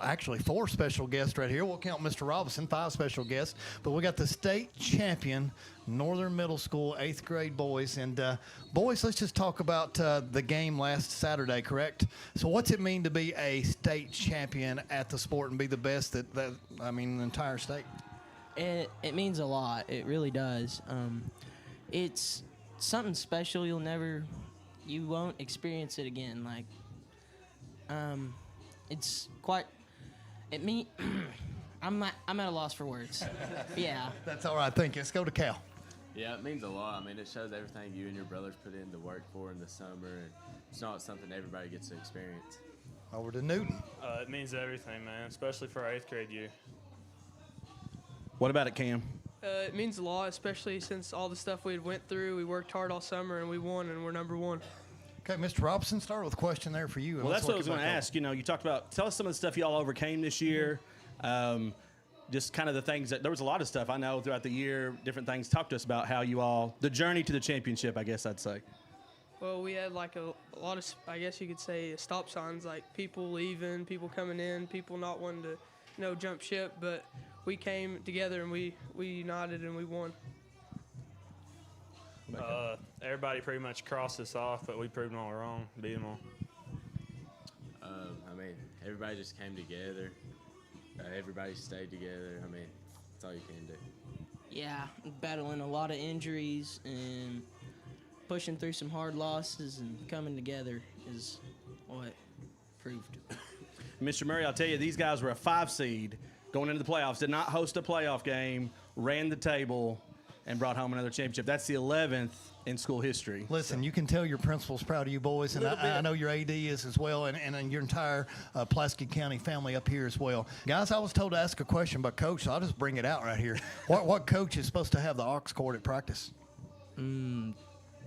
actually 4 special guests right here. We'll count Mr. Robinson, 5 special guests. But we got the state champion Northern Middle School 8th grade boys. And boys, let's just talk about the game last Saturday, correct? So what's it mean to be a state champion at the sport and be the best in the entire state? It means a lot. It really does. It's something special. You won't experience it again. It's quite. I'm at a loss for words. Yeah. That's all right. Thank you. Let's go to Cal. Yeah, it means a lot. I mean, it shows everything you and your brothers put in to work for in the summer, and it's not something everybody gets to experience. Over to Newton. It means everything, man, especially for our 8th grade year. What about it, Cam? It means a lot, especially since all the stuff we had went through. We worked hard all summer, and we won, and we're number 1. Okay, Mr. Robinson, start with a question there for you. Well, that's what I was going to ask. You know, you talked about, tell us some of the stuff you all overcame this year. Just kind of the things that, there was a lot of stuff I know throughout the year, different things. Talk to us about how you all, the journey to the championship, I guess I'd say. Well, we had a lot of, I guess you could say, stop signs, like people leaving, people coming in, people not wanting to, jump ship. But we came together and we united and we won. Everybody pretty much crossed us off, but we proved them all wrong, beat them all. Everybody just came together. Everybody stayed together. That's all you can do. Yeah, battling a lot of injuries and pushing through some hard losses and coming together is what proved. Mr. Murray, I'll tell you, these guys were a 5 seed going into the playoffs, did not host a playoff game, ran the table, and brought home another championship. That's the 11th in school history. Listen, you can tell your principal's proud of you boys, and I know your AD is as well, and your entire Pulaski County family up here as well. Guys, I was told to ask a question by Coach, so I'll just bring it out right here. What coach is supposed to have the aux cord at practice?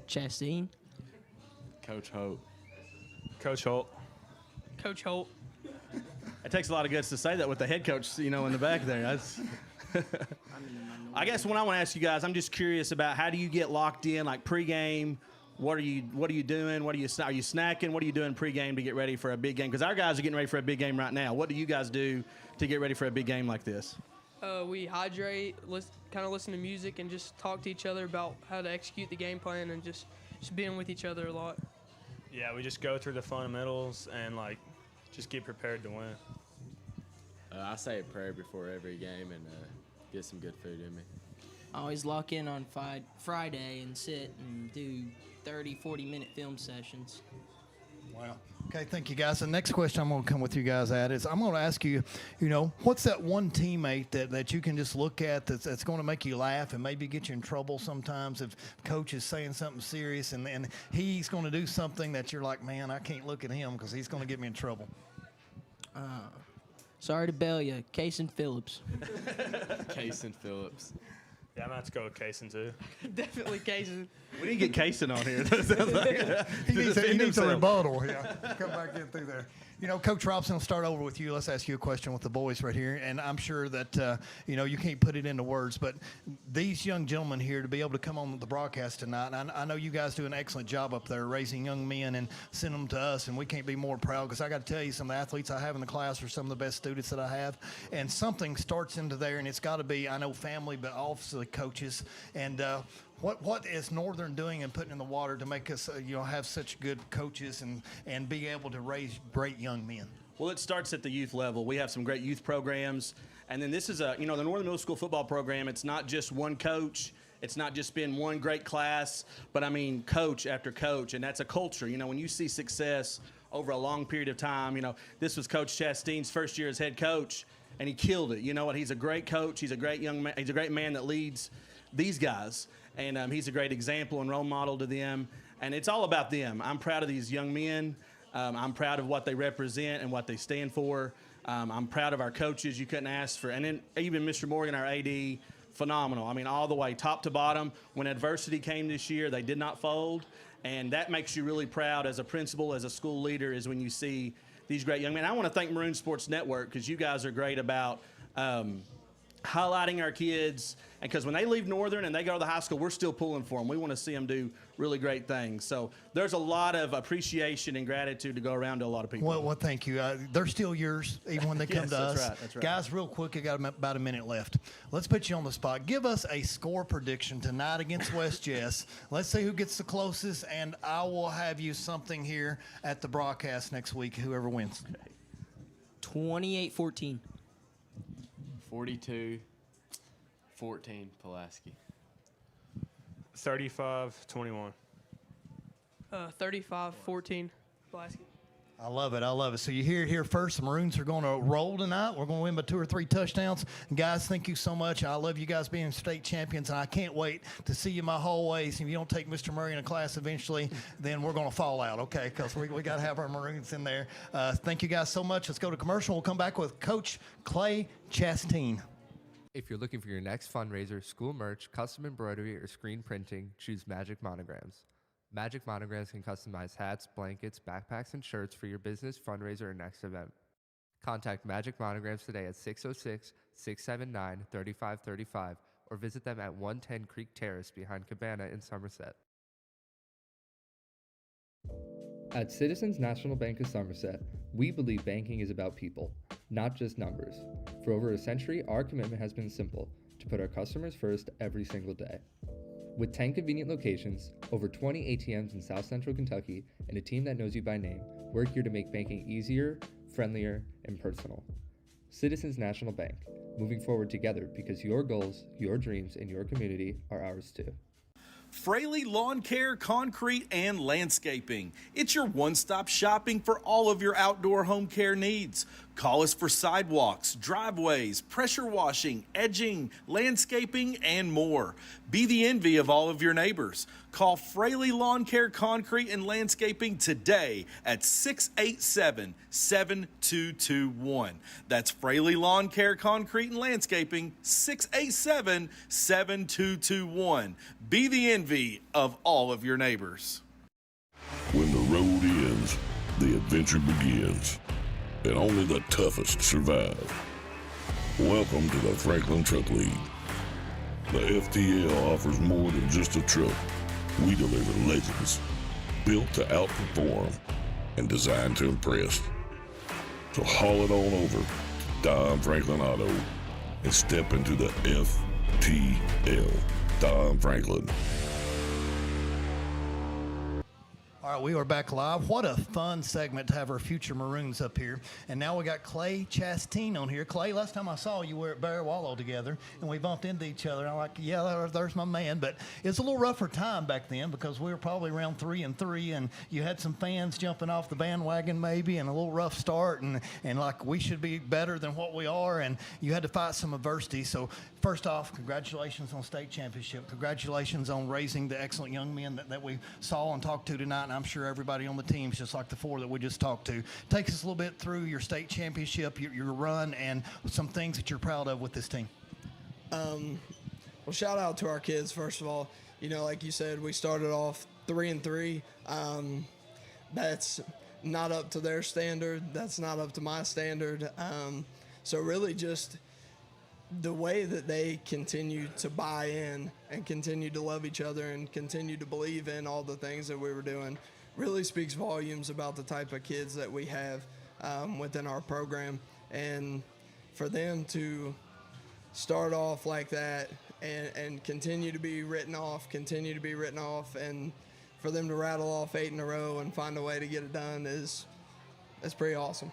Chastine. Coach Hope. Coach Holt. Coach Holt. It takes a lot of guts to say that with the head coach, in the back there. That's I guess what I want to ask you guys, I'm just curious about how do you get locked in, like pregame? What are you doing? Are you snacking? What are you doing pregame to get ready for a big game? Because our guys are getting ready for a big game right now. What do you guys do to get ready for a big game like this? We hydrate, kind of listen to music, and just talk to each other about how to execute the game plan, and just being with each other a lot. Yeah, we just go through the fundamentals and just get prepared to win. I say a prayer before every game and get some good food in me. I always lock in on Friday and sit and do 30, 40-minute film sessions. Wow. Okay, thank you, guys. The next question I'm going to come with you guys at is I'm going to ask you, what's that one teammate that you can just look at that's going to make you laugh and maybe get you in trouble sometimes if coach is saying something serious and he's going to do something that you're like, man, I can't look at him because he's going to get me in trouble. Sorry to bail you, Cason Phillips. Cason Phillips. Yeah, I'm going to have to go with Cason, too. Definitely Cason. We didn't get Cason on here. He needs a rebuttal. Yeah, come back in through there. Coach Robson, I'll start over with you. Let's ask you a question with the boys right here. And I'm sure that, you can't put it into words, but these young gentlemen here to be able to come on the broadcast tonight, and I know you guys do an excellent job up there raising young men and sending them to us, and we can't be more proud because I got to tell you, some of the athletes I have in the class are some of the best students that I have. And something starts into there, and it's got to be, I know, family, but also coaches. And what is Northern doing and putting in the water to make us, have such good coaches and be able to raise great young men? Well, it starts at the youth level. We have some great youth programs. And then this is the Northern Middle School football program. It's not just one coach. It's not just been one great class, but coach after coach. And that's a culture. When you see success over a long period of time, this was Coach Chastine's first year as head coach, and he killed it. You know what? He's a great coach. He's a great young man. He's a great man that leads these guys. And he's a great example and role model to them. And it's all about them. I'm proud of these young men. I'm proud of what they represent and what they stand for. I'm proud of our coaches. You couldn't ask for. And then even Mr. Morgan, our AD, phenomenal. All the way top to bottom. When adversity came this year, they did not fold. And that makes you really proud as a principal, as a school leader, is when you see these great young men. I want to thank Maroon Sports Network because you guys are great about highlighting our kids, and because when they leave Northern and they go to the high school, we're still pulling for them. We want to see them do really great things. So there's a lot of appreciation and gratitude to go around to a lot of people. Well, thank you. They're still yours, even when they come Yes, to that's us. right, that's right. Guys, real quick, I got about a minute left. Let's put you on the spot. Give us a score prediction tonight against West Jess. Let's see who gets the closest, and I will have you something here at the broadcast next week, whoever wins. 28-14. 42-14 Pulaski. 35-21. 35-14 Pulaski. I love it. I love it. So you hear it here first. The Maroons are going to roll tonight. We're going to win by 2 or 3 touchdowns. And guys, thank you so much. I love you guys being state champions, and I can't wait to see you my whole ways. If you don't take Mr. Murray in a class eventually, then we're going to fall out, okay? Because we got to have our Maroons in there. Thank you guys so much. Let's go to commercial. We'll come back with Coach Clay Chastine. If you're looking for your next fundraiser, school merch, custom embroidery, or screen printing, choose Magic Monograms. Magic Monograms can customize hats, blankets, backpacks, and shirts for your business, fundraiser, or next event. Contact Magic Monograms today at 606-679-3535 or visit them at 110 Creek Terrace behind Cabana in Somerset. At Citizens National Bank of Somerset, we believe banking is about people, not just numbers. For over a century, our commitment has been simple: to put our customers first every single day. With 10 convenient locations, over 20 ATMs in South Central Kentucky, and a team that knows you by name, we're here to make banking easier, friendlier, and personal. Citizens National Bank, moving forward together because your goals, your dreams, and your community are ours too. Fraley Lawn Care, Concrete, and Landscaping. It's your one-stop shopping for all of your outdoor home care needs. Call us for sidewalks, driveways, pressure washing, edging, landscaping, and more. Be the envy of all of your neighbors. Call Fraley Lawn Care, Concrete, and Landscaping today at 687-7221. That's Fraley Lawn Care, Concrete, and Landscaping, 687-7221. Be the envy of all of your neighbors. When the road ends, the adventure begins, and only the toughest survive. Welcome to the Franklin Truck League. The FTL offers more than just a truck. We deliver legends, built to outperform and designed to impress. So haul it on over to Don Franklin Auto and step into the FTL. Don Franklin. All right, we are back live. What a fun segment to have our future Maroons up here. And now we got Clay Chastine on here. Clay, last time I saw you were at Bear Wallow together, and we bumped into each other. I'm like, yeah, there's my man. But it's a little rougher time back then because we were probably around 3-3, and you had some fans jumping off the bandwagon maybe, and a little rough start, and like we should be better than what we are, and you had to fight some adversity. So first off, congratulations on state championship. Congratulations on raising the excellent young men that we saw and talked to tonight. And I'm sure everybody on the team is just like the 4 that we just talked to. Take us a little bit through your state championship, your run, and some things that you're proud of with this team. Well, shout out to our kids, first of all. You know, like you said, we started off 3-3. That's not up to their standard. That's not up to my standard. So really just the way that they continue to buy in and continue to love each other and continue to believe in all the things that we were doing really speaks volumes about the type of kids that we have within our program. And for them to start off like that and continue to be written off, and for them to rattle off 8 in a row and find a way to get it done that's pretty awesome.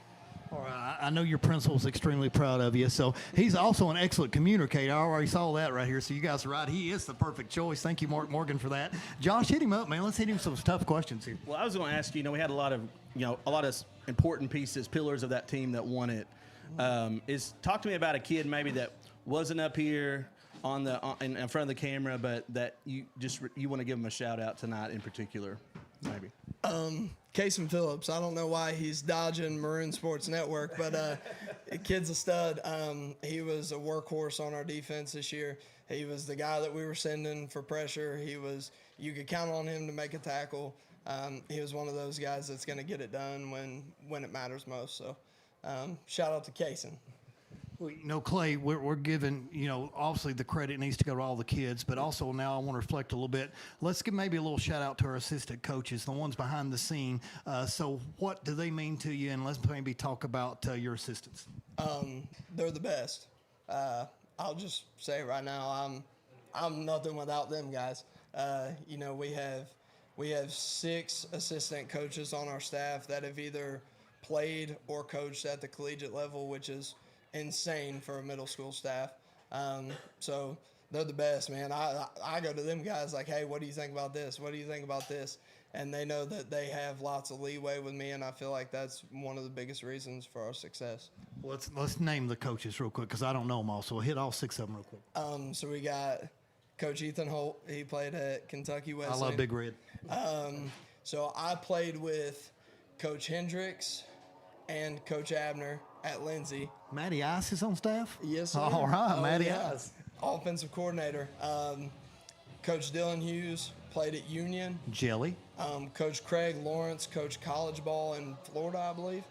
All right, I know your principal's extremely proud of you. So he's also an excellent communicator. I already saw that right here. So you guys are right. He is the perfect choice. Thank you, Mark Morgan, for that. Josh, hit him up, man. Let's hit him with some tough questions here. Well, I was going to ask you, we had a lot of important pieces, pillars of that team that won it. Talk to me about a kid maybe that wasn't up here in front of the camera, but that you want to give him a shout out tonight in particular, maybe. Casey Phillips. I don't know why he's dodging Maroon Sports Network, but the kid's a stud. He was a workhorse on our defense this year. He was the guy that we were sending for pressure. You could count on him to make a tackle. He was one of those guys that's going to get it done when it matters most. So shout out to Casey. Well, Clay, we're giving, obviously the credit needs to go to all the kids, but also now I want to reflect a little bit. Let's give maybe a little shout out to our assistant coaches, the ones behind the scene. So what do they mean to you? And let's maybe talk about your assistants. They're the best. I'll just say right now, I'm nothing without them guys. We have 6 assistant coaches on our staff that have either played or coached at the collegiate level, which is insane for a middle school staff. So they're the best, man. I go to them guys like, hey, what do you think about this? What do you think about this? And they know that they have lots of leeway with me, and I feel like that's one of the biggest reasons for our success. Well, let's name the coaches real quick because I don't know them all. So we'll hit all 6 of them real quick. So we got Coach Ethan Holt. He played at Kentucky Wesleyan. I love Big Red. So I played with Coach Hendricks and Coach Abner at Lindsay. Matty Ice is on staff? Yes, sir. All right, Matty Ice. Offensive coordinator. Coach Dylan Hughes played at Union. Jelly. Coach Craig Lawrence coached college ball in Florida, I believe.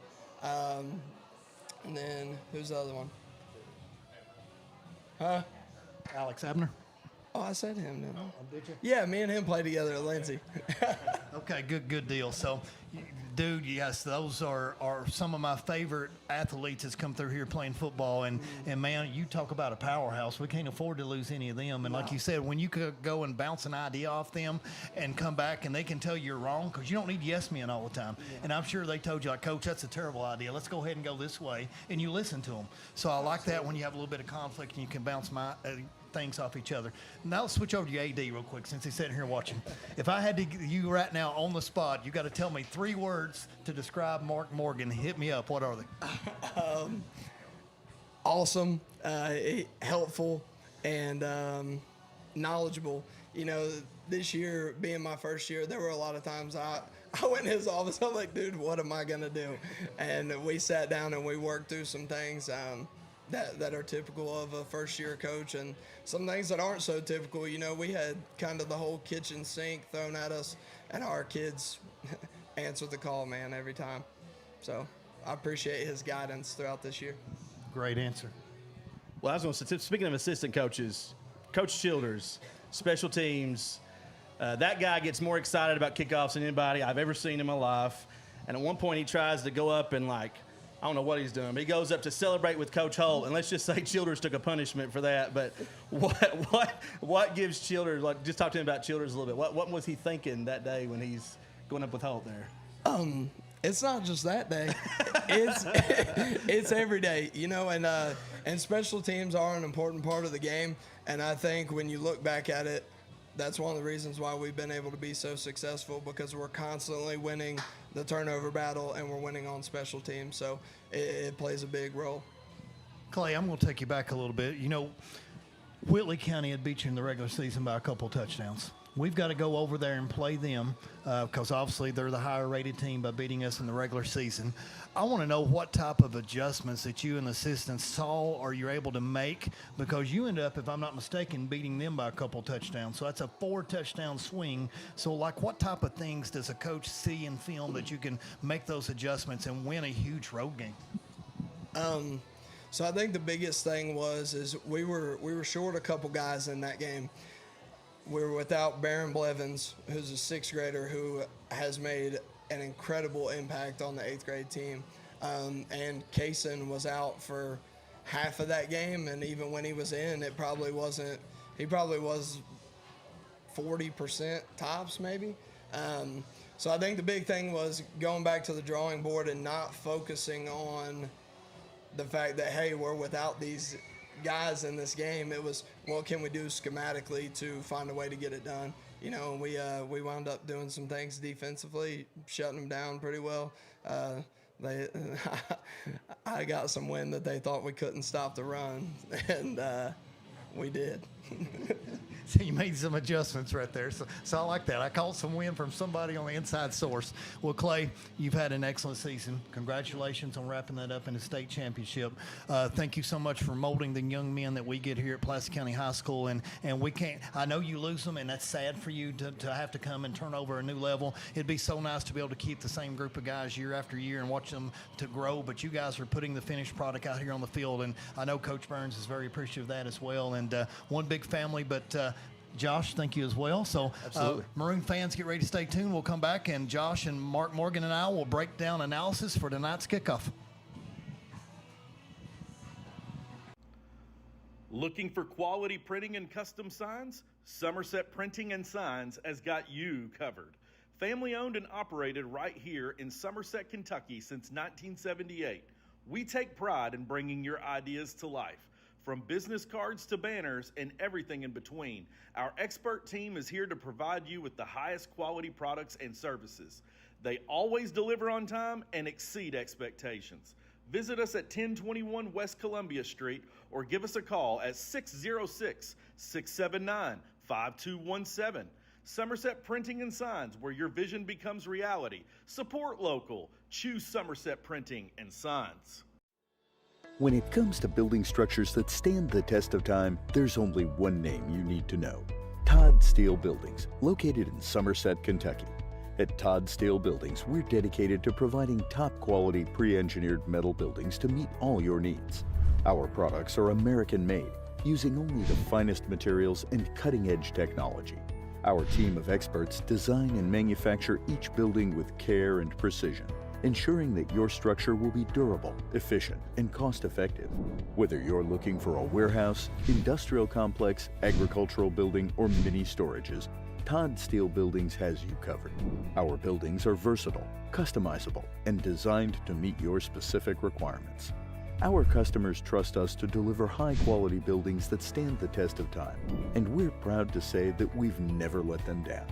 And then who's the other one? Huh? Alex Abner. Oh, I said him, didn't I? Did you? Yeah, me and him played together at Lindsay. Okay, good deal. So, dude, yes, those are some of my favorite athletes that's come through here playing football. And man, you talk about a powerhouse. We can't afford to lose any of them. And like you said, when you could go and bounce an idea off them and come back and they can tell you you're wrong because you don't need yes men all the time. Yeah. And I'm sure they told you, like, Coach, that's a terrible idea. Let's go ahead and go this way. And you listen to them. So I like that when you have a little bit of conflict and you can bounce things off each other. Now let's switch over to your AD real quick since he's sitting here watching. If I had to give you right now on the spot, you got to tell me 3 words to describe Mark Morgan. Hit me up. What are they? Awesome, helpful, and knowledgeable. This year being my first year, there were a lot of times I went in his office. I'm like, dude, what am I gonna do? And we sat down and we worked through some things that are typical of a first-year coach, and some things that aren't so typical. We had kind of the whole kitchen sink thrown at us, and our kids answered the call, man, every time. So I appreciate his guidance throughout this year. Great answer. Well, I was going to say, speaking of assistant coaches, Coach Childers, special teams, that guy gets more excited about kickoffs than anybody I've ever seen in my life. And at one point he tries to go up and, I don't know what he's doing, but he goes up to celebrate with Coach Holt, and let's just say Childers took a punishment for that. But what gives Childers, just talk to him about Childers a little bit. What was he thinking that day when he's going up with Holt there? It's not just that day. It's every day, and special teams are an important part of the game. And I think when you look back at it, that's one of the reasons why we've been able to be so successful, because we're constantly winning the turnover battle and we're winning on special teams. So it plays a big role. Clay, I'm going to take you back a little bit. Whitley County had beat you in the regular season by a couple touchdowns. We've got to go over there and play them because obviously they're the higher-rated team by beating us in the regular season. I want to know what type of adjustments that you and the assistants saw or you're able to make, because you end up, if I'm not mistaken, beating them by a couple touchdowns. So that's a 4-touchdown swing. So, what type of things does a coach see in film that you can make those adjustments and win a huge road game? So I think the biggest thing is we were short a couple guys in that game. We were without Baron Blevins, who's a 6th grader who has made an incredible impact on the 8th grade team. And Kaysen was out for half of that game, and even when he was in, he probably was 40% tops maybe. So I think the big thing was going back to the drawing board and not focusing on the fact that, hey, we're without these guys in this game. It was, what can we do schematically to find a way to get it done? And we wound up doing some things defensively, shutting them down pretty well. I got some wind that they thought we couldn't stop the run, and we did. So you made some adjustments right there. So I like that. I caught some wind from somebody on the inside source. Well, Clay, you've had an excellent season. Congratulations on wrapping that up in the state championship. Thank you so much for molding the young men that we get here at Pulaski County High School. And we can't, I know you lose them, and that's sad for you to have to come and turn over a new level. It'd be so nice to be able to keep the same group of guys year after year and watch them to grow. But you guys are putting the finished product out here on the field. And I know Coach Burns is very appreciative of that as well. And one big family, but Josh, thank you as well. So, Maroon fans, get ready to stay tuned. We'll come back, and Josh and Mark Morgan and I will break down analysis for tonight's kickoff. Looking for quality printing and custom signs? Somerset Printing and Signs has got you covered. Family owned and operated right here in Somerset, Kentucky since 1978. We take pride in bringing your ideas to life. From business cards to banners and everything in between, our expert team is here to provide you with the highest quality products and services. They always deliver on time and exceed expectations. Visit us at 1021 West Columbia Street or give us a call at 606-679-5217. Somerset Printing and Signs, where your vision becomes reality. Support local. Choose Somerset Printing and Signs. When it comes to building structures that stand the test of time, there's only one name you need to know. Todd Steel Buildings, located in Somerset, Kentucky. At Todd Steel Buildings, we're dedicated to providing top-quality pre-engineered metal buildings to meet all your needs. Our products are American-made, using only the finest materials and cutting-edge technology. Our team of experts design and manufacture each building with care and precision, ensuring that your structure will be durable, efficient, and cost-effective. Whether you're looking for a warehouse, industrial complex, agricultural building, or mini storages, Todd Steel Buildings has you covered. Our buildings are versatile, customizable, and designed to meet your specific requirements. Our customers trust us to deliver high-quality buildings that stand the test of time, and we're proud to say that we've never let them down.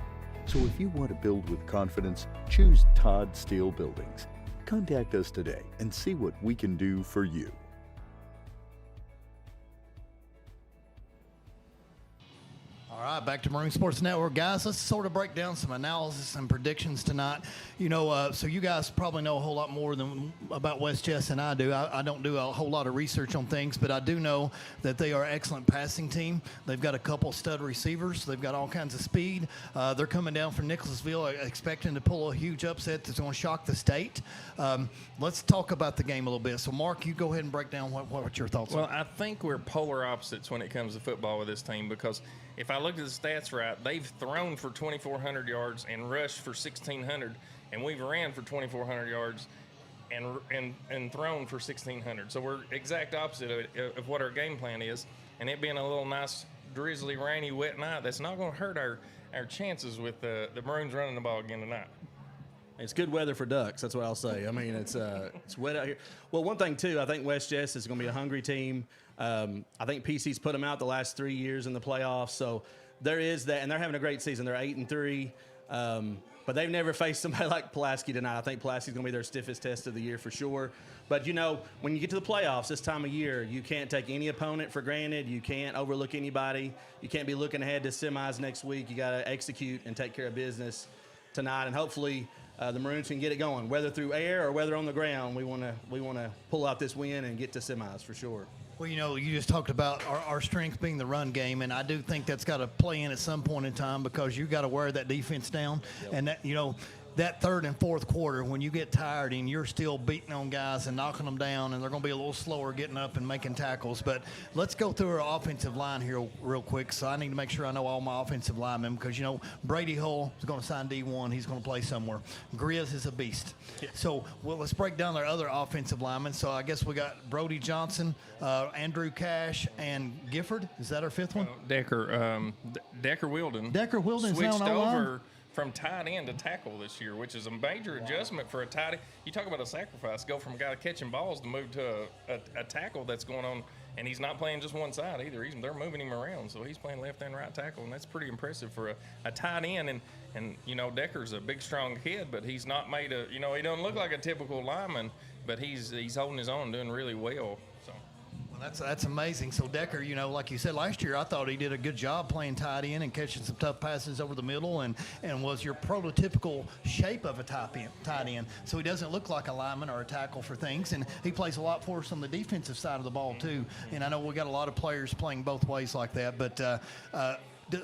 So if you want to build with confidence, choose Todd Steel Buildings. Contact us today and see what we can do for you. All right, back to Maroon Sports Network, guys. Let's sort of break down some analysis and predictions tonight. You know, so you guys probably know a whole lot more about West Chess than I do. I don't do a whole lot of research on things, but I do know that they are an excellent passing team. They've got a couple stud receivers. They've got all kinds of speed. They're coming down from Nicholasville expecting to pull a huge upset that's going to shock the state. Let's talk about the game a little bit. So, Mark, you go ahead and break down what your thoughts are. Well, I think we're polar opposites when it comes to football with this team because if I look at the stats right, they've thrown for 2,400 yards and rushed for 1,600, and we've ran for 2,400 yards and thrown for 1,600. So we're exact opposite of what our game plan is, and it being a little nice, drizzly, rainy, wet night, that's not going to hurt our chances with the Maroons running the ball again tonight. It's good weather for ducks. That's what I'll say. I mean, it's wet out here. Well, one thing, too, I think West Jess is going to be a hungry team. I think PC's put them out the last 3 years in the playoffs. So there is that, and they're having a great season. They're 8-3, but they've never faced somebody like Pulaski tonight. I think Pulaski's going to be their stiffest test of the year for sure. But, you know, when you get to the playoffs this time of year, you can't take any opponent for granted. You can't overlook anybody. You can't be looking ahead to semis next week. You got to execute and take care of business tonight, and hopefully the Maroons can get it going, whether through air or whether on the ground. We want to pull out this win and get to semis for sure. Well, you know, you just talked about our strength being the run game, and I do think that's got to play in at some point in time because you got to wear that defense down. Yep. And that, you know, that third and fourth quarter, when you get tired and you're still beating on guys and knocking them down, and they're going to be a little slower getting up and making tackles. But let's go through our offensive line here real quick. So I need to make sure I know all my offensive linemen because, you know, Brady Hull is going to sign D1. He's going to play somewhere. Grizz is a beast. Yeah. So, well, let's break down their other offensive linemen. So I guess we got Brody Johnson, Andrew Cash, and Gifford. Is that our fifth one? Decker Wilden. Decker Wilden switched over from tight end to tackle this year, which is a major adjustment for a tight end. You talk about a sacrifice, go from a guy catching balls to move to a tackle that's going on, and he's not playing just one side either. They're moving him around, so he's playing left and right tackle, and that's pretty impressive for a tight end. And you know, Decker's a big, strong kid, but he's not made a, you know, he doesn't look like a typical lineman, but he's holding his own, doing really well. So. That's amazing. So Decker, like you said last year, I thought he did a good job playing tight end and catching some tough passes over the middle, and was your prototypical shape of a tight end. So he doesn't look like a lineman or a tackle for things, and he plays a lot for us on the defensive side of the ball too. And I know we got a lot of players playing both ways like that. But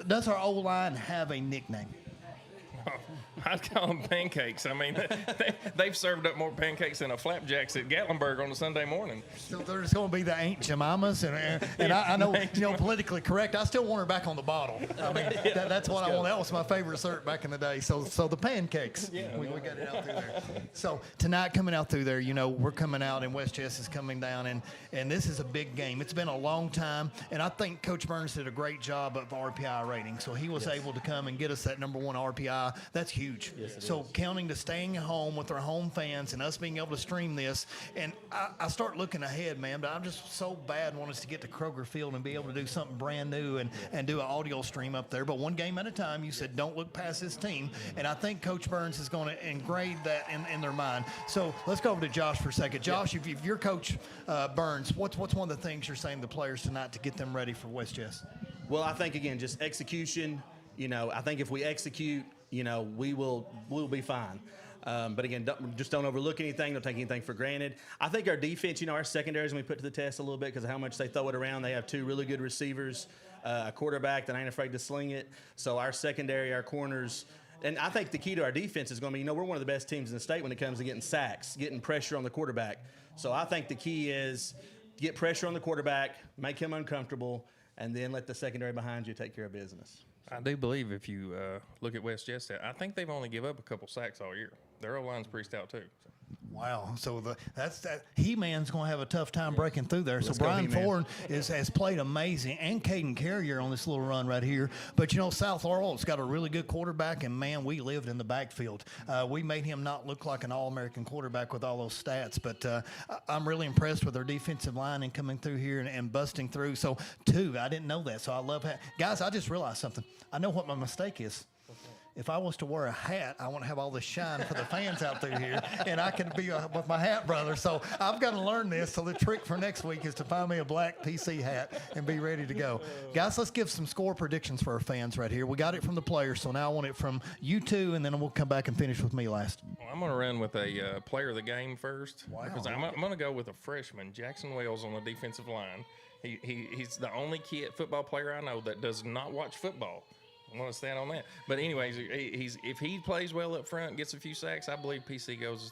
does our O-line have a nickname? I'd call them pancakes. I mean, they've served up more pancakes than a flapjacks at Gatlinburg on a Sunday morning. So there's going to be the Aunt Jemimas, and I know, politically correct. I still want her back on the bottle. I mean, that's what I want. That was my favorite dessert back in the day. So the pancakes, we got it out through there. So tonight coming out through there, we're coming out, and West Jess is coming down, and this is a big game. It's been a long time, and I think Coach Burns did a great job of RPI rating. So he was able to come and get us that number 1 RPI. That's huge. Yes, so counting to staying at home with our home fans and us being able to stream this, and I start looking ahead, man, but I'm just so bad wanting us to get to Kroger Field and be able to do something brand new and do an audio stream up there. But one game at a time, you said don't look past this team, and I think Coach Burns is going to engrave that in their mind. So let's go over to Josh for a second. Josh, if you're Coach Burns, what's one of the things you're saying to the players tonight to get them ready for West Jess? Well, I think, again, just execution. I think if we execute, we'll be fine. But again, don't overlook anything. Don't take anything for granted. I think our defense, our secondary is going to be put to the test a little bit because of how much they throw it around. They have 2 really good receivers, a quarterback that ain't afraid to sling it. So our secondary, our corners, and I think the key to our defense is going to be, we're one of the best teams in the state when it comes to getting sacks, getting pressure on the quarterback. So I think the key is get pressure on the quarterback, make him uncomfortable, and then let the secondary behind you take care of business. I do believe if you look at West Jess, I think they've only give up a couple sacks all year. Their O-line's pretty stout too. Wow. So He-Man's going to have a tough time breaking through there. So Brian Ford has played amazing, and Caden Carrier on this little run right here. But, South Laurel's got a really good quarterback, and, man, we lived in the backfield. We made him not look like an All-American quarterback with all those stats. But I'm really impressed with their defensive line and coming through here and busting through. So, 2, I didn't know that. So I love that. Guys, I just realized something. I know what my mistake is. If I was to wear a hat, I want to have all this shine for the fans out there here, and I could be with my hat brother. So I've got to learn this. So the trick for next week is to find me a black PC hat and be ready to go. Guys, let's give some score predictions for our fans right here. We got it from the players, so now I want it from you 2, and then we'll come back and finish with me last. Well, I'm going to run with a player of the game first. Wow. Because I'm going to go with a freshman, Jackson Wells, on the defensive line. He's the only football player I know that does not watch football. I want to stand on that. But anyways, if he plays well up front, gets a few sacks, I believe PC goes,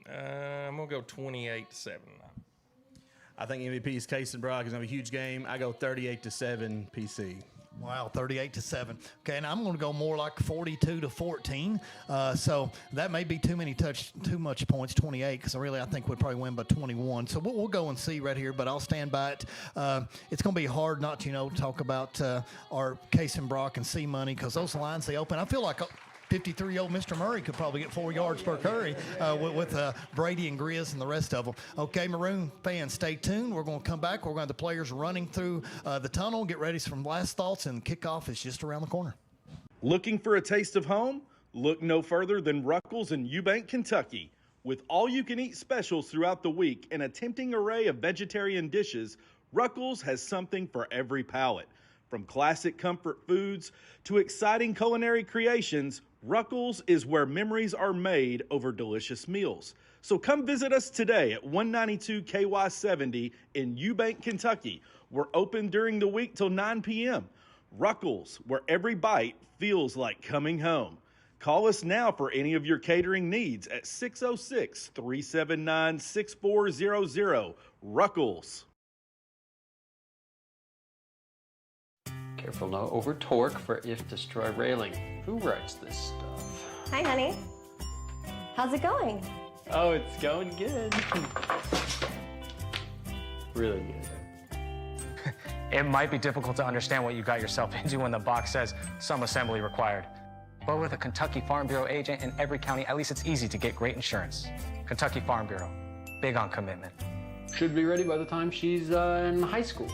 I'm going to go 28-7. I think MVP is Case and Brock. It's going to be a huge game. I go 38-7 PC. Wow, 38-7. Okay, and I'm going to go more like 42-14. So that may be too much points, 28, because I think we'd probably win by 21. So we'll go and see right here, but I'll stand by it. It's going to be hard not to, talk about our Case and Brock and C-Money, because those lines they open. I feel like 53-year-old Mr. Murray could probably get 4 yards per carry with Brady and Grizz and the rest of them. Okay, Maroon fans, stay tuned. We're going to come back. We're going to have the players running through the tunnel, get ready for some last thoughts, and kickoff is just around the corner. Looking for a taste of home? Look no further than Ruckles in Eubank, Kentucky. With all-you-can-eat specials throughout the week and a tempting array of vegetarian dishes, Ruckles has something for every palate. From classic comfort foods to exciting culinary creations, Ruckles is where memories are made over delicious meals. So come visit us today at 192 KY 70 in Eubank, Kentucky. We're open during the week till 9 p.m. Ruckles, where every bite feels like coming home. Call us now for any of your catering needs at 606-379-6400. Ruckles. Careful, no over torque for if destroy railing. Who writes this stuff? Hi, honey. How's it going? Oh, it's going good. Really good. It might be difficult to understand what you got yourself into when the box says some assembly required. But with a Kentucky Farm Bureau agent in every county, at least it's easy to get great insurance. Kentucky Farm Bureau, big on commitment. Should be ready by the time she's in high school.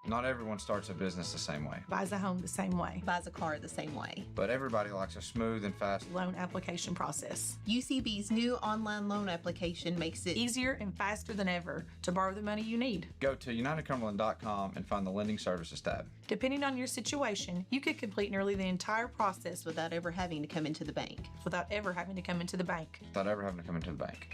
Not everyone starts a business the same way, Buys a home the same way. Buys a car the same way. but everybody likes a smooth and fast. Loan application process. UCB's new online loan application makes it Easier and faster than ever to borrow the money you need. Go to UnitedCumberland.com and find the Lending Services tab. Depending on your situation, you could complete nearly the entire process without ever having to come into the bank. without ever having to come into the bank. Without ever having to come into the bank.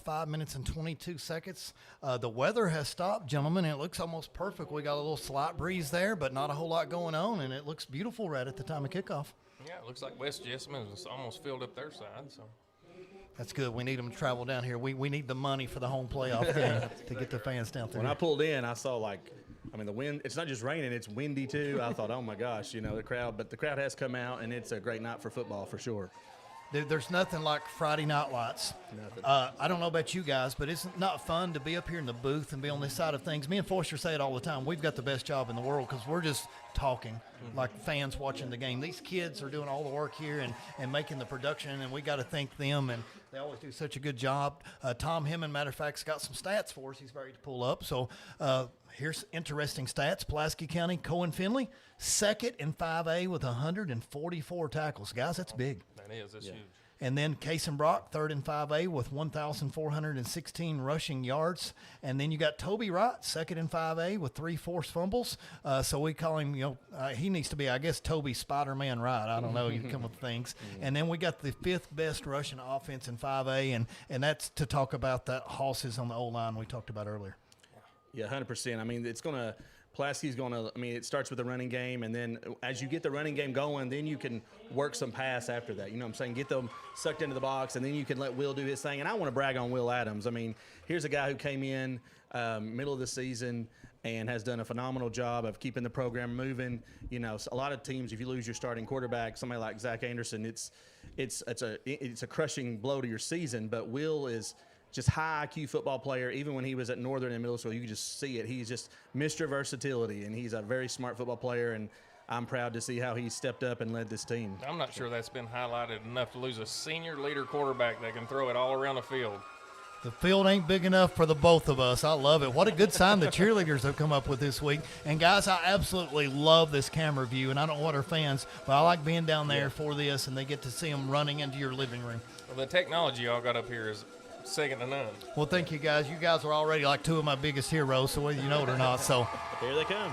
5 minutes and 22 seconds. The weather has stopped, gentlemen, and it looks almost perfect. We got a little slight breeze there, but not a whole lot going on, and it looks beautiful right at the time of kickoff. Yeah, it looks like West Jessamine is almost filled up their side. So That's good. We need them to travel down here. We need the money for the home playoff game to get the fans down there. When I pulled in, I saw the wind. It's not just raining; it's windy too. I thought, oh my gosh, the crowd. But the crowd has come out, and it's a great night for football for sure. There's nothing like Friday night lights. Nothing. I don't know about you guys, but it's not fun to be up here in the booth and be on this side of things. Me and Foster say it all the time. We've got the best job in the world because we're just talking like fans watching the game. These kids are doing all the work here and making the production, and we got to thank them, and they always do such a good job. Tom Hemmon, matter of fact, has got some stats for us. He's ready to pull up. So here's interesting stats. Pulaski County, Cohen Finley, second in 5A with 144 tackles. Guys, that's big. That's huge. And then Case and Brock, third in 5A with 1,416 rushing yards. And then you got Toby Wright, second in 5A with 3 forced fumbles. So we call him, he needs to be, I guess, Toby Spider-Man Wright. I don't know. You come with things. And then we got the 5th best rushing offense in 5A. And that's to talk about that Hosses on the O-line we talked about earlier. Yeah, 100%. I mean, Pulaski's going to, it starts with the running game, and then as you get the running game going, then you can work some pass after that. You know what I'm saying? Get them sucked into the box, and then you can let Will do his thing. And I want to brag on Will Adams. I mean, here's a guy who came in middle of the season and has done a phenomenal job of keeping the program moving. A lot of teams, if you lose your starting quarterback, somebody like Zach Anderson, it's a crushing blow to your season. But Will is just high IQ football player. Even when he was at Northern and middle school, you could just see it. He's just Mr. Versatility, and he's a very smart football player, and I'm proud to see how he stepped up and led this team. I'm not sure that's been highlighted enough to lose a senior leader quarterback that can throw it all around the field. The field ain't big enough for the both of us. I love it. What a good sign the cheerleaders have come up with this week. And, guys, I absolutely love this camera view, and I don't know what our fans, but I like being down there for this, and they get to see them running into your living room. Well, the technology y'all got up here is second to none. Well, thank you, guys. You guys are already like 2 of my biggest heroes, so whether you know it or not. So here they come.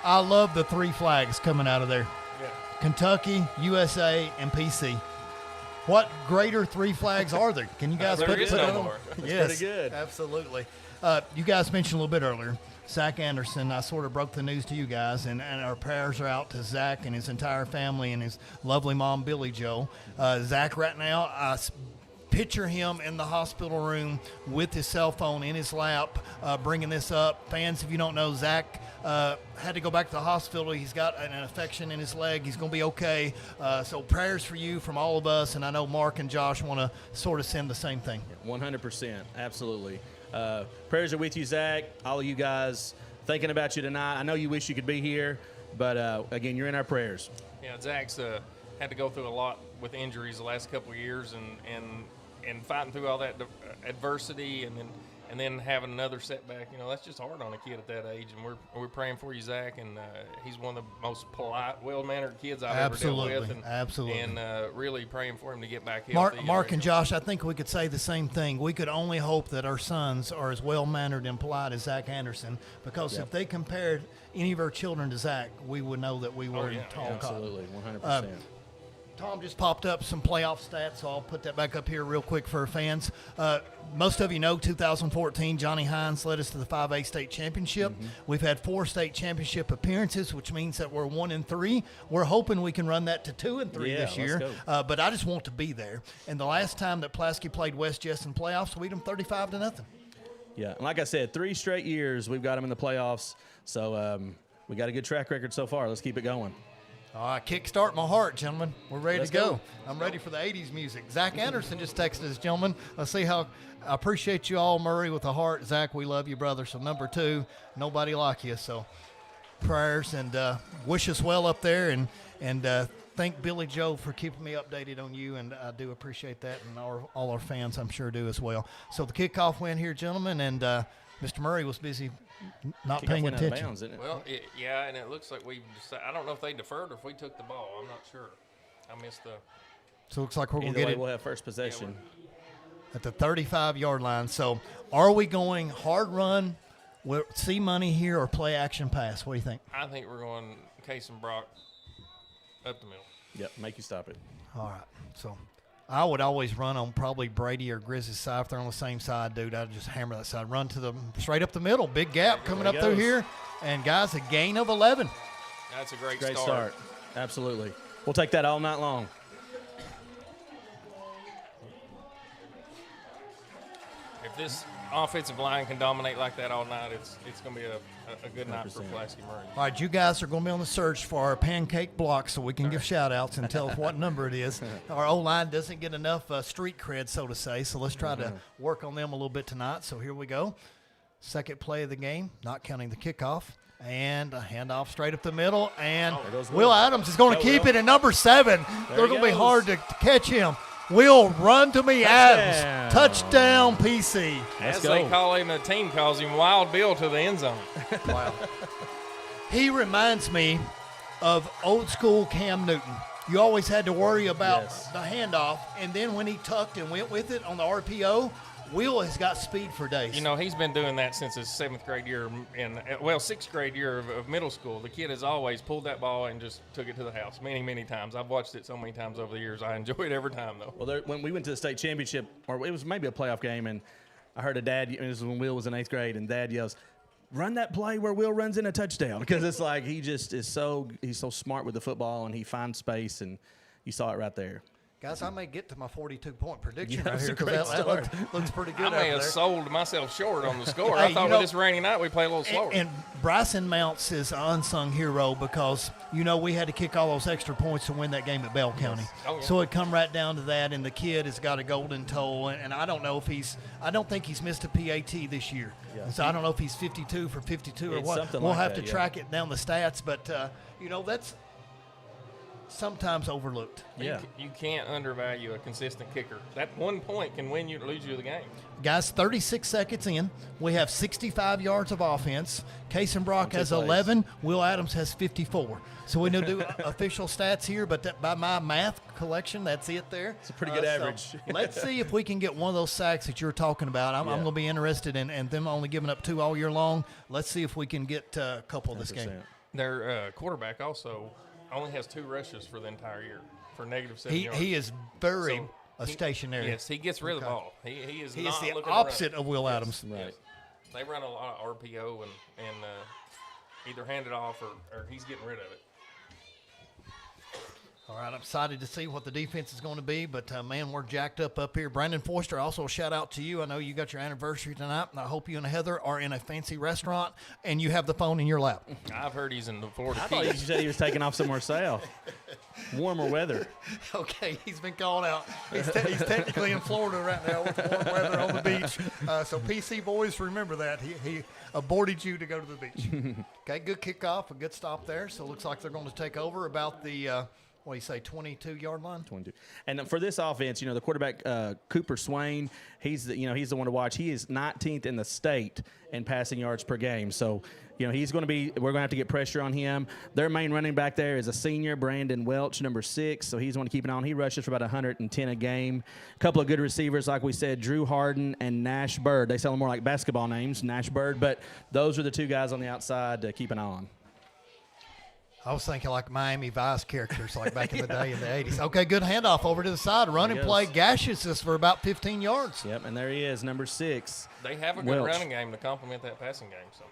I love the 3 flags coming out of there. Yeah. Kentucky, USA, and PC. What greater 3 flags are there? Can you guys put it on? Yes, pretty good. Absolutely. You guys mentioned a little bit earlier, Zach Anderson. I sort of broke the news to you guys, and our prayers are out to Zach and his entire family and his lovely mom, Billy Joe. Zach, right now, I picture him in the hospital room with his cell phone in his lap, bringing this up. Fans, if you don't know, Zach had to go back to the hospital. He's got an infection in his leg. He's going to be okay. So prayers for you from all of us, and I know Mark and Josh want to sort of send the same thing. 100%, absolutely. Prayers are with you, Zach. All of you guys thinking about you tonight. I know you wish you could be here, but again, you're in our prayers. Yeah, Zach's had to go through a lot with injuries the last couple of years, and fighting through all that adversity, and then having another setback. That's just hard on a kid at that age. And we're praying for you, Zach. And he's one of the most polite, well-mannered kids I've ever dealt with. Absolutely. And really praying for him to get back healthy. Mark and Josh, I think we could say the same thing. We could only hope that our sons are as well-mannered and polite as Zach Anderson, because if they compared any of our children to Zach, we would know that we were in tall cotton. Absolutely, 100%. Tom just popped up some playoff stats, so I'll put that back up here real quick for our fans. Most of you know 2014, Johnny Hines led us to the 5A state championship. We've had 4 state championship appearances, which means that we're 1-3. We're hoping we can run that to 2-3 this year, but I just want to be there. And the last time that Pulaski played West Jess in playoffs, we beat them 35-0. Yeah, and like I said, 3 straight years we've got them in the playoffs, so we got a good track record so far. Let's keep it going. All right, kickstart my heart, gentlemen. We're ready to go. I'm ready for the 80s music. Zach Anderson just texted us, gentlemen. Let's see how I appreciate you all, Murray, with a heart. Zach, we love you, brother. So number 2, nobody like you. So prayers and wish us well up there. And thank Billy Joe for keeping me updated on you, and I do appreciate that, and all our fans, I'm sure, do as well. So the kickoff win here, gentlemen, and Mr. Murray was busy not paying went out of attention. bounds, didn't it? Well, yeah, and it looks like we decided. I don't know if they deferred or if we took the ball. I'm not sure. I missed the. So it looks like we're going to Either get way, it we'll have first possession. at the 35-yard line. So are we going hard run, see money here, or play action pass? What do you think? I think we're going Case and Brock up the middle. Yep, make you stop it. All right. So I would always run on probably Brady or Grizz's side. If they're on the same side, dude, I'd just hammer that side. Run to the straight up the middle. Big gap coming up through here. And, guys, a gain of 11. That's a great start. Absolutely. We'll take that all night long. If this offensive line can dominate like that all night, it's going to be a good night for Pulaski Maroons. All right, you guys are going to be on the search for our pancake block so we can give shout-outs and tell us what number it is. Our O-line doesn't get enough street cred, so to say, so let's try to work on them a little bit tonight. So here we go. Second play of the game, not counting the kickoff. And a handoff straight up the middle. And Will Adams is going to keep it at number 7. They're going to be hard to catch him. Will, run to me, Adams. Touchdown, PC. As they call him, the team calls him Wild Bill to the end zone. Wow. He reminds me of old school Cam Newton. You always had to worry about the handoff, and then when he tucked and went with it on the RPO, Will has got speed for days. You know, he's been doing that since his 7th grade year, sixth grade year of middle school. The kid has always pulled that ball and just took it to the house many, many times. I've watched it so many times over the years. I enjoy it every time, though. Well, when we went to the state championship, or it was maybe a playoff game, and I heard a dad, this was when Will was in 8th grade, and Dad yells, run that play where Will runs in a touchdown. Because it's like he just is he's so smart with the football, and he finds space, and you saw it right there. Guys, I may get to my 42-point prediction Yeah, right here because that looks pretty good. I may have sold myself short on the score. I thought with this rainy night we play a little slower. And Bryson Mounts is an unsung hero because, we had to kick all those extra points to win that game at Bell County. Oh, yeah. So it come right down to that, and the kid has got a golden toe, and I don't know if I don't think he's missed a PAT this year. Yeah. So I don't know if he's 52 for 52 or It's what. something We'll like have that, to track it down the stats, but, that's sometimes overlooked. Yeah. You can't undervalue a consistent kicker. That 1 point can lose you the game. Guys, 36 seconds in. We have 65 yards of offense. Case and Brock has 11. Will Adams has 54. So we know do official stats here, but by my math collection, that's it there. It's a pretty good average. So let's see if we can get one of those sacks that you're talking about. I'm going to be interested in them only giving up 2 all year long. Let's see if we can get a couple this game. Their quarterback also only has 2 rushes for the entire year for -7 yards. He is very stationary. Yes, he gets rid of the ball. He is He not is the looking opposite to run. of Will Adams. Yes, yes. They run a lot of RPO and either hand it off or he's getting rid of it. All right, I'm excited to see what the defense is going to be, but, man, we're jacked up here. Brandon Forster, also a shout-out to you. I know you got your anniversary tonight, and I hope you and Heather are in a fancy restaurant, and you have the phone in your lap. I've heard he's in the Florida I thought you said he was taking off somewhere south. Warmer weather. Okay, he's been called out. He's technically in Florida right now with warm weather on the beach. So, PC boys, remember that. He aborted you to go to the beach. Okay, good kickoff, a good stop there. So, it looks like they're going to take over about the 22-yard line? 22. And for this offense, the quarterback, Cooper Swain, he's the one to watch. He is 19th in the state in passing yards per game. So, we're going to have to get pressure on him. Their main running back there is a senior, Brandon Welch, number 6. So he's one to keep an eye on. He rushes for about 110 a game. A couple of good receivers, like we said, Drew Harden and Nash Bird. They sound more like basketball names, Nash Bird, but those are the 2 guys on the outside to keep an eye on. I was thinking like Miami Vice characters, like back in the day in the 80s. Okay, good handoff over to the side. Running play gashes us for about 15 yards. Yep, and there he is, number 6. They have a good running game to complement that passing game. So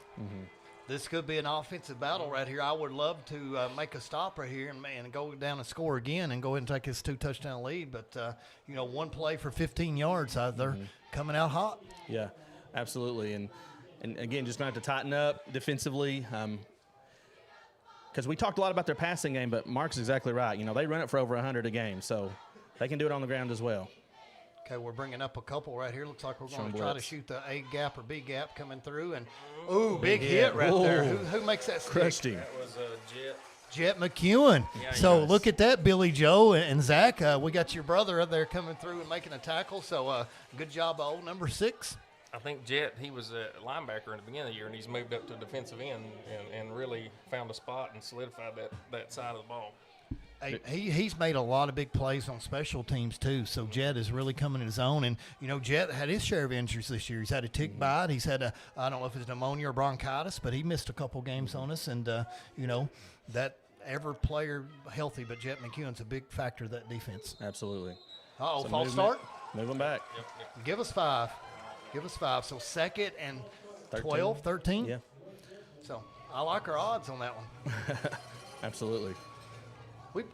This could be an offensive battle right here. I would love to make a stop right here and go down and score again and go ahead and take this 2-touchdown lead. But, one play for 15 yards, they're coming out hot. Yeah, absolutely. And again, just going to have to tighten up defensively. Because we talked a lot about their passing game, but Mark's exactly right. They run it for over 100 a game, so they can do it on the ground as well. Okay, we're bringing up a couple right here. Looks like we're going to try to shoot the A gap or B gap coming through. And, big hit right there. Who makes that stick? Crushed him. That was a jet. Jet McEwen. Yeah, So yes. look at that, Billy Joe and Zach. We got your brother up there coming through and making a tackle. So good job, old number 6. I think Jet, he was a linebacker in the beginning of the year, and he's moved up to defensive end and really found a spot and solidified that side of the ball. Hey, he's made a lot of big plays on special teams, too. So Jet is really coming in his own. And, Jet had his share of injuries this year. He's had a tick bite. He's had I don't know if it's pneumonia or bronchitis, but he missed a couple games on us. And, that every player healthy, but Jet McEwen's a big factor of that defense. Absolutely. Uh-oh, Some false movement. start. Move them back. Yep. Give us 5. So 2nd and 12, 13. Yeah. So I like our odds on that one. Absolutely.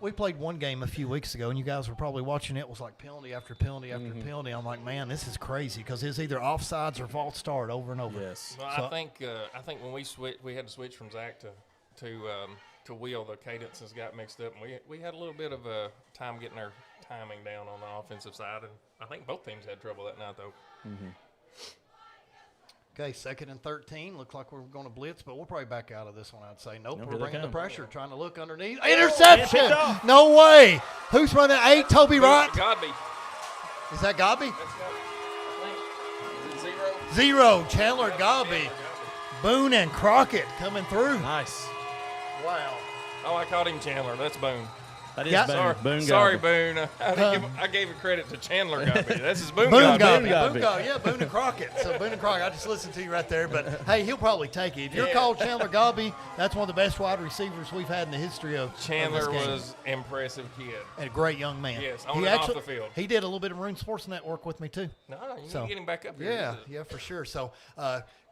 We played one game a few weeks ago, and you guys were probably watching it. It was like penalty after penalty after penalty. I'm like, man, this is crazy because it's either offsides or false start over and over. Yes. Well, So, I think when we had to switch from Zach to Will, the cadences got mixed up, and we had a little bit of a time getting our timing down on the offensive side, and I think both teams had trouble that night though. Okay, 2nd and 13. Looks like we're going to blitz, but we'll probably back out of this one, I'd say. Nope, Nope, we're here they bringing the come. pressure, trying to look underneath. Interception! No way! Who's running 8? Toby Wright? Godby. Is that Godby? That's Godby. Is it 0? 0. Chandler Godby. Boone and Crockett coming through. Nice. Wow. Oh, I called him Chandler. That's Boone. That is Yeah. Boone. Sorry, Godby. Boone. I gave it credit to Chandler Godby. This is Boone, Boone Godby. Godby. Yeah, Boone and Crockett. So Boone and Crockett, I just listened to you right there. But, hey, he'll probably take it. If you're called Chandler Godby, that's one of the best wide receivers we've had in the history of Chandler of this game. was impressive kid. And a great young man. Yes, on and off the field. He did a little bit of Maroon Sports Network with me, too. No, you need to get him back up here. Yeah, for sure. So,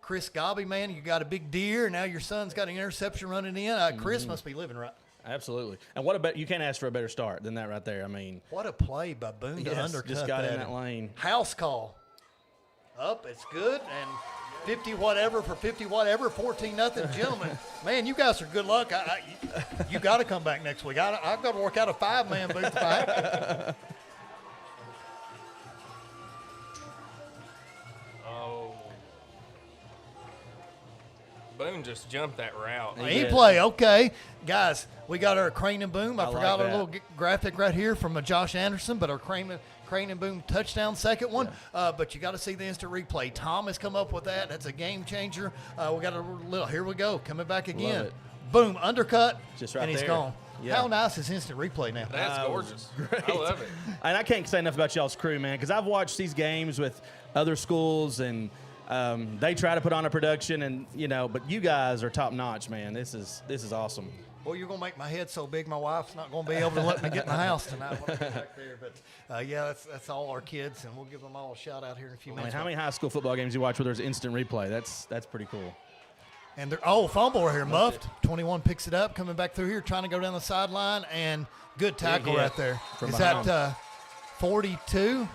Chris Godby, man, you got a big deer. Now your son's got an interception running in. Chris must be living right. Absolutely. And what about you can't ask for a better start than that right there. I mean, what a play by Boone to undercut just got that. in that lane. House call. Up, it's good. And 50 whatever for 50 whatever, 14-0. Gentlemen, man, you guys are good luck. You got to come back next week. I've got to work out a 5-man booth if I have to. Boone just jumped that route. He play, okay. Guys, we got our Crane and Boom. I forgot like our little graphic right here from Josh Anderson, but our Crane and Boom touchdown, second one. But you got to see the instant replay. Tom has come up with that. That's a game changer. We got a little, here we go, coming back again. Boom, undercut, Just right and he's there. gone. Yeah. How nice is instant replay now? That's gorgeous. Great. I love it. And I can't say enough about y'all's crew, man, because I've watched these games with other schools, and they try to put on a production, and but you guys are top notch, man. This is awesome. Well, you're going to make my head so big, my wife's not going to be able to let me get in the house tonight when I get back there. But, yeah, that's all our kids, and we'll give them all a shout-out here in a few I mean, minutes. how many high school football games you watch where there's instant replay? That's pretty cool. And they're fumble right here, muffed. 21 picks it up, coming back through here, trying to go down the sideline, and good tackle right there. Is that 42?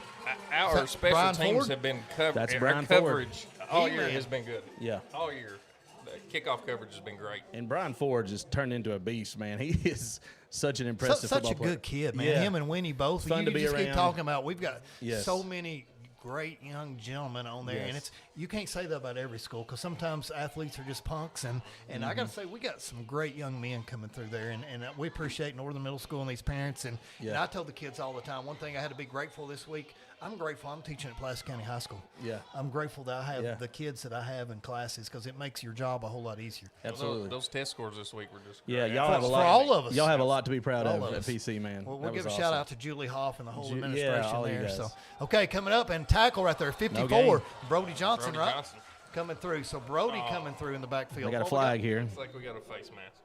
Our special Brian teams Ford? have been covered. That's Our Brian Ford. coverage all He year man. has been good. Yeah. All year. The kickoff coverage has been great. And Brian Ford just turned into a beast, man. He is such an impressive Such football a player. good kid, man. Yeah. Him and Winnie both. Fun you to be just keep around. talking about. We've got Yes. so many great young gentlemen on there, and Yes. you can't say that about every school because sometimes athletes are just punks, and I got to say we got some great young men coming through there, and we appreciate Northern Middle School and these parents, and I tell the kids all the time, one thing I had to be grateful this week, I'm grateful I'm teaching at Pulaski County High School. Yeah. I'm grateful that I have the kids that I have in classes because it makes your job a whole lot easier. Absolutely. Those test scores this week were just Yeah, great. y'all have a lot. For all of us. Y'all have a lot to be proud All of of at us. PC, man. Well, That we'll give a was shout awesome. out to Julie Hoff and the whole Yeah, administration all you there. guys. So, okay, coming up and tackle right there, 54, game. Brody Johnson, Brody right? Johnson. Coming through. So Brody coming through in the backfield. They got a What we flag here. It's like we got a face mask.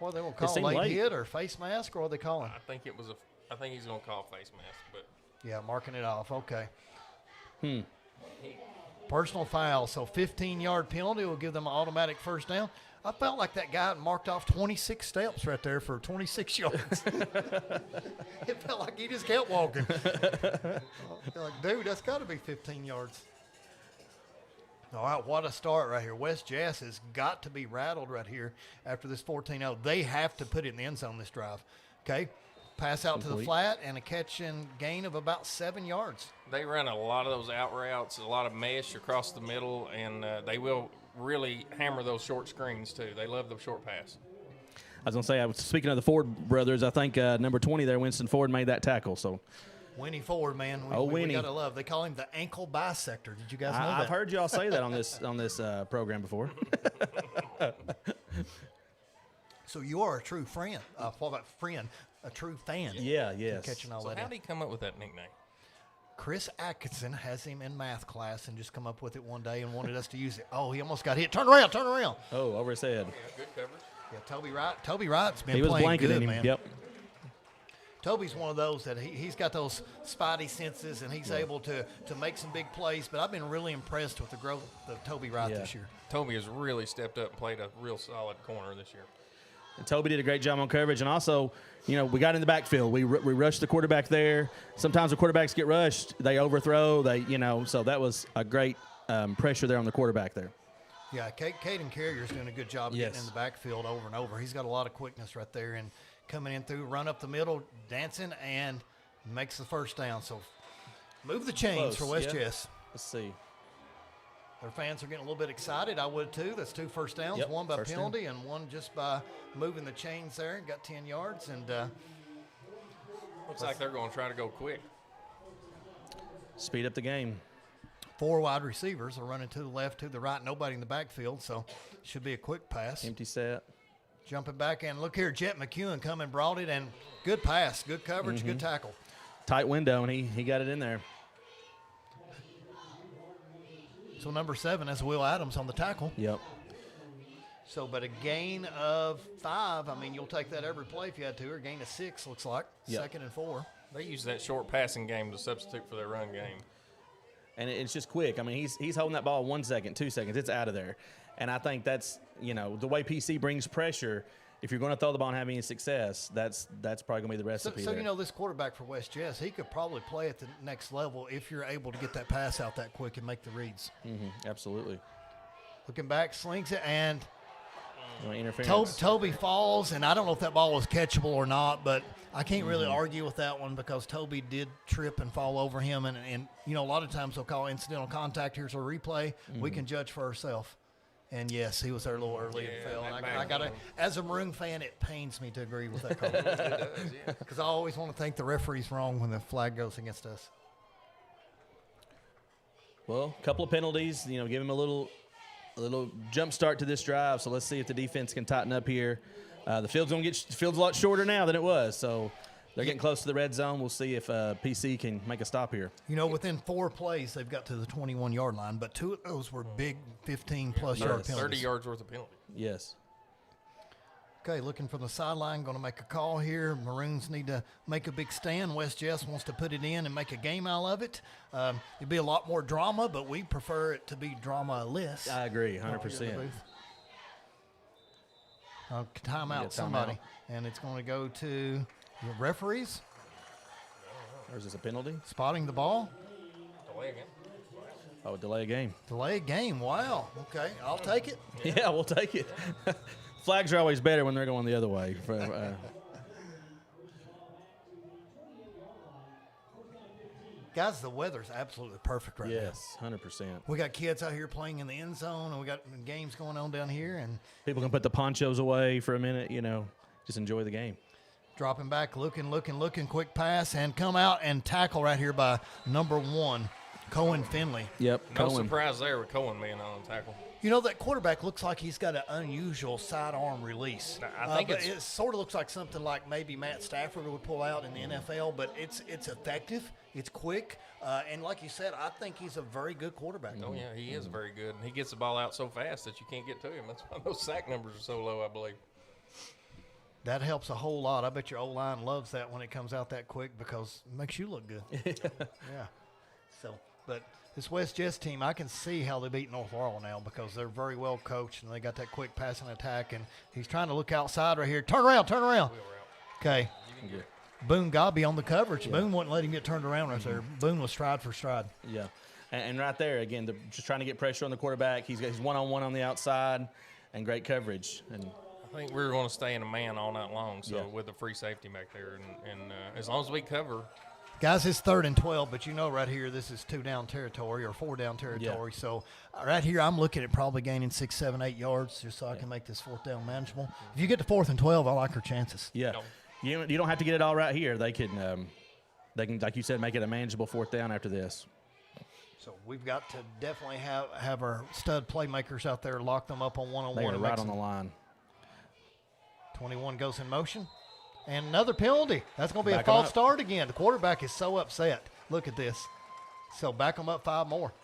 What they gonna call seemed late late. hit or face mask, or what they calling? I think he's gonna call face mask, but Yeah, marking it off. Okay. Personal foul. So 15-yard penalty will give them an automatic first down. I felt like that guy marked off 26 steps right there for 26 yards. It felt like he just kept walking. You're like, dude, that's got to be 15 yards. All right, what a start right here. West Jazz has got to be rattled right here after this 14-0. They have to put it in the end zone this drive. Okay, pass out to the flat and a catch and gain of about 7 yards. they run a lot of those out routes, a lot of mesh across the middle, and they will really hammer those short screens too. They love the short pass. was going to say, speaking of the Ford brothers, I think number 20 there, Winston Ford, made that tackle. So Winnie Ford, man. We Winnie. got to love. They call him the ankle bisector. Did you guys know that? I've heard y'all say that on this program before. So you are a true friend. What about friend? A true fan. Yeah, yes. Catching all So that how in. did he come up with that nickname? Chris Atkinson has him in math class and just come up with it one day and wanted us to use it. Oh, he almost got hit. Turn around, turn around. Oh, over his head. Yeah, good coverage. Yeah, Toby Wright's been He was playing blanketing good, him. man. Yep. Toby's one of those that he's got those spidey senses and he's able to make some big plays. But I've been really impressed with the growth of Toby Wright this year. Toby has really stepped up and played a real solid corner this year. And Toby did a great job on coverage. And also, we got in the backfield. We rushed the quarterback there. Sometimes the quarterbacks get rushed. They overthrow. So that was a great pressure there on the quarterback there. Yeah, Caden Carrier's doing a good job of getting in the backfield over and over. He's got a lot of quickness right there and coming in through, run up the middle, dancing, and makes the first down. So move the chains for West Jess. Let's see. Their fans are getting a little bit excited. I would too. That's 2 first downs, one by penalty and one just by moving the chains there and got 10 yards. And looks like they're going to try to go quick. Speed up the game. 4 wide receivers are running to the left, to the right, nobody in the backfield, so should be a quick pass. Empty set. Jumping back in. Look here, Jet McEwen coming, brought it, and good pass, good coverage, good tackle. Tight window, and he got it in there. So number 7 is Will Adams on the tackle. Yep. So, but a gain of 5, I mean, you'll take that every play if you had to, or a gain of 6, looks like. Yep. 2nd and 4. They use that short passing game to substitute for their run game. And it's just quick. I mean, he's holding that ball 1 second, 2 seconds. It's out of there. And I think that's, the way PC brings pressure. If you're going to throw the ball and have any success, that's probably going to be the recipe. So this quarterback for West Jess, he could probably play at the next level if you're able to get that pass out that quick and make the reads. Absolutely. Looking back, slings it, and Toby falls, and I don't know if that ball was catchable or not, but I can't really argue with that one because Toby did trip and fall over him, and a lot of times they'll call incidental contact. Here's a replay. We can judge for ourselves. And yes, he was there a little early and fell. And I gotta, as a Maroon fan, it pains me to agree with that call. It does, because I always want to think the referee's wrong when the flag goes against us. Well, a couple of penalties, give him a little jump start to this drive. So let's see if the defense can tighten up here. The field's a lot shorter now than it was, so they're getting close to the red zone. We'll see if PC can make a stop here. Within 4 plays, they've got to the 21-yard line, but 2 of those were big 15-plus yard penalties. 30 yards worth of penalty. Yes. Okay, looking from the sideline, going to make a call here. Maroons need to make a big stand. West Jess wants to put it in and make a game out of it. It'd be a lot more drama, but we prefer it to be drama-less. I agree, 100%. Timeout, somebody. And it's going to go to the referees. Or is this a penalty? Spotting the ball. Delay a game. Oh, delay a game. Delay a game. Wow. Okay, I'll take it. Yeah, we'll take it. Flags are always better when they're going the other way. Guys, the weather's absolutely perfect right now. Yes, 100%. We got kids out here playing in the end zone, and we got games going on down here. And people can put the ponchos away for a minute, just enjoy the game. Dropping back, looking, quick pass, and come out and tackle right here by number 1, Cohen Finley. Yep, No surprise there with Cohen being on the tackle. That quarterback looks like he's got an unusual sidearm release. I think it sort of looks like something like maybe Matt Stafford would pull out in the NFL, but it's effective, it's quick, and like you said, I think he's a very good quarterback. Oh, yeah, he is very good. And he gets the ball out so fast that you can't get to him. That's why those sack numbers are so low, I believe. That helps a whole lot. I bet your O-line loves that when it comes out that quick because it makes you look good. Yeah. So, but this West Jess team, I can see how they beat North Laurel now because they're very well coached and they got that quick passing attack. And he's trying to look outside right here. Turn around. Okay. Boone Gobby on the coverage. Yeah. Boone wouldn't let him get turned around right there. Boone was stride for stride. Yeah. And right there, again, they're just trying to get pressure on the quarterback. He's one-on-one on the outside and great coverage. And I think we're going to stay in a man all night long, so with the free safety back there. And as long as we cover Guys, it's 3rd and 12, but you know right here this is 2-down territory or 4-down territory. Yeah. So right here I'm looking at probably gaining 6, 7, 8 yards just so I can make this 4th down manageable. If you get to 4th and 12, I like our chances. Yeah. You don't have to get it all right here. They can, like you said, make it a manageable 4th down after this. So we've got to definitely have our stud playmakers out there, lock them up on one-on-one. They are right on the line. 21 goes in motion. And another penalty. That's going to be Back a false start again. The quarterback is so upset. Look at this. So back them up 5 more.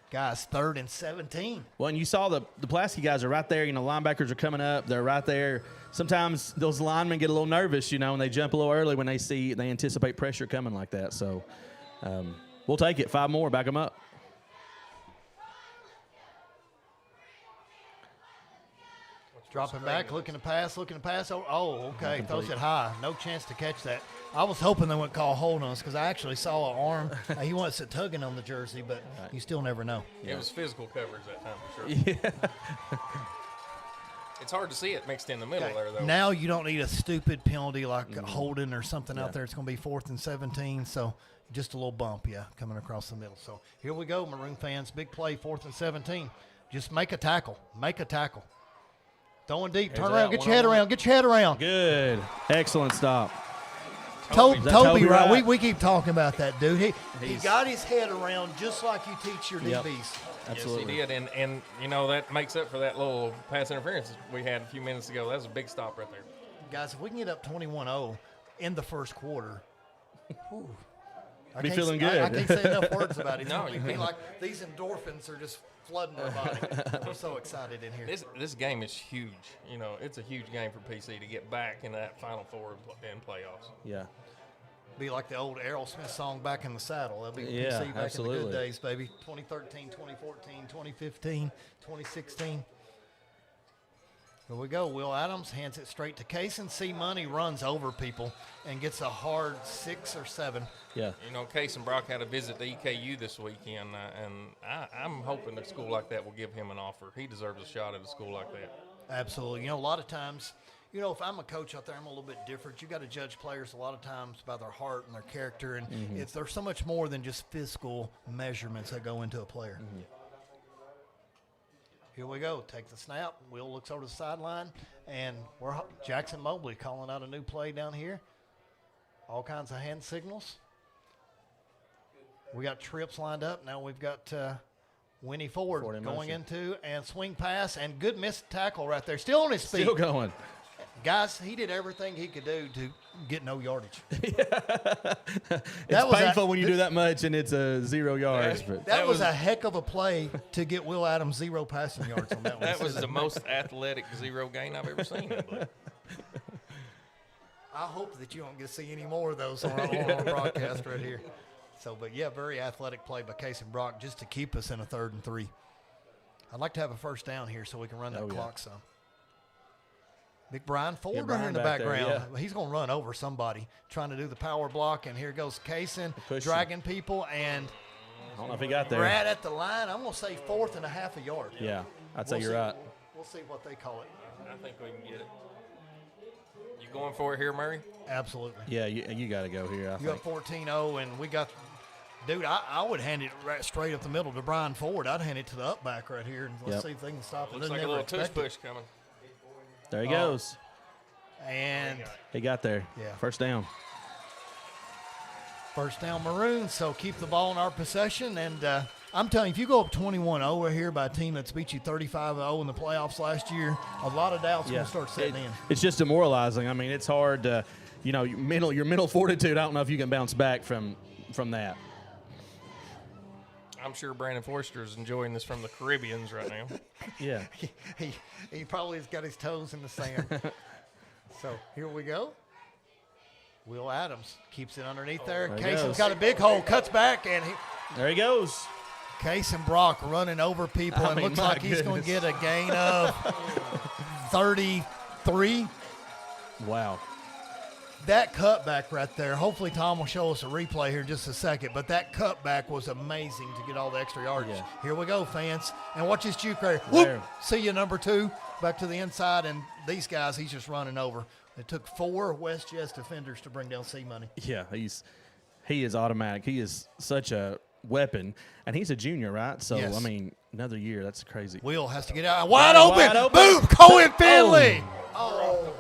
Guys, 3rd and 17. Well, and you saw the Pulaski guys are right there. You know, linebackers are coming up. They're right there. Sometimes those linemen get a little nervous, you know, and they jump a little early when they anticipate pressure coming like that. So we'll take it. 5 more. Back them up. Dropping back, looking to pass. Oh, okay. Throws it high. No chance to catch that. I was hoping they wouldn't call hold on us because I actually saw an arm. He wants it tugging on the jersey, but you still never know. Yeah. It was physical coverage that time for sure. Yeah. It's hard to see it mixed in the middle there, though. Now you don't need a stupid penalty like holding or something out there. It's going to be 4th and 17, so just a little bump, coming across the middle. So here we go, Maroon fans. Big play, 4th and 17. Just make a tackle. Throwing deep. Turn around. Get your head around. Good. Excellent stop. Toby right. We keep talking about that dude. He got his head around just like you teach your DBs. Absolutely. Yes, he did. And you know, that makes up for that little pass interference we had a few minutes ago. That was a big stop right there. Guys, if we can get up 21-0 in the first quarter, be feeling good. I can't say enough words about it. No, you feel like these endorphins are just flooding our body. We're so excited in here. This game is huge. You know, it's a huge game for PC to get back in that Final Four in playoffs. Yeah. Be like the old Aerosmith song, Back in the Saddle. That'll be PC back in the good days, baby. 2013, 2014, 2015, 2016. Here we go. Will Adams hands it straight to Case, and C Money runs over people and gets a hard 6 or 7. Yeah. You know, Case and Brock had a visit to EKU this weekend, and I'm hoping a school like that will give him an offer. He deserves a shot at a school like that. Absolutely. You know, a lot of times, you know, if I'm a coach out there, I'm a little bit different. You got to judge players a lot of times by their heart and their character, and there's so much more than just physical measurements that go into a player. Here we go. Take the snap. Will looks over the sideline, and we're Jackson Mobley calling out a new play down here. All kinds of hand signals. We got trips lined up. Now we've got Winnie Ford going into and swing pass and good missed tackle right there. Still on his feet. Still going. Guys, he did everything he could do to get no yardage. It's painful when you do that much and it's 0 yards. That was a heck of a play to get Will Adams 0 passing yards on that one. That was the most athletic 0 gain I've ever seen. I hope that you don't get to see any more of those on our broadcast right here. So, but yeah, very athletic play by Case and Brock just to keep us in a 3rd and 3. I'd like to have a first down here so we can run that clock some. Big Brian Ford right here in the background. He's going to run over somebody trying to do the power block, and here goes Kaysen dragging people, and I don't know if he got there. Right at the line. I'm going to say 4th and a half a yard. Yeah, I'd say you're right. We'll see what they call it. I think we can get it. You going for it here, Murray? Absolutely. Yeah, you got to go here. You got 14-0, and we got – dude, I would hand it right straight up the middle to Brian Ford. I'd hand it to the up back right here, and let's see if they can stop it. Looks like a little tush push coming. There he goes. And he got there. Yeah. First down. First down, Maroons. So keep the ball in our possession. And I'm telling you, if you go up 21-0 right here by a team that's beat you 35-0 in the playoffs last year, a lot of doubts going to start setting in. It's just demoralizing. I mean, it's hard to, you know, your mental fortitude. I don't know if you can bounce back from that. I'm sure Brandon Forster is enjoying this from the Caribbeans right now. Yeah. He probably has got his toes in the sand. So here we go. Will Adams keeps it underneath there. Casey's got a big hole, cuts back, and there he goes. Case and Brock running over people, and looks like he's going to get a gain of 33. Wow. That cutback right there, hopefully Tom will show us a replay here in just a second, but that cutback was amazing to get all the extra yardage. Yeah. Here we go, fans. And watch this juke right here. Whoop! See you, number 2, back to the inside, and these guys, he's just running over. It took 4 West Jets defenders to bring down C Money. Yeah, He is automatic. He is such a weapon, and he's a junior, right? So, Yes. I mean, another year. That's crazy. Will has to get out. Wide open. Wide open. Boom. Cohen Finley. Oh.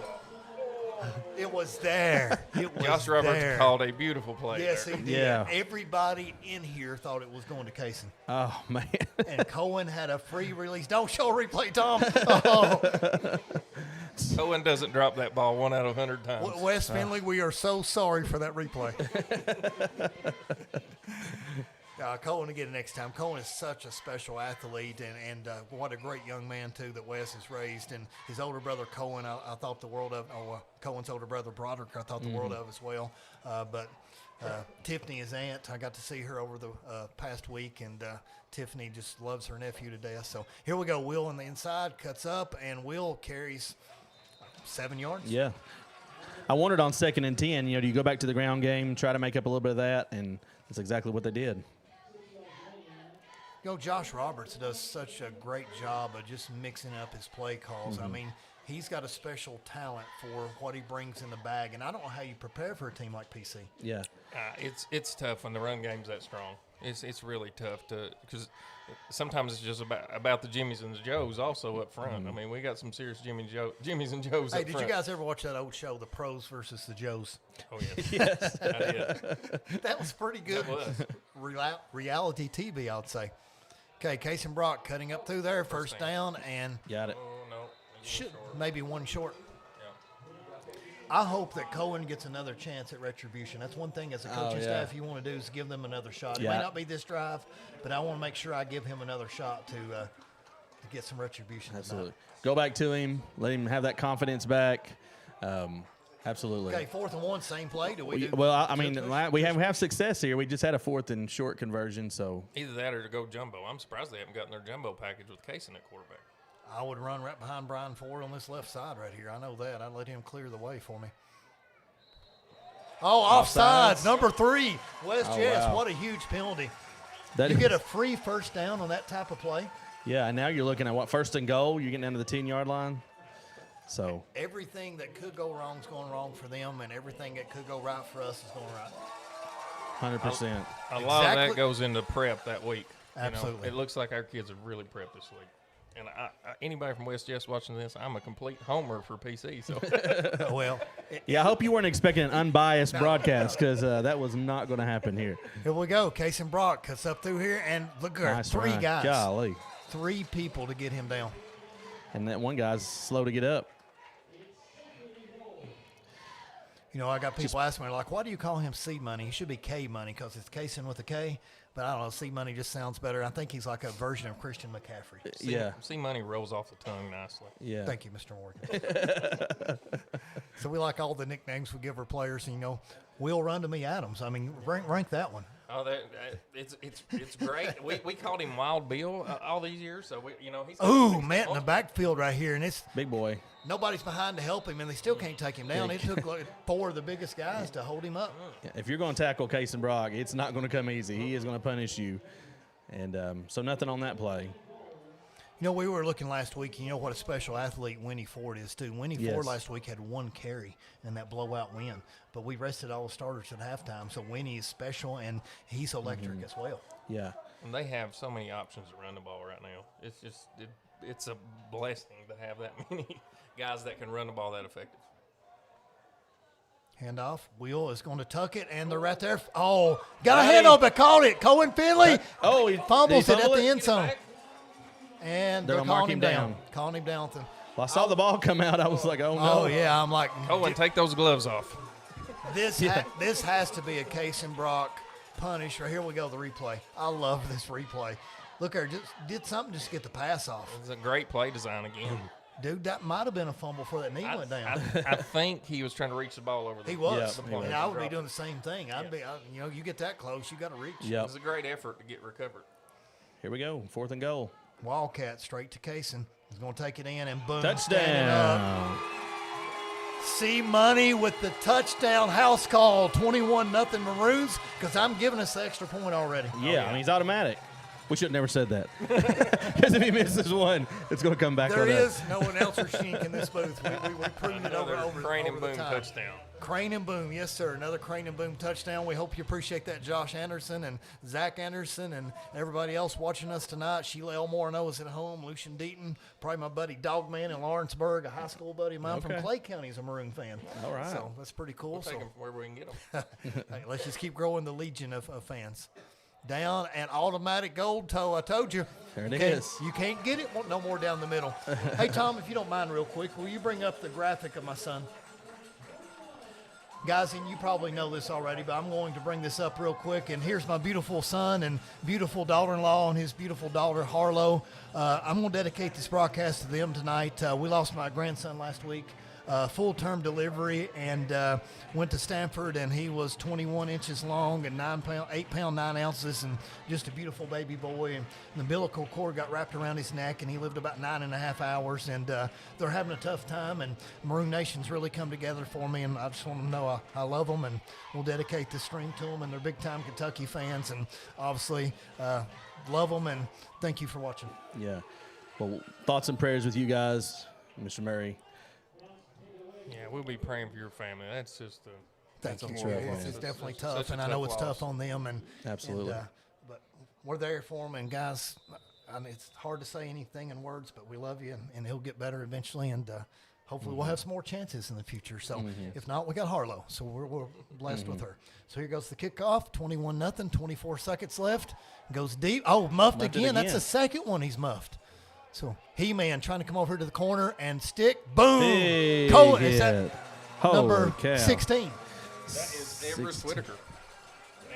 It was there. It was Josh Roberts there. called a beautiful play. Yes, there. he did. Yeah. Everybody in here thought it was going to Kaysen. Oh, man. And Cohen had a free release. Don't show a replay, Tom. Oh. Cohen doesn't drop that ball 1 out of 100 times. Wes Finley, we are so sorry for that replay. Cohen will get it next time. Cohen is such a special athlete, and what a great young man, too, that Wes has raised. And his older brother, Cohen, I thought the world of. Cohen's older brother, Broderick, I thought the world of as well. But Tiffany, his aunt, I got to see her over the past week, and Tiffany just loves her nephew to death. So here we go. Will on the inside, cuts up, and Will carries 7 yards. Yeah. I wondered on 2nd and 10, do you go back to the ground game, try to make up a little bit of that, and that's exactly what they did. Josh Roberts does such a great job of just mixing up his play calls. I mean, he's got a special talent for what he brings in the bag, and I don't know how you prepare for a team like PC. Yeah. It's tough when the run game's that strong. It's really tough because sometimes it's just about the Jimmies and the Joes also up front. I mean, we got some serious Jimmies and Joes Hey, up did front. you guys ever watch that old show, The Pros versus the Joes? Oh, yes. Yes. I did. That was pretty good. That was. Reality TV, I would say. Okay, Kaysen Brock cutting up through there, first down, and got it. Oh, no. Should maybe one short. I hope that Cohen gets another chance at retribution. That's one thing as a coaching staff you want to do is give them another shot. It may not be this drive, but I want to make sure I give him another shot to get some retribution. Absolutely. Go back to him. Let him have that confidence back. Absolutely. Okay, 4th and 1, same play. Do we do? Well, I mean, we have success here. We just had a 4th and short conversion, so. Either that or to go jumbo. I'm surprised they haven't gotten their jumbo package with Kaysen at quarterback. I would run right behind Brian Ford on this left side right here. I know that. I'd let him clear the way for me. Oh, offsides. Number 3, Wes Jess. Wow. What a huge penalty. That You is- get a free first down on that type of play. Yeah, and now you're looking at what, 1st and goal? You're getting down to the 10-yard line. So. Everything that could go wrong is going wrong for them, and everything that could go right for us is going right. 100%. A lot of that goes into prep that week. Absolutely. It looks like our kids have really prepped this week. And anybody from West Jess watching this, I'm a complete homer for PC. So, well, yeah, I hope you weren't expecting an unbiased broadcast because that was not going to happen here. Here we go. Kaysen Brock cuts up through here, and look at Nice 3 run. guys. Golly. 3 people to get him down. And that one guy's slow to get up. I got people asking me, like, why do you call him C Money? He should be K Money because it's Kaysen with a K. But I don't know, C Money just sounds better. I think he's like a version of Christian McCaffrey. C Money rolls off the tongue nicely. Yeah. Thank you, Mr. Morgan. So we like all the nicknames we give our players. And, Will Run to Me Adams. I mean, rank that one. Oh, it's great. We called him Wild Bill all these years. So he's. Ooh, Matt in the backfield right here, and it's big boy. Nobody's behind to help him, and they still can't take him down. It took like 4 of the biggest guys to hold him up. If you're going to tackle Kaysen Brock, it's not going to come easy. He is going to punish you. And so nothing on that play. We were looking last week, what a special athlete Winnie Ford is, too. Winnie Ford last week had 1 carry in that blowout win. But we rested all the starters at halftime, so Winnie is special, and he's electric as well. Yeah. And they have so many options to run the ball right now. It's just it's a blessing to have that many guys that can run the ball that effective. Handoff. Will is going to tuck it, and they're right there. Oh, got a hand up, but caught it. Cohen Finley. He fumbles it at fumble the end zone. And they're calling him down. Calling him down. Well, I saw the ball come out. I was like, oh, no. Oh, yeah. I'm like. Cohen, take those gloves off. This has to be a Kaysen Brock punish. Right here we go, the replay. I love this replay. Look there, just did something just to get the pass off. It's a great play design again. Dude, that might have been a fumble before that knee went down. I think he was trying to reach the ball over the He was. the point. And I would be doing the same thing. I'd be, you get that close, you got to reach. Yep. It was a great effort to get recovered. Here we go, 4th and goal. Wildcat straight to Kaysen. He's going to take it in, and boom. Touchdown. C Money with the touchdown house call, 21-0 Maroons, because I'm giving us the extra point already. Yeah, I mean, he's automatic. We should have never said that. Because if he misses one, it's going to come back There on is us. no one else or shink in this booth. We proved it over Crane and the boom time. touchdown. Crane and boom, yes, sir. Another crane and boom touchdown. We hope you appreciate that, Josh Anderson and Zach Anderson and everybody else watching us tonight. Sheila Elmore, I know, is at home. Lucian Deaton, probably my buddy Dogman in Lawrenceburg, a high school buddy of mine from Okay. Clay County is a Maroon fan. All right. So that's pretty cool. We'll take them wherever we can get them. Hey, let's just keep growing the legion of fans. Down and automatic gold toe. I told you. There it You can't- is. You can't get it no more down the middle. Hey, Tom, if you don't mind real quick, will you bring up the graphic of my son? Guys, and you probably know this already, but I'm going to bring this up real quick. And here's my beautiful son and beautiful daughter-in-law and his beautiful daughter, Harlow. I'm going to dedicate this broadcast to them tonight. We lost my grandson last week. Full-term delivery, and went to Stanford, and he was 21 inches long and 8 pound 9 ounces, and just a beautiful baby boy. And the umbilical cord got wrapped around his neck, and he lived about 9.5 hours. And they're having a tough time, and Maroon Nation's really come together for me, and I just want them to know I love them, and we'll dedicate this stream to them. And they're big-time Kentucky fans, and obviously love them, and thank you for watching. Yeah. Well, thoughts and prayers with you guys, Mr. Murray. Yeah, we'll be praying for your family. That's just Thank you. That's right, It's man. definitely Such tough, a and I know it's loss. tough on them. And Absolutely. but we're there for them, and guys, I mean, it's hard to say anything in words, but we love you, and he'll get better eventually, and hopefully we'll have some more chances in the future. So if not, we got Harlow, so we're blessed with her. So here goes the kickoff, 21-0, 24 seconds left. Goes deep. Oh, muffed Muffed it again. That's again. the second one he's muffed. So He-Man trying to come over to the corner and stick. Boom. Big Cole, is that hit. Holy number cow. 16? That is Everest Whitaker.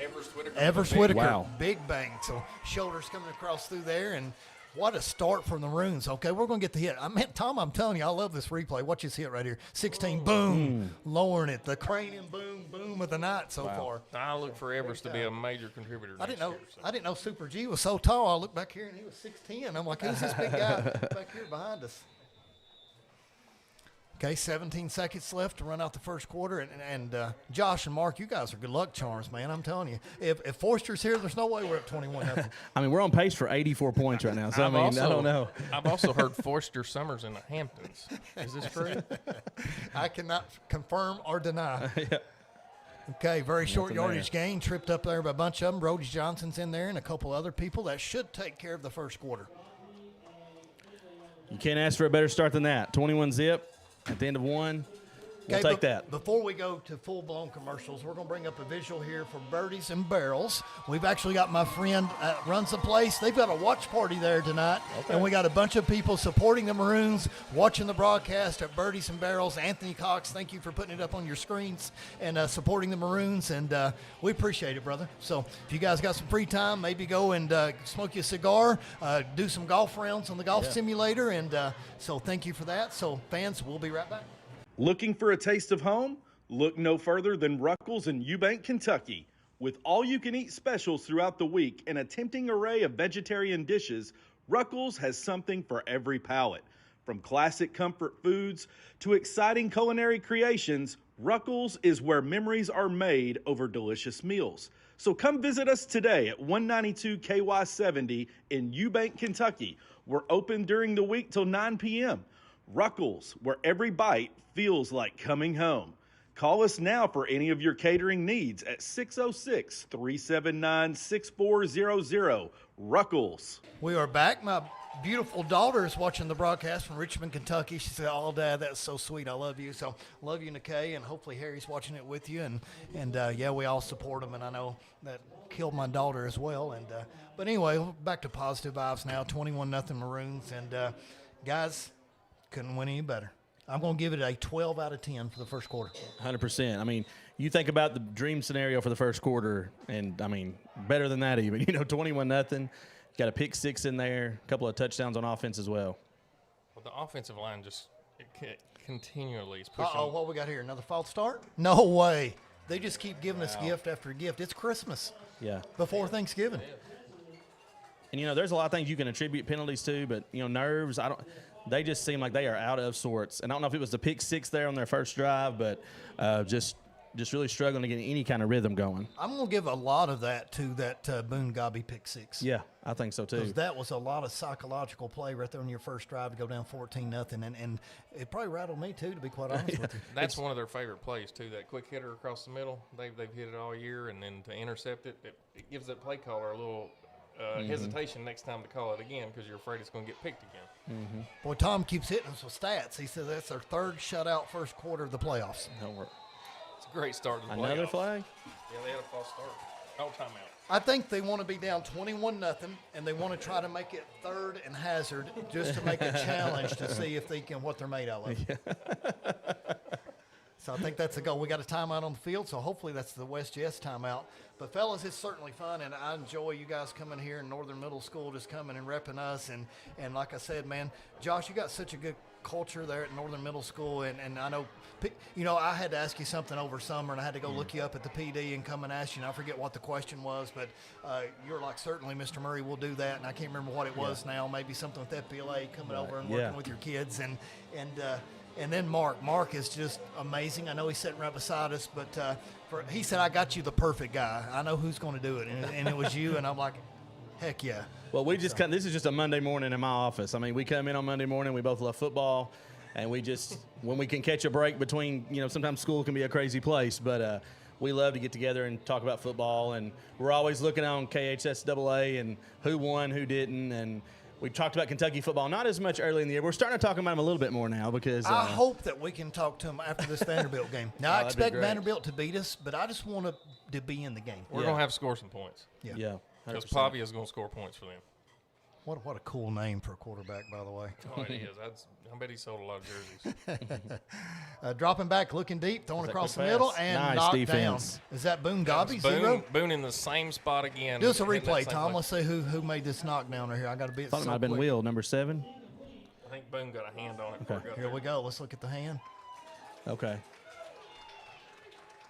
Everest Whitaker. Everest Whitaker, Wow. big bang. So shoulders coming across through there, and what a start from the Maroons. Okay, we're going to get the hit. Tom, I'm telling you, I love this replay. Watch this hit right here. 16, boom, lowering it. The crane and boom, boom of the night so far. I look for Everest to be a major contributor. I didn't next know. year, so. I didn't know Super G was so tall. I looked back here and he was 6'10". I'm like, who's this big guy back here behind us? Okay, 17 seconds left to run out the first quarter. And Josh and Mark, you guys are good luck charms, man. I'm telling you. If Forster's here, there's no way we're up 21-0. I mean, we're on pace for 84 points right now. So, I don't know. I've also heard Forster Summers in the Hamptons. Is this true? I cannot confirm or deny. Yeah. Okay, very short Nothing yardage gain. Tripped up there by a bunch of them. Brody Johnson's in there and a couple other people. That should take care of the first quarter. You can't ask for a better start than that. 21 zip at the end of one. We'll take that. Before we go to full-blown commercials, we're going to bring up a visual here for Birdies and Barrels. We've actually got my friend runs the place. They've got a watch party there tonight, and we got a bunch of people supporting the Maroons, watching the broadcast at Birdies and Barrels. Anthony Cox, thank you for putting it up on your screens and supporting the Maroons, and we appreciate it, brother. So if you guys got some free time, maybe go and smoke you a cigar, do some golf rounds on the golf simulator, and so thank you for that. So fans, we'll be right back. Looking for a taste of home? Look no further than Ruckles in Eubank, Kentucky. With all-you-can-eat specials throughout the week and a tempting array of vegetarian dishes, Ruckles has something for every palate. From classic comfort foods to exciting culinary creations, Ruckles is where memories are made over delicious meals. So come visit us today at 192 KY 70 in Eubank, Kentucky. We're open during the week till 9 p.m. Ruckles, where every bite feels like coming home. Call us now for any of your catering needs at 606-379-6400. Ruckles. We are back. My beautiful daughter is watching the broadcast from Richmond, Kentucky. She said, "Oh, Dad, that's so sweet. I love you." So love you, Nikkei, and hopefully Harry's watching it with you. And yeah, we all support him, and I know that killed my daughter as well. And but anyway, back to positive vibes now. 21-0 Maroons, and guys, couldn't win any better. I'm going to give it a 12 out of 10 for the first quarter. 100%. I mean, you think about the dream scenario for the first quarter, and, I mean, better than that even. 21-0. Got a pick six in there, a couple of touchdowns on offense as well. Well, the offensive line just continually is pushing. Uh-oh, what we got here? Another false start? No way. They just keep giving us gift after gift. It's Christmas. Yeah. Before Thanksgiving. And, there's a lot of things you can attribute penalties to, but, nerves, they just seem like they are out of sorts. And I don't know if it was the pick six there on their first drive, but just just really struggling to get any kind of rhythm going. I'm going to give a lot of that to that Boone Gobby pick six. Yeah, I think so too. Because that was a lot of psychological play right there on your first drive to go down 14-0, and it probably rattled me too, to be quite honest with you. That's one of their favorite plays too. That quick hitter across the middle, they've hit it all year, and then to intercept it, it gives that play caller a little hesitation next time to call it again because you're afraid it's going to get picked again. Boy, Tom keeps hitting us with stats. He says that's their third shutout first quarter of the playoffs. It's a great start to the Another playoffs. flag? Yeah, they had a false start. Oh, timeout. I think they want to be down 21-0, and they want to try to make it third and hazard just to make a challenge to see if they can what they're made out of. So I think that's a goal. We got a timeout on the field, so hopefully that's the West Jess timeout. But, fellas, it's certainly fun, and I enjoy you guys coming here in Northern Middle School, just coming and repping us. And like I said, man, Josh, you got such a good culture there at Northern Middle School, and I know, you know, I had to ask you something over summer, and I had to go look you up at the PD and come and ask you, and I forget what the question was, but you're like, certainly, Mr. Murray, we'll do that, and I can't remember what it was now, maybe something with FBLA coming over and working with your kids, and then Mark is just amazing. I know he's sitting right beside us, but he said, I got you the perfect guy. I know who's going to do it, and it was you, and I'm like, heck yeah. Well, we just this is just a Monday morning in my office. I mean, we come in on Monday morning. We both love football, and we just when we can catch a break between, you know, sometimes school can be a crazy place, but we love to get together and talk about football. And we're always looking on KHSAA and who won, who didn't, and we talked about Kentucky football, not as much early in the year. We're starting to talk about them a little bit more now because I hope that we can talk to them after this Vanderbilt game. Now, I expect Vanderbilt to beat us, but I just want to be in the game. We're going to have to score some points. Yeah. Because Pavia's going to score points for them. What a cool name for a quarterback, by the way. Oh, it is. I bet he sold a lot of jerseys. Dropping back, looking deep, throwing across the middle, and knocked defense. down. Is that Boone Gobby? Boone in the same spot again. Do us a replay, Tom. Let's see who made this knockdown right here. I got to be. Thought it might have been Will, number 7. I think Boone got a hand on it. Okay. Here we go. Let's look at the hand. Okay.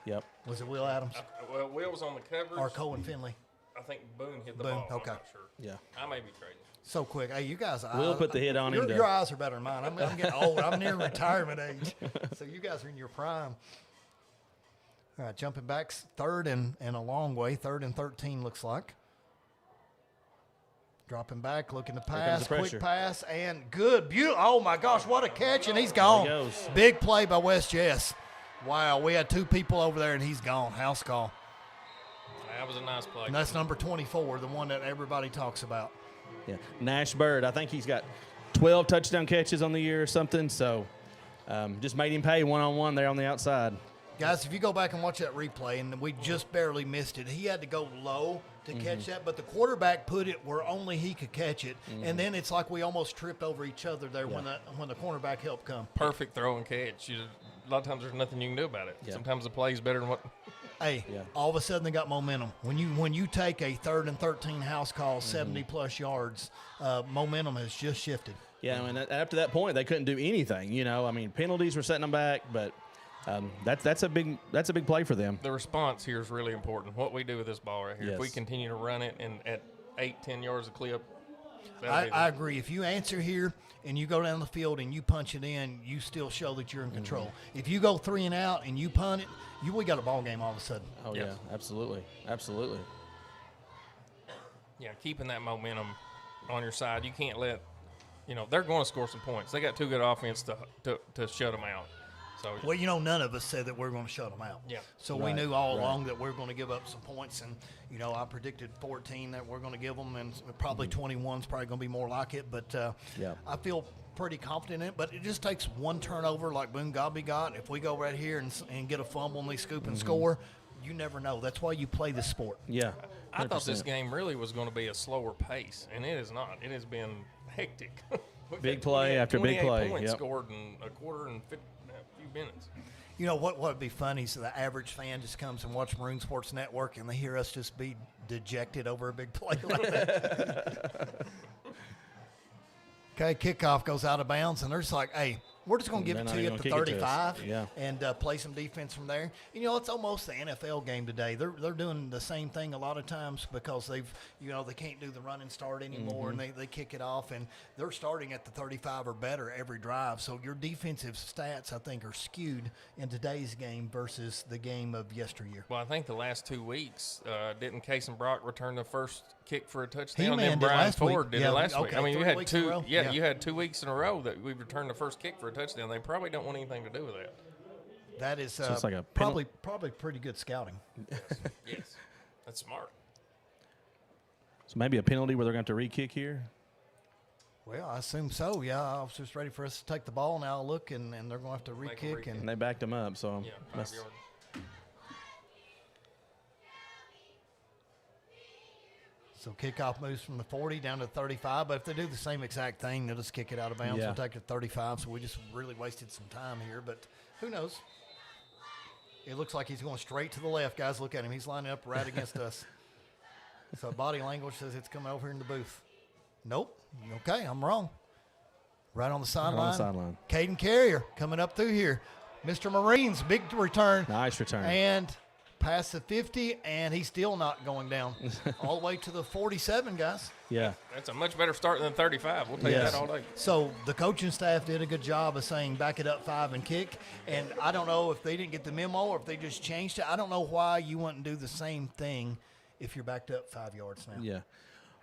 Yep. Was it Will Adams? Well, Will was on the coverage. Or Cohen Finley? I think Boone hit the Boone, ball. okay. I'm not sure. Yeah. I may be crazy. So quick. Hey, you guys. We'll put the hit on him. Your eyes are better than mine. I'm getting old. I'm near retirement age. So you guys are in your prime. All right, jumping back, third and a long way. 3rd and 13 looks like. Dropping back, looking to pass, quick pass, and good. Beautiful. Oh, my gosh, what a catch, and he's gone. There he goes. Big play by West Jess. Wow, we had 2 people over there, and he's gone. House call. That was a nice play. And that's number 24, the one that everybody talks about. Yeah, Nash Bird. I think he's got 12 touchdown catches on the year or something, so just made him pay one-on-one there on the outside. Guys, if you go back and watch that replay, and we just barely missed it, he had to go low to catch that, but the quarterback put it where only he could catch it, and then it's like we almost tripped over each other there when the cornerback helped come. Perfect throw and catch. A lot of times there's nothing you can do about it. Yeah. Sometimes the play's better than what. Hey, all of a sudden they got momentum. When you take a 3rd and 13 house call, 70-plus yards, momentum has just shifted. Yeah, I mean, after that point, they couldn't do anything. You know, I mean, penalties were setting them back, but that's a big play for them. The response here is really important. What we do with this ball right here. Yes. If we continue to run it and at 8-10 yards a clip. I agree. If you answer here and you go down the field and you punch it in, you still show that you're in control. If you go 3 and out and you punt it, we got a ball game all of a sudden. Oh, yeah, absolutely. Yeah, keeping that momentum on your side. You can't let, they're going to score some points. They got 2 good offense to shut them out. So, well, none of us said that we're going to shut them out. Yeah. So we knew all along that we're going to give up some points, and I predicted 14 that we're going to give them, and probably 21 is probably going to be more like it. But I feel pretty confident in it. But it just takes one turnover like Boone Gobby got. If we go right here and get a fumble and they scoop and score, you never know. That's why you play this sport. Yeah. 100%. I thought this game really was going to be a slower pace, and it is not. It has been hectic. Big play after big play. Points scored in a quarter and a few minutes. You know what would be funny is the average fan just comes and watch Maroon Sports Network and they hear us just be dejected over a big play like that. Okay, kickoff goes out of bounds, and they're just like, hey, We're just going to give They're it not to you even at the gonna kick it to us. 35 Yeah. and play some defense from there. You know, it's almost the NFL game today. They're doing the same thing a lot of times because they can't do the run and start anymore, and they kick it off, and they're starting at the 35 or better every drive. So your defensive stats, I think, are skewed in today's game versus the game of yesteryear. Well, I think the last 2 weeks, didn't Case and Brock return the first kick for a touchdown? He-Man And did Brian last week. Ford did Yeah, it last week. okay, I mean, you 3 had weeks in a 2. row. Yeah, Yeah. you had 2 weeks in a row that we returned the first kick for a touchdown. They probably don't want anything to do with that. That is it's like a probably pretty good scouting. Yes, that's smart. So maybe a penalty where they're going to have to re-kick here? Well, I assume so. Yeah, I was just ready for us to take the ball. Now look, and they're going to have to re-kick. And they backed them up, so Yeah, 5 that's- yards. So kickoff moves from the 40 down to 35. But if they do the same exact thing, they'll just kick it out of bounds. Yeah. We'll take it to 35. So we just really wasted some time here. But who knows? It looks like he's going straight to the left. Guys, look at him. He's lining up right against us. So body language says it's coming over here in the booth. Nope. Okay, I'm wrong. Right on the sideline. sideline. Caden Carrier coming up through here. Mr. Marines, big return. Nice return. And past the 50, and he's still not going down. All the way to the 47, guys. Yeah. That's a much better start than 35. We'll take that all day. So the coaching staff did a good job of saying back it up 5 and kick. And I don't know if they didn't get the memo or if they just changed it. I don't know why you wouldn't do the same thing if you're backed up 5 yards now. Yeah.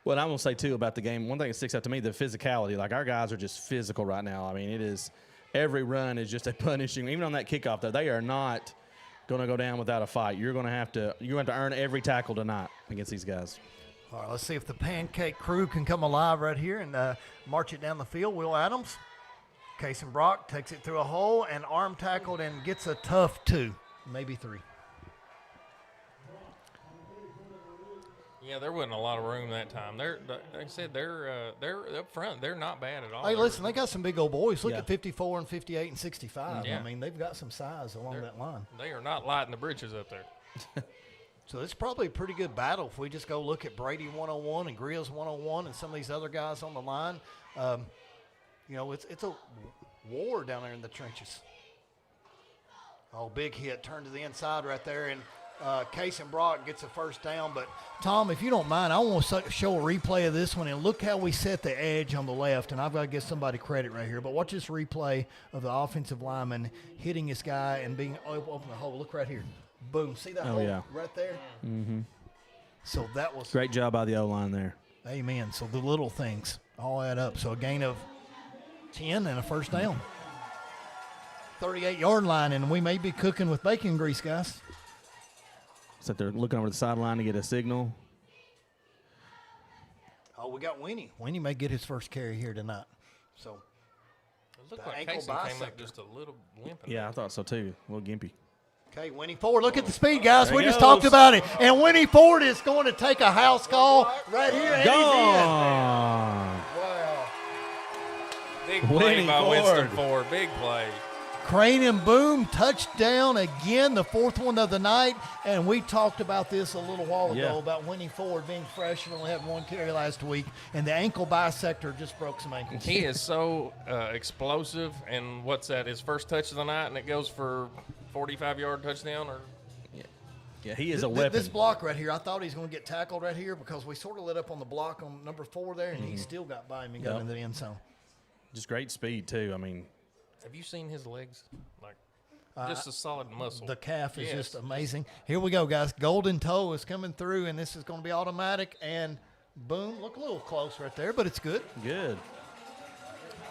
Well, and I will say, too, about the game, one thing that sticks out to me, the physicality. Like, our guys are just physical right now. I mean, it is every run is just a punishing. Even on that kickoff, though, they are not going to go down without a fight. You're going to have to earn every tackle tonight against these guys. All right, let's see if the Pancake Crew can come alive right here and march it down the field. Will Adams, Case and Brock takes it through a hole and arm tackled and gets a tough 2, maybe 3. Yeah, there wasn't a lot of room that time. Like I said, they're up front. They're not bad at all. Hey, listen, they got some big old boys. Look Yeah. at 54 and 58 and 65. Yeah. I mean, they've got some size along that line. They are not lighting the britches up there. So it's probably a pretty good battle if we just go look at Brady 101 and Grills 101 and some of these other guys on the line. It's a war down there in the trenches. Oh, big hit. Turned to the inside right there, and Case and Brock gets a first down. But, Tom, if you don't mind, I want to show a replay of this one, and look how we set the edge on the left. And I've got to give somebody credit right here. But watch this replay of the offensive lineman hitting this guy and being open the hole. Look right here. Boom. See that hole right there? Mm-hmm. So that was Great job by the O-line there. Amen. So the little things all add up. So a gain of 10 and a first down. 38-yard line, and we may be cooking with bacon grease, guys. So they're looking over the sideline to get a signal. Oh, we got Winnie. Winnie may get his first carry here tonight. So It looked the like ankle Casey came bisector. up just a little limping. Yeah, I thought so too. A little gimpy. Okay, Winnie Ford. Look at the speed, guys. There We he just goes. talked about it. And Winnie Ford is going to take a house call right here. And Gone. he's in. Wow. Big play Winnie by Ford. Winston Ford. Big play. Crane and boom, touchdown again, the 4th one of the night. And we talked about this a little while ago about Winnie Ford being fresh and only having 1 carry last week. And the ankle bisector just broke some ankles. He is so explosive. And what's that? His first touch of the night, and it goes for 45-yard touchdown? Or Yeah, he is a weapon. This block right here, I thought he was going to get tackled right here because we sort of lit up on the block on number 4 there, and he still got by him and got into the end zone. Just great speed too. I mean, have you seen his legs? Like just a solid muscle. The calf is Yes. just amazing. Here we go, guys. Golden toe is coming through, and this is going to be automatic. And boom, look a little close right there, but it's good. Good.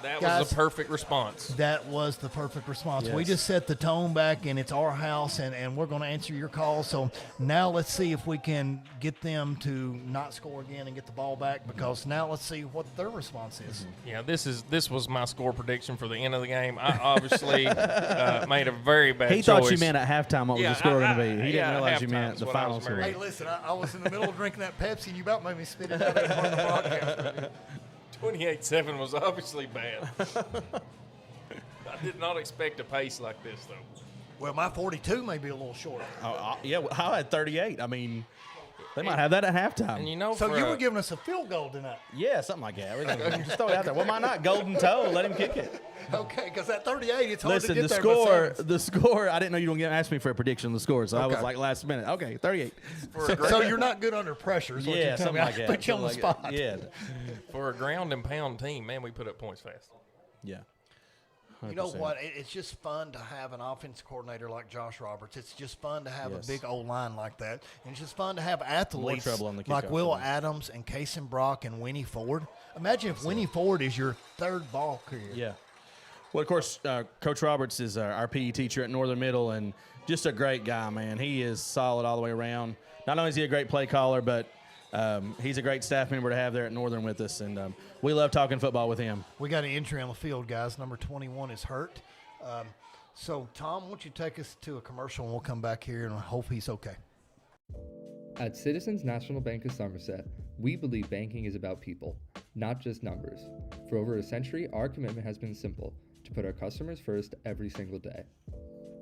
That Guys, was the perfect response. That was the perfect response. We Yes. just set the tone back, and it's our house, and we're going to answer your calls. So now let's see if we can get them to not score again and get the ball back, because now let's see what their response is. Yeah, this was my score prediction for the end of the game. I obviously made a very bad he choice. thought you meant at halftime what was the score going to be. He didn't realize you halftime meant is the what I final was score. Hey, listen, I was in the middle of drinking that Pepsi, and you about made me spit it out in front of the broadcast. 28-7 was obviously bad. I did not expect a pace like this, though. Well, my 42 may be a little short. Yeah, I had 38. I mean, They might have that at halftime. And you know, So you were giving us a field goal tonight. Yeah, something like that. We can just throw it out there. Well, why not? Golden toe. Let him kick it. Okay, because that 38, it's hard Listen, to get the there. score. I didn't know you were going to ask me for a prediction of the score, so I was Okay. like last minute. Okay, 38. So you're not good under pressure. Is what Yeah, you're telling something me. like I that. put you on the Something like spot. that. Yeah. For a ground and pound team, man, we put up points fast. Yeah. You know 100%. what? It's just fun to have an offense coordinator like Josh Roberts. It's just fun to have Yes. a big old line like that. And it's just fun to have athletes trouble on the like kickoff, Will I think. Adams and Kason Brock and Winnie Ford. Imagine if Winnie Ford is your third ball career. Yeah. Well, of course, Coach Roberts is our PE teacher at Northern Middle, and just a great guy, man. He is solid all the way around. Not only is he a great play caller, but he's a great staff member to have there at Northern with us, and we love talking football with him. We got an injury on the field, guys. Number 21 is hurt. So, Tom, why don't you take us to a commercial, and we'll come back here, and I hope he's okay. At Citizens National Bank of Somerset, we believe banking is about people, not just numbers. For over a century, our commitment has been simple: to put our customers first every single day.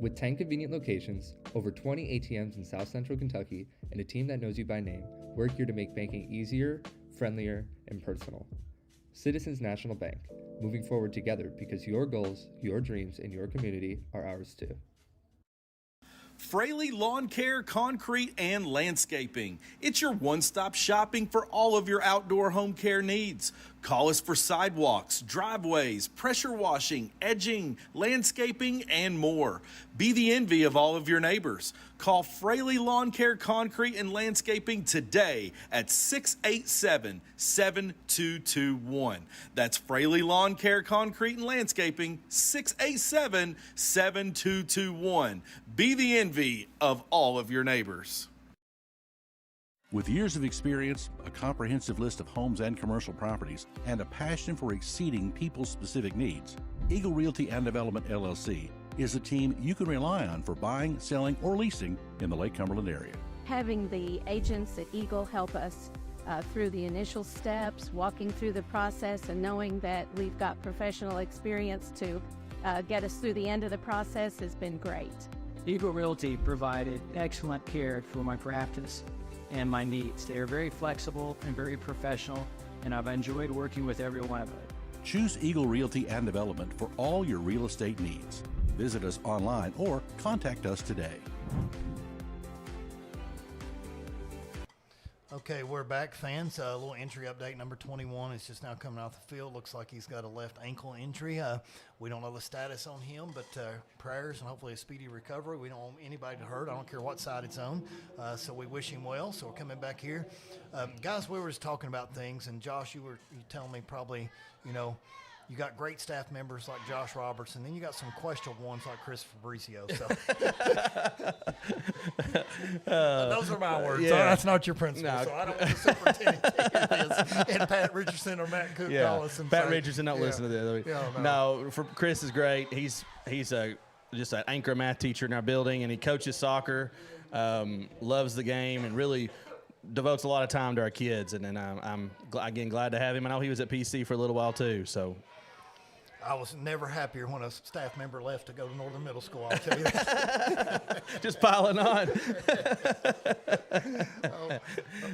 With 10 convenient locations, over 20 ATMs in South Central Kentucky, and a team that knows you by name, we're here to make banking easier, friendlier, and personal. Citizens National Bank, moving forward together because your goals, your dreams, and your community are ours too. Fraley Lawn Care, Concrete, and Landscaping. It's your one-stop shopping for all of your outdoor home care needs. Call us for sidewalks, driveways, pressure washing, edging, landscaping, and more. Be the envy of all of your neighbors. Call Fraley Lawn Care, Concrete, and Landscaping today at 687-7221. That's Fraley Lawn Care, Concrete, and Landscaping, 687-7221. Be the envy of all of your neighbors. With years of experience, a comprehensive list of homes and commercial properties, and a passion for exceeding people's specific needs, Eagle Realty and Development LLC is a team you can rely on for buying, selling, or leasing in the Lake Cumberland area. Having the agents at Eagle help us through the initial steps, walking through the process, and knowing that we've got professional experience to get us through the end of the process has been great. Eagle Realty provided excellent care for my practice and my needs. They are very flexible and very professional, and I've enjoyed working with every one of them. Choose Eagle Realty and Development for all your real estate needs. Visit us online or contact us today. Okay, we're back, fans. A little injury update. Number 21 is just now coming off the field. Looks like he's got a left ankle injury. We don't know the status on him, but prayers and hopefully a speedy recovery. We don't want anybody to hurt. I don't care what side it's on. So we wish him well. So we're coming back here. Guys, we were just talking about things, and Josh, you telling me probably, you got great staff members like Josh Roberts, and then you got some questionable ones like Chris Fabrizio. So those are my words. Yeah. That's not your principal. No. So I don't want the superintendent to hear this. And Pat Richardson or Matt Cook call us and Pat say, Richardson don't listen to this. No, for Chris is great. He's just an anchor math teacher in our building, and he coaches soccer, loves the game, and really devotes a lot of time to our kids. And then I'm again glad to have him. I know he was at PC for a little while too. So I was never happier when a staff member left to go to Northern Middle School, I'll tell you that. Just piling on.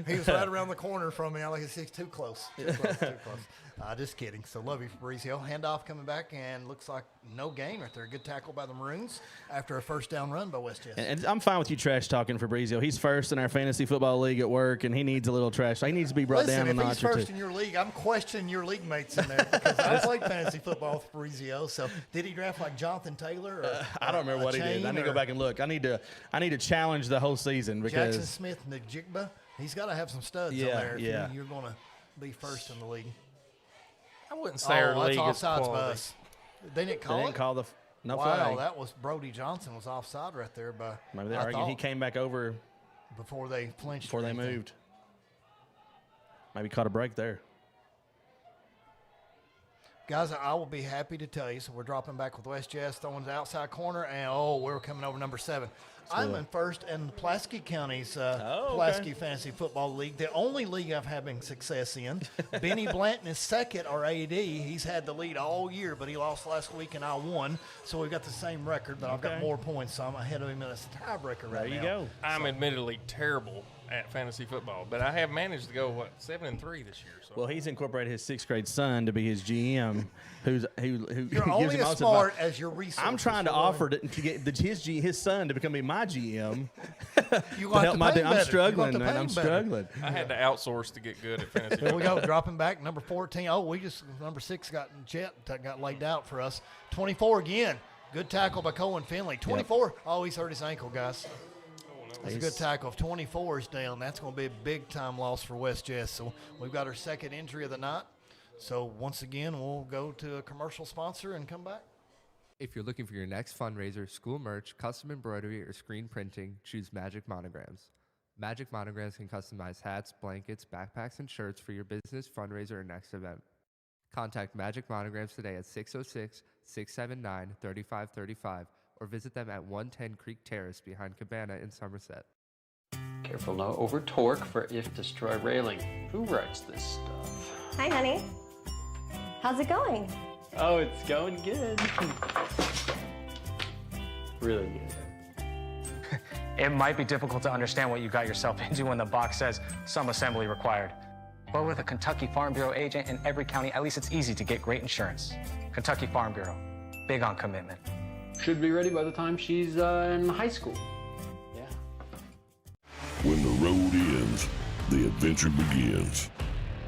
He was right around the corner from me. I like he's too close. Too close. Just kidding. So love you, Fabrizio. Handoff coming back, and looks like no gain right there. Good tackle by the Maroons after a first down run by West Jess. And I'm fine with you trash talking Fabrizio. He's first in our fantasy football league at work, and he needs a little trash. He needs to be brought down a notch or two. If he's first in your league, I'm questioning your league mates in there because I played fantasy football with Fabrizio. So did he draft like Jonathan Taylor? Or, I don't remember what he did. I need to go back and look. I need to challenge the whole season because Jackson Smith and Najigba. He's got to have some studs on there. If you're going to be first in the league. I wouldn't say our league is offsides quality. bus. They didn't call it? Call the no wow, flag. That was Brody Johnson was offside right there. By maybe they're arguing he came back over before they flinched. Before they moved. Maybe caught a break there. Guys, I will be happy to tell you. So we're dropping back with West Jess, throwing the outside corner, and we're coming over number 7. I'm in first in Pulaski County's okay. Pulaski Fantasy Football League, the only league I'm having success in. Benny Blanton is second, our AD. He's had the lead all year, but he lost last week and I won. So we've got the same record, but I've got more points, so I'm ahead of him in a tiebreaker right now. There you go. I'm admittedly terrible at fantasy football, but I have managed to go 7-3 this year. So. Well, he's incorporated his 6th grade son to be his GM, who You're gives only him as all smart advice. as your resources. I'm trying to offer to get his son to become my GM. You to help my pay team. I'm better. struggling, You man. I'm struggling. I had to outsource to get good at fantasy Here football. we go, dropping back, number 14. Oh, number 6 got laid out for us. 24 again. Good tackle by Cohen Finley. 24. Yep. Oh, he's hurt his ankle, guys. That's a good tackle. If 24 is down, that's going to be a big-time loss for West Jess. So we've got our second injury of the night. So once again, we'll go to a commercial sponsor and come back. If you're looking for your next fundraiser, school merch, custom embroidery, or screen printing, choose Magic Monograms. Magic Monograms can customize hats, blankets, backpacks, and shirts for your business, fundraiser, or next event. Contact Magic Monograms today at 606-679-3535 or visit them at 110 Creek Terrace behind Cabana in Somerset. Careful no over torque for if destroy railing. Who writes this stuff? Hi, honey. How's it going? Oh, it's going good. Really good. It might be difficult to understand what you got yourself into when the box says some assembly required. But with a Kentucky Farm Bureau agent in every county, at least it's easy to get great insurance. Kentucky Farm Bureau, big on commitment. Should be ready by the time she's in high school. Yeah. When the road ends, the adventure begins,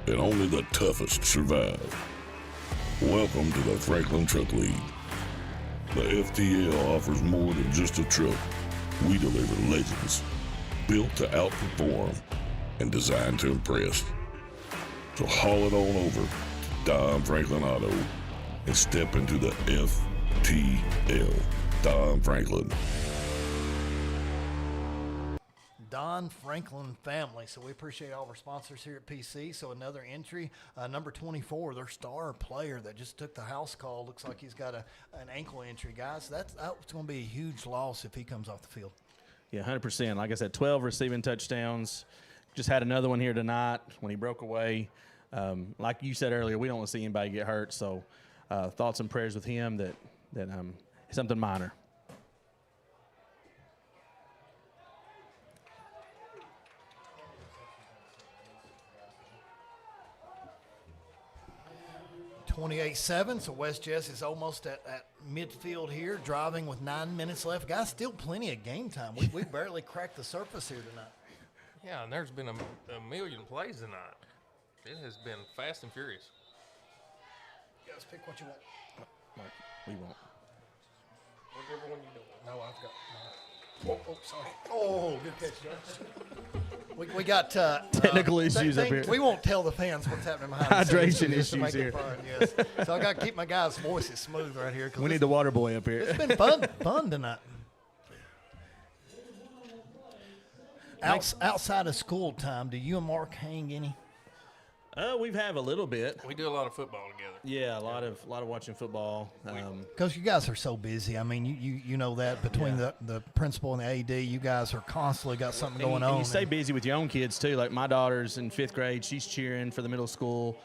and only the toughest survive. Welcome to the Franklin Truck League. The FTL offers more than just a truck. We deliver legends, built to outperform and designed to impress. So haul it on over to Don Franklin Auto and step into the FTL. Don Franklin. Don Franklin family. So we appreciate all of our sponsors here at PC. So another entry, number 24, their star player that just took the house call. Looks like he's got an ankle injury, guys. That's going to be a huge loss if he comes off the field. Yeah, 100%. Like I said, 12 receiving touchdowns. Just had another one here tonight when he broke away. Like you said earlier, we don't want to see anybody get hurt. So thoughts and prayers with him that something minor. (28-7), so West Jess is almost at midfield here, driving with 9 minutes left. Guys, still plenty of game time. We barely cracked the surface here tonight. Yeah, and there's been a million plays tonight. It has been fast and furious. You guys pick what you want. We won't. Whatever one you do. No, I've got. Oh, sorry. Oh, good catch, Josh. We got technical issues up here. We won't tell the fans what's happening behind the scenes. Hydration issues here. Fun, yes. So I got to keep my guys' voices smooth right here. We need the water boy up here. It's been fun tonight. Outside of school time, do you and Mark hang any? We've had a little bit. We do a lot of football together. Yeah, a lot of watching football. Because you guys are so busy. I mean, you know that between the principal and the AD, you guys are constantly got something going on. And you stay busy with your own kids too. Like my daughter's in 5th grade. She's cheering for the middle school.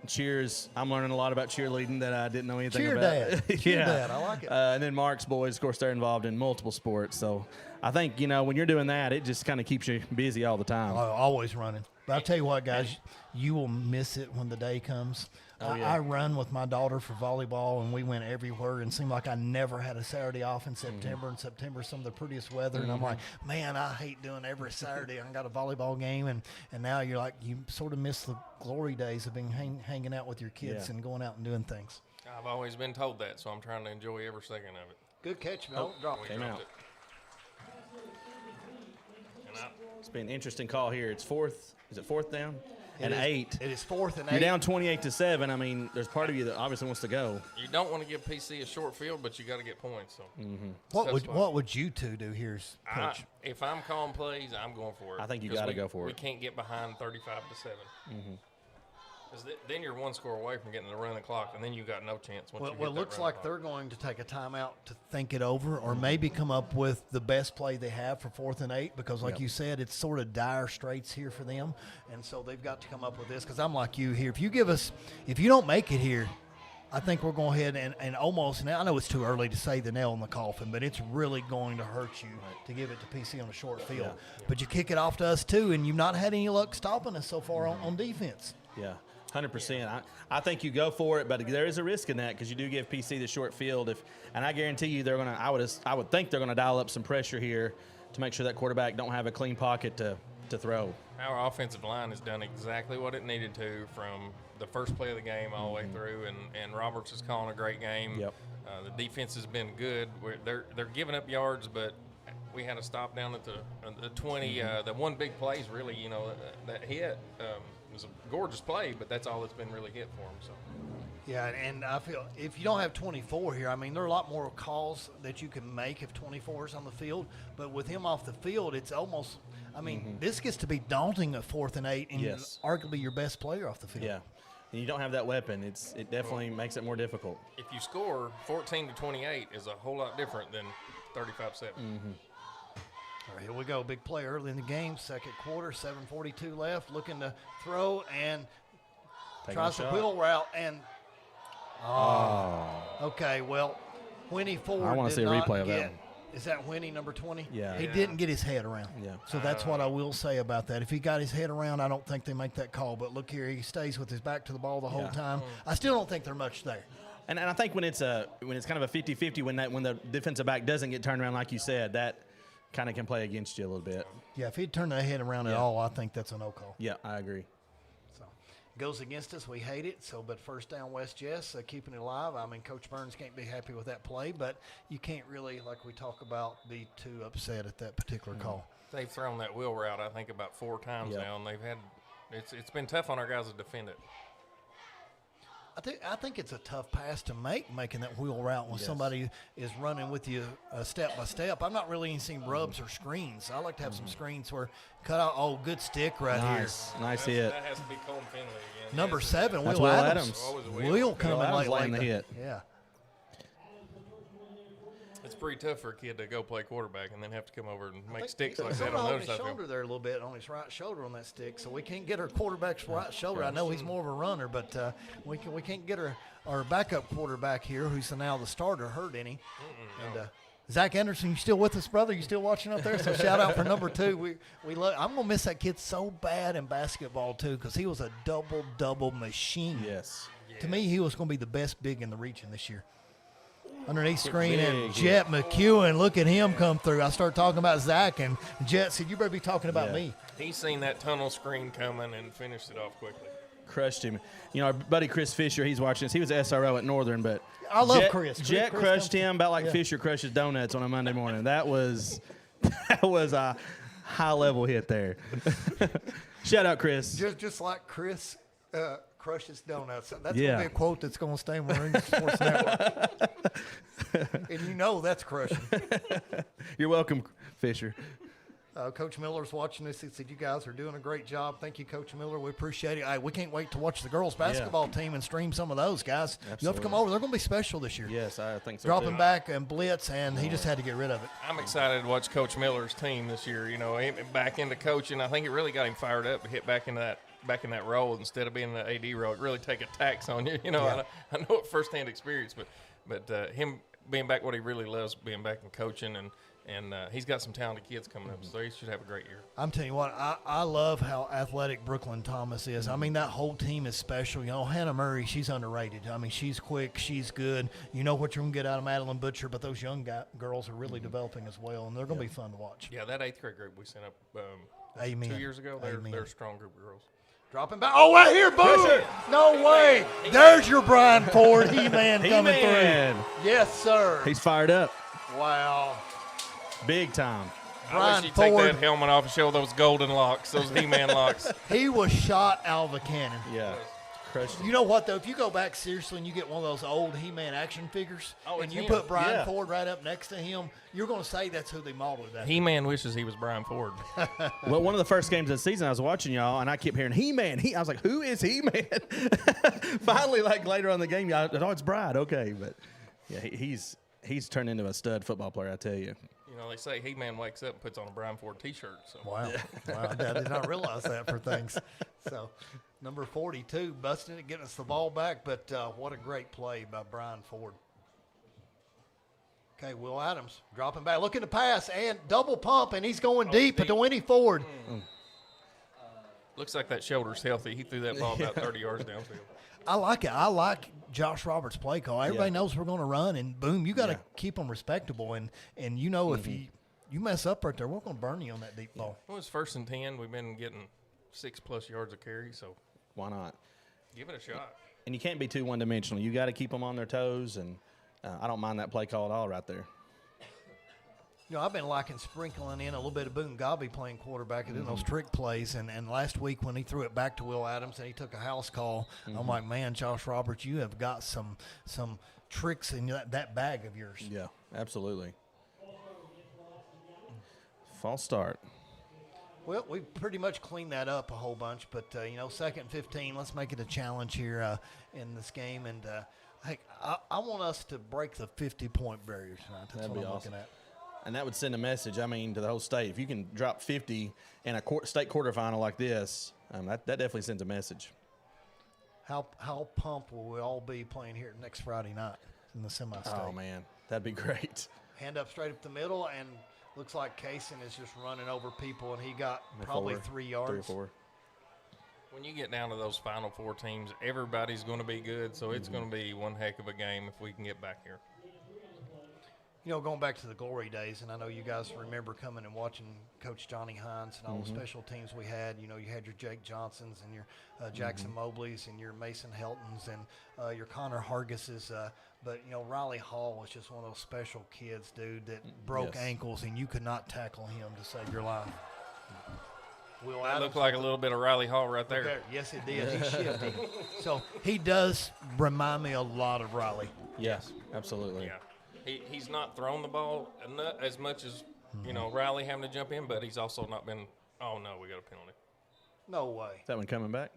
Cheers. I'm learning a lot about cheerleading that I didn't know anything about. Dad. Cheer Dad. I like it. And then Mark's boys, of course, they're involved in multiple sports. So I think, when you're doing that, it just kind of keeps you busy all the time. Always running. But I'll tell you what, guys, you will miss it when the day comes. I run with my daughter for volleyball, and we went everywhere, and it seemed like I never had a Saturday off in September. And September is some of the prettiest weather, and I'm like, man, I hate doing every Saturday. I got a volleyball game, and now you're like, you sort of miss the glory days of being hanging out with your kids and going out and doing things. I've always been told that, so I'm trying to enjoy every second of it. Good catch, Bill. Came out. It's been an interesting call here. It's 4th. Is it 4th down? And 8. It is 4th and 8. You're down 28-7. I mean, there's part of you that obviously wants to go. You don't want to give PC a short field, but you got to get points. So what would you two do here, Coach? If I'm calling plays, I'm going for it. I think you got to go for it. We can't get behind 35-7. 'Cause then you're one score away from getting the run the clock, and then you got no chance. Once you Well, it looks like they're going to take a timeout to think it over, or maybe come up with the best play they have for 4th and 8, because like you said, it's sort of dire straits here for them, and so they've got to come up with this. Because I'm like you here. If you don't make it here, I think we're going ahead and almost, now I know it's too early to say the nail in the coffin, but it's really going to hurt you to give it to PC on a short field. But you kick it off to us too, and you've not had any luck stopping us so far on defense. Yeah, 100%. I think you go for it, but there is a risk in that because you do give PC the short field. And I guarantee you they're gonna. I would think they're gonna dial up some pressure here to make sure that quarterback don't have a clean pocket to throw. Our offensive line has done exactly what it needed to from the first play of the game all the way through, and Roberts is calling a great game. Yep. The defense has been good. They're giving up yards, but we had a stop down at the 20. The one big play is really, that hit was a gorgeous play, but that's all that's been really hit for them. So. Yeah, and I feel if you don't have 24 here, I mean, there are a lot more calls that you can make if 24 is on the field. But with him off the field, it's almost, I mean, this gets to be daunting at 4th and 8, and arguably your best player off the field. Yeah, and you don't have that weapon. It definitely makes it more difficult. If you score 14-28 is a whole lot different than 35-7. All right, here we go. Big play early in the game, second quarter, 7:42 left, looking to throw and tries the wheel route and – okay, well, Winnie Ford I want to see a replay of that one. Is that Winnie, number 20? Yeah. He didn't get his head around. Yeah. So that's what I will say about that. If he got his head around, I don't think they make that call. But look here, he stays with his back to the ball the whole time. I still don't think they're much there. And I think when it's kind of a 50-50, when the defensive back doesn't get turned around like you said, that kind of can play against you a little bit. Yeah, if he'd turned that head around at all, I think that's a no call. Yeah, I agree. Goes against us. We hate it. So, but first down, West Jess, keeping it alive. I mean, Coach Burns can't be happy with that play, but you can't really, like we talk about, be too upset at that particular call. They've thrown that wheel route, I think, about 4 times now, and they've had it's been tough on our guys to defend it. I think it's a tough pass to making that wheel route when somebody is running with you step by step. I'm not really even seeing rubs or screens. I like to have some screens where cut out. Oh, good stick right here. Nice hit. That has to be Colton Finley again. Number 7, That's Will Will Adams. Will coming Adams like the hit. Yeah. It's pretty tough for a kid to go play quarterback and then have to come over and make sticks like that on the on other his side. shoulder there a little bit, on his right shoulder on that stick, so we can't get our quarterback's right shoulder. I know he's more of a runner, but we can't get our backup quarterback here, who's now the starter, hurt any. And Zach Anderson, you still with us, brother? You still watching up there? So shout out for number 2. We love. I'm gonna miss that kid so bad in basketball too, because he was a double machine. Yes. To me, he was going to be the best big in the region this year. Underneath screen, and Jet McEwen, look at him come through. I started talking about Zach, and Jet said, you better be talking about me. He's seen that tunnel screen coming and finished it off quickly. Crushed him. Our buddy Chris Fisher, he's watching us. He was SRO at Northern, but I love Chris. Jet crushed him about like Fisher crushes donuts on a Monday morning. That was a high-level hit there. Shout out, Chris. Just like Chris crushes donuts. That's going to be a quote that's going to stay in Maroon Sports Network. And that's crushing. You're welcome, Fisher. Coach Miller's watching this. He said, you guys are doing a great job. Thank you, Coach Miller. We appreciate it. We can't wait to watch the girls basketball team and stream some of those, guys. Absolutely. You have to come over. They're going to be special this year. Yes, I think so. Dropping back and blitz, and he just had to get rid of it. I'm excited to watch Coach Miller's team this year. Back into coaching. I think it really got him fired up to hit back in that role instead of being in the AD role. It really take a tax on you. I know it firsthand experience, but him being back what he really loves, being back in coaching, and he's got some talented kids coming up, so he should have a great year. I'm telling you what, I love how athletic Brooklyn Thomas is. I mean, that whole team is special. Hannah Murray, she's underrated. I mean, she's quick, she's good. You know what you're going to get out of Madeline Butcher, but those young girls are really developing as well, and they're going to be fun to watch. Yeah, that 8th grade group we sent up 2 years ago, they're a strong group of girls. Dropping back. Oh, right here, boom! No way. There's your Brian Ford, He-Man coming through. Yes, sir. He's fired up. Wow. Big time. I wish he'd take that helmet off and show those golden locks, those He-Man locks. He was shot out of a cannon. Yeah. crushed him. You know what, though? If you go back seriously and you get one of those old He-Man action figures and it's you him. put Brian Yeah. Ford right up next to him, you're going to say that's who they modeled that. He-Man wishes he was Brian Ford. Well, one of the first games of the season, I was watching y'all, and I kept hearing He-Man. I was like, who is He-Man? Finally, like later on in the game, y'all, oh, it's Bride. Okay, but yeah, he's turned into a stud football player, I tell you. You know, they say He-Man wakes up and puts on a Brian Ford T-shirt. So. Wow. Wow. I did not realize that for things. So, number 42, busting it, getting us the ball back, but what a great play by Brian Ford. Okay, Will Adams dropping back, looking to pass, and double pump, and he's going deep to Winnie Ford. Looks like that shoulder's healthy. He threw that ball about 30 yards downfield. I like it. I like Josh Roberts' play call. Everybody knows we're going to run, and boom, you got to keep them respectable. And you know, if you mess up right there, we're going to burn you on that deep ball. Well, it's 1st and 10. We've been getting 6+ yards of carry, so why not? Give it a shot. And you can't be too one-dimensional. You got to keep them on their toes, and I don't mind that play call at all right there. You know, I've been liking sprinkling in a little bit of Boone Gobby playing quarterback and doing those trick plays. And last week when he threw it back to Will Adams and he took a house call, I'm like, man, Josh Roberts, you have got some tricks in that bag of yours. Yeah, absolutely. False start. Well, we pretty much cleaned that up a whole bunch. But, 2nd and 15, let's make it a challenge here in this game. And, hey, I want us to break the 50-point barrier tonight. That's what I'm looking at. And that would send a message, to the whole state. If you can drop 50 in a state quarterfinal like this, that definitely sends a message. How pumped will we all be playing here next Friday night in the semi-state? Oh, man, that'd be great. Hand up straight up the middle, and looks like Kaysen is just running over people, and he got probably 3 yards. 3 or 4. When you get down to those Final Four teams, everybody's going to be good, so it's going to be one heck of a game if we can get back here. Going back to the glory days, and I know you guys remember coming and watching Coach Johnny Hines and all the special teams we had. You had your Jake Johnsons and your Jackson Mobleys and your Mason Heltons and your Connor Hargises. But, Riley Hall was just one of those special kids, dude, that broke ankles, and you could not tackle him to save your life. Will That Adams looked like a little bit of Riley Hall right there. Okay. Yes, it did. He shifted. So he does remind me a lot of Riley. Yes, absolutely. Yeah. He's not thrown the ball as much as, Riley having to jump in, but he's also not been, oh, no, we got a penalty. No way. Is that one coming back?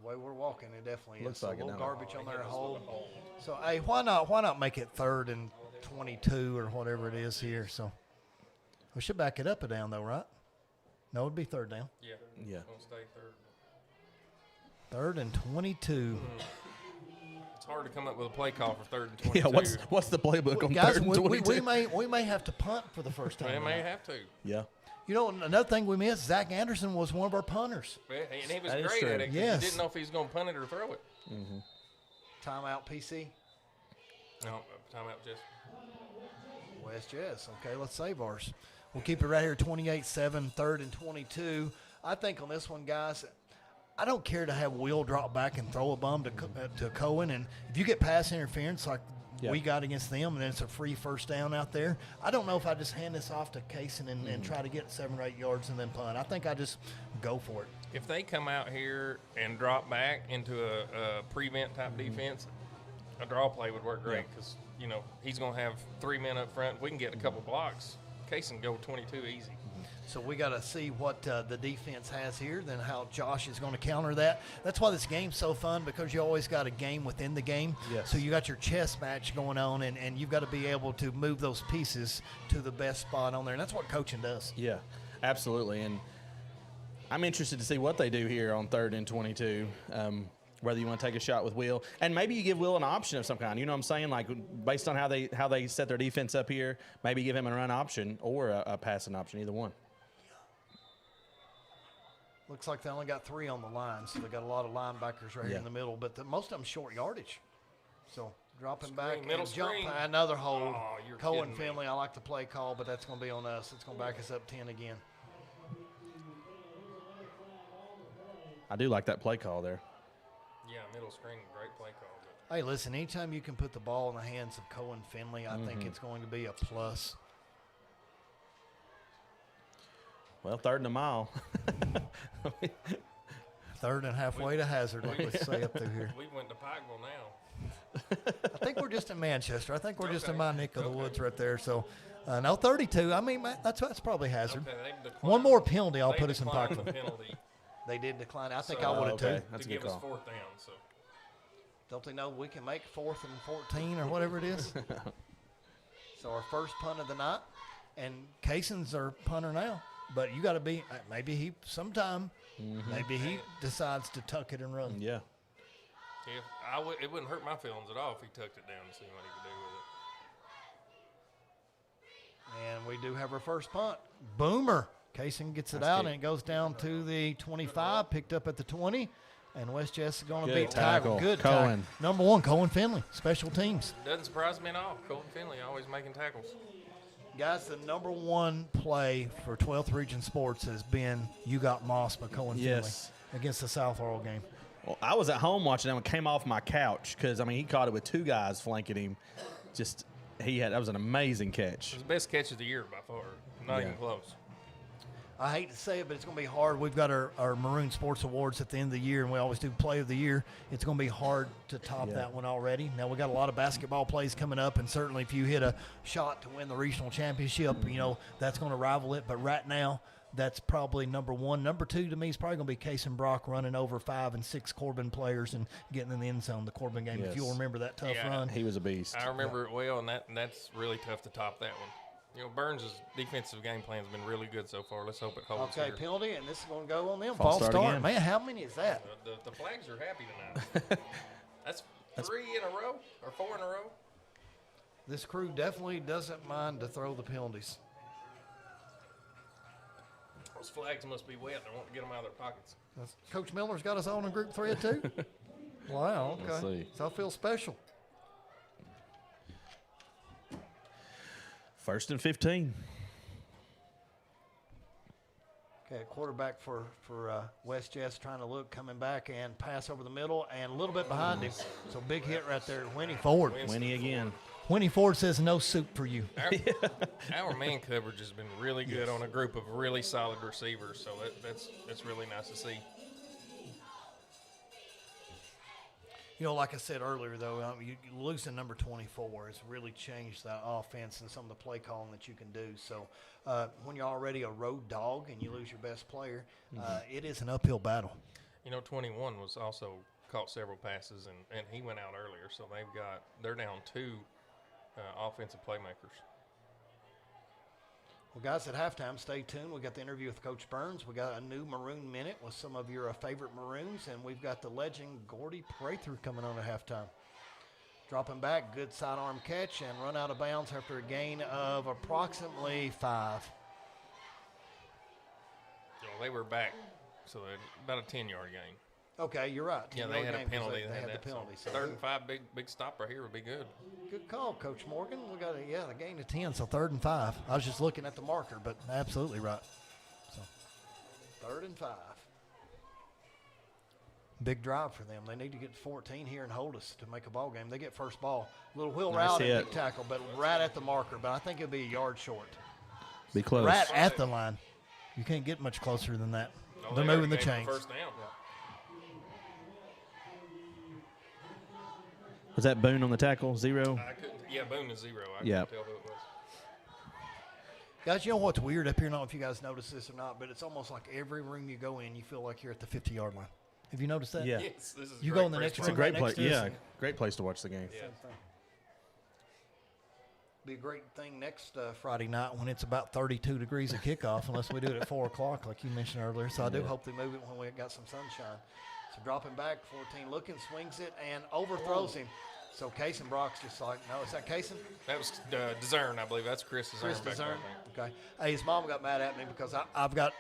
The way we're walking, it definitely Looks is. like A it little now. garbage on their hold. So, hey, why not make it 3rd and 22 or whatever it is here? So we should back it up and down, though, right? No, it'd be 3rd down. Yeah. Yeah. We'll stay 3rd. 3rd and 22. It's hard to come up with a play call for 3rd and 22. Yeah, what's the playbook on Guys, 3rd and 22? we may have to punt for the first time. We may have to. Yeah. Another thing we missed, Zach Anderson was one of our punters. And he was That is great true. at it. 'Cause Yes. You didn't know if he was going to punt it or throw it. Timeout, PC. No, timeout, Jess. West Jess. Okay, let's save ours. We'll keep it right here, 28-7, 3rd and 22. I think on this one, guys, I don't care to have Will drop back and throw a bum to Cohen. And if you get pass interference like we got against them, and it's a free first down out there, I don't know if I just hand this off to Kaysen and try to get 7 or 8 yards and then punt. I think I just go for it. If they come out here and drop back into a prevent type defense, a draw play would work great because, he's going to have 3 men up front. We can get a couple blocks. Kaysen go 22 easy. So we got to see what the defense has here, then how Josh is going to counter that. That's why this game's so fun, because you always got a game within the game. Yes. So you got your chess match going on, and you've got to be able to move those pieces to the best spot on there. And that's what coaching does. Yeah, absolutely. And I'm interested to see what they do here on 3rd and 22. Whether you want to take a shot with Will, and maybe you give Will an option of some kind. You know what I'm saying? Like based on how they set their defense up here, maybe give him a run option or a passing option, either one. Looks like they only got 3 on the line, so they got a lot of linebackers right here in the middle, but most of them short yardage. So dropping back middle and jump screen. another hold. Oh, you're Cohen kidding me. Finley, I like the play call, but that's going to be on us. It's going to back us up 10 again. I do like that play call there. Yeah, middle screen, great play call. But Hey, listen, anytime you can put the ball in the hands of Cohen Finley, I think it's going to be a plus. Well, 3rd and a mile. Third and halfway to Hazard, like we say up through here. We went to Pikeville now. I think we're just in Manchester. I think we're just in my neck of the woods right there. So, no, 32. I mean, that's probably Hazard. One more penalty, I'll put us in Pikeville. They did decline. I think I would have too. That's to give us 4th down. So. Don't they know we can make 4th and 14 or whatever it is? So our first punt of the night, and Cason's our punter now. But you got to be. Maybe he maybe he decides to tuck it and run. Yeah. It wouldn't hurt my feelings at all if he tucked it down and see what he could do with it. And we do have our first punt. Boomer. Cason gets it out, and it goes down to the 25, picked up at the 20. And West Jess is going to be tackled. Good tackle. Number 1, Cohen Finley, special teams. Doesn't surprise me at all. Cohen Finley always making tackles. Guys, the number 1 play for 12th Region Sports has been You Got Moss by Cohen Finley against the South Oral game. Well, I was at home watching that one, came off my couch because, I mean, he caught it with 2 guys flanking him. That was an amazing catch. It was the best catch of the year by far. Not even close. I hate to say it, but it's going to be hard. We've got our Maroon Sports Awards at the end of the year, and we always do Play of the Year. It's going to be hard to top that one already. Now, we got a lot of basketball plays coming up, and certainly if you hit a shot to win the regional championship, that's going to rival it. But right now, that's probably number 1. Number 2 to me is probably going to be Case and Brock running over 5 and 6 Corbin players and getting in the end zone, the Corbin game. If you'll remember that tough run. He was a beast. I remember it well, and that's really tough to top that one. Burns' defensive game plan has been really good so far. Let's hope it holds. Okay, here. penalty, and this is going to go on them. False start. Man, how many is that? The flags are happy tonight. That's 3 in a row or 4 in a row. This crew definitely doesn't mind to throw the penalties. Those flags must be wet. They won't get them out of their pockets. Coach Miller's got us on in Group 3 too? Wow, okay. Let's see. So I feel special. 1st and 15. Okay, quarterback for West Jess trying to look, coming back and pass over the middle and a little bit behind him. So big hit right there. Winnie Ford. Winnie again. Winnie Ford says no soup for you. Our man coverage has been really good on a group of really solid receivers, so that's really nice to see. Like I said earlier, though, you losing number 24 has really changed that offense and some of the play calling that you can do. So when you're already a road dog and you lose your best player, it is an uphill battle. 21 was also caught several passes, and he went out earlier. So they're down 2 offensive playmakers. Well, guys, at halftime, stay tuned. We got the interview with Coach Burns. We got a new Maroon Minute with some of your favorite Maroons, and we've got the legend Gordy Prather coming on at halftime. Dropping back, good sidearm catch, and run out of bounds after a gain of approximately 5. They were back, so about a 10-yard gain. Okay, you're right. Yeah, they had a penalty. They had the penalty. So 3rd and 5, big stop right here would be good. Good call, Coach Morgan. We got a gain of 10, so 3rd and 5. I was just looking at the marker, but absolutely right. So 3rd and 5. Big drive for them. They need to get 14 here and hold us to make a ball game. They get first ball. Little wheel route and big tackle, but right at the marker. But I think it'll be a yard short. Be close. Right at the line. You can't get much closer than that. They're moving the chains. First down. Was that Boone on the tackle? 0? Boone is 0. I couldn't tell who it was. Guys, you know what's weird up here? I don't know if you guys notice this or not, but it's almost like every room you go in, you feel like you're at the 50-yard line. Have you noticed that? Yeah. Yes, this is you go in the next room. It's a great place. Yeah, Yeah, great place to watch the game. Yeah. Be a great thing next Friday night when it's about 32 degrees at kickoff, unless we do it at 4 o'clock like you mentioned earlier. So I do hope they move it when we got some sunshine. So dropping back, 14 looking, swings it, and overthrows him. So Cason Brock's just like, no, is that Cason? That was Dezern, I believe. That's Chris Dezern. Chris Dezern. Okay. Hey, his mom got mad at me because I've got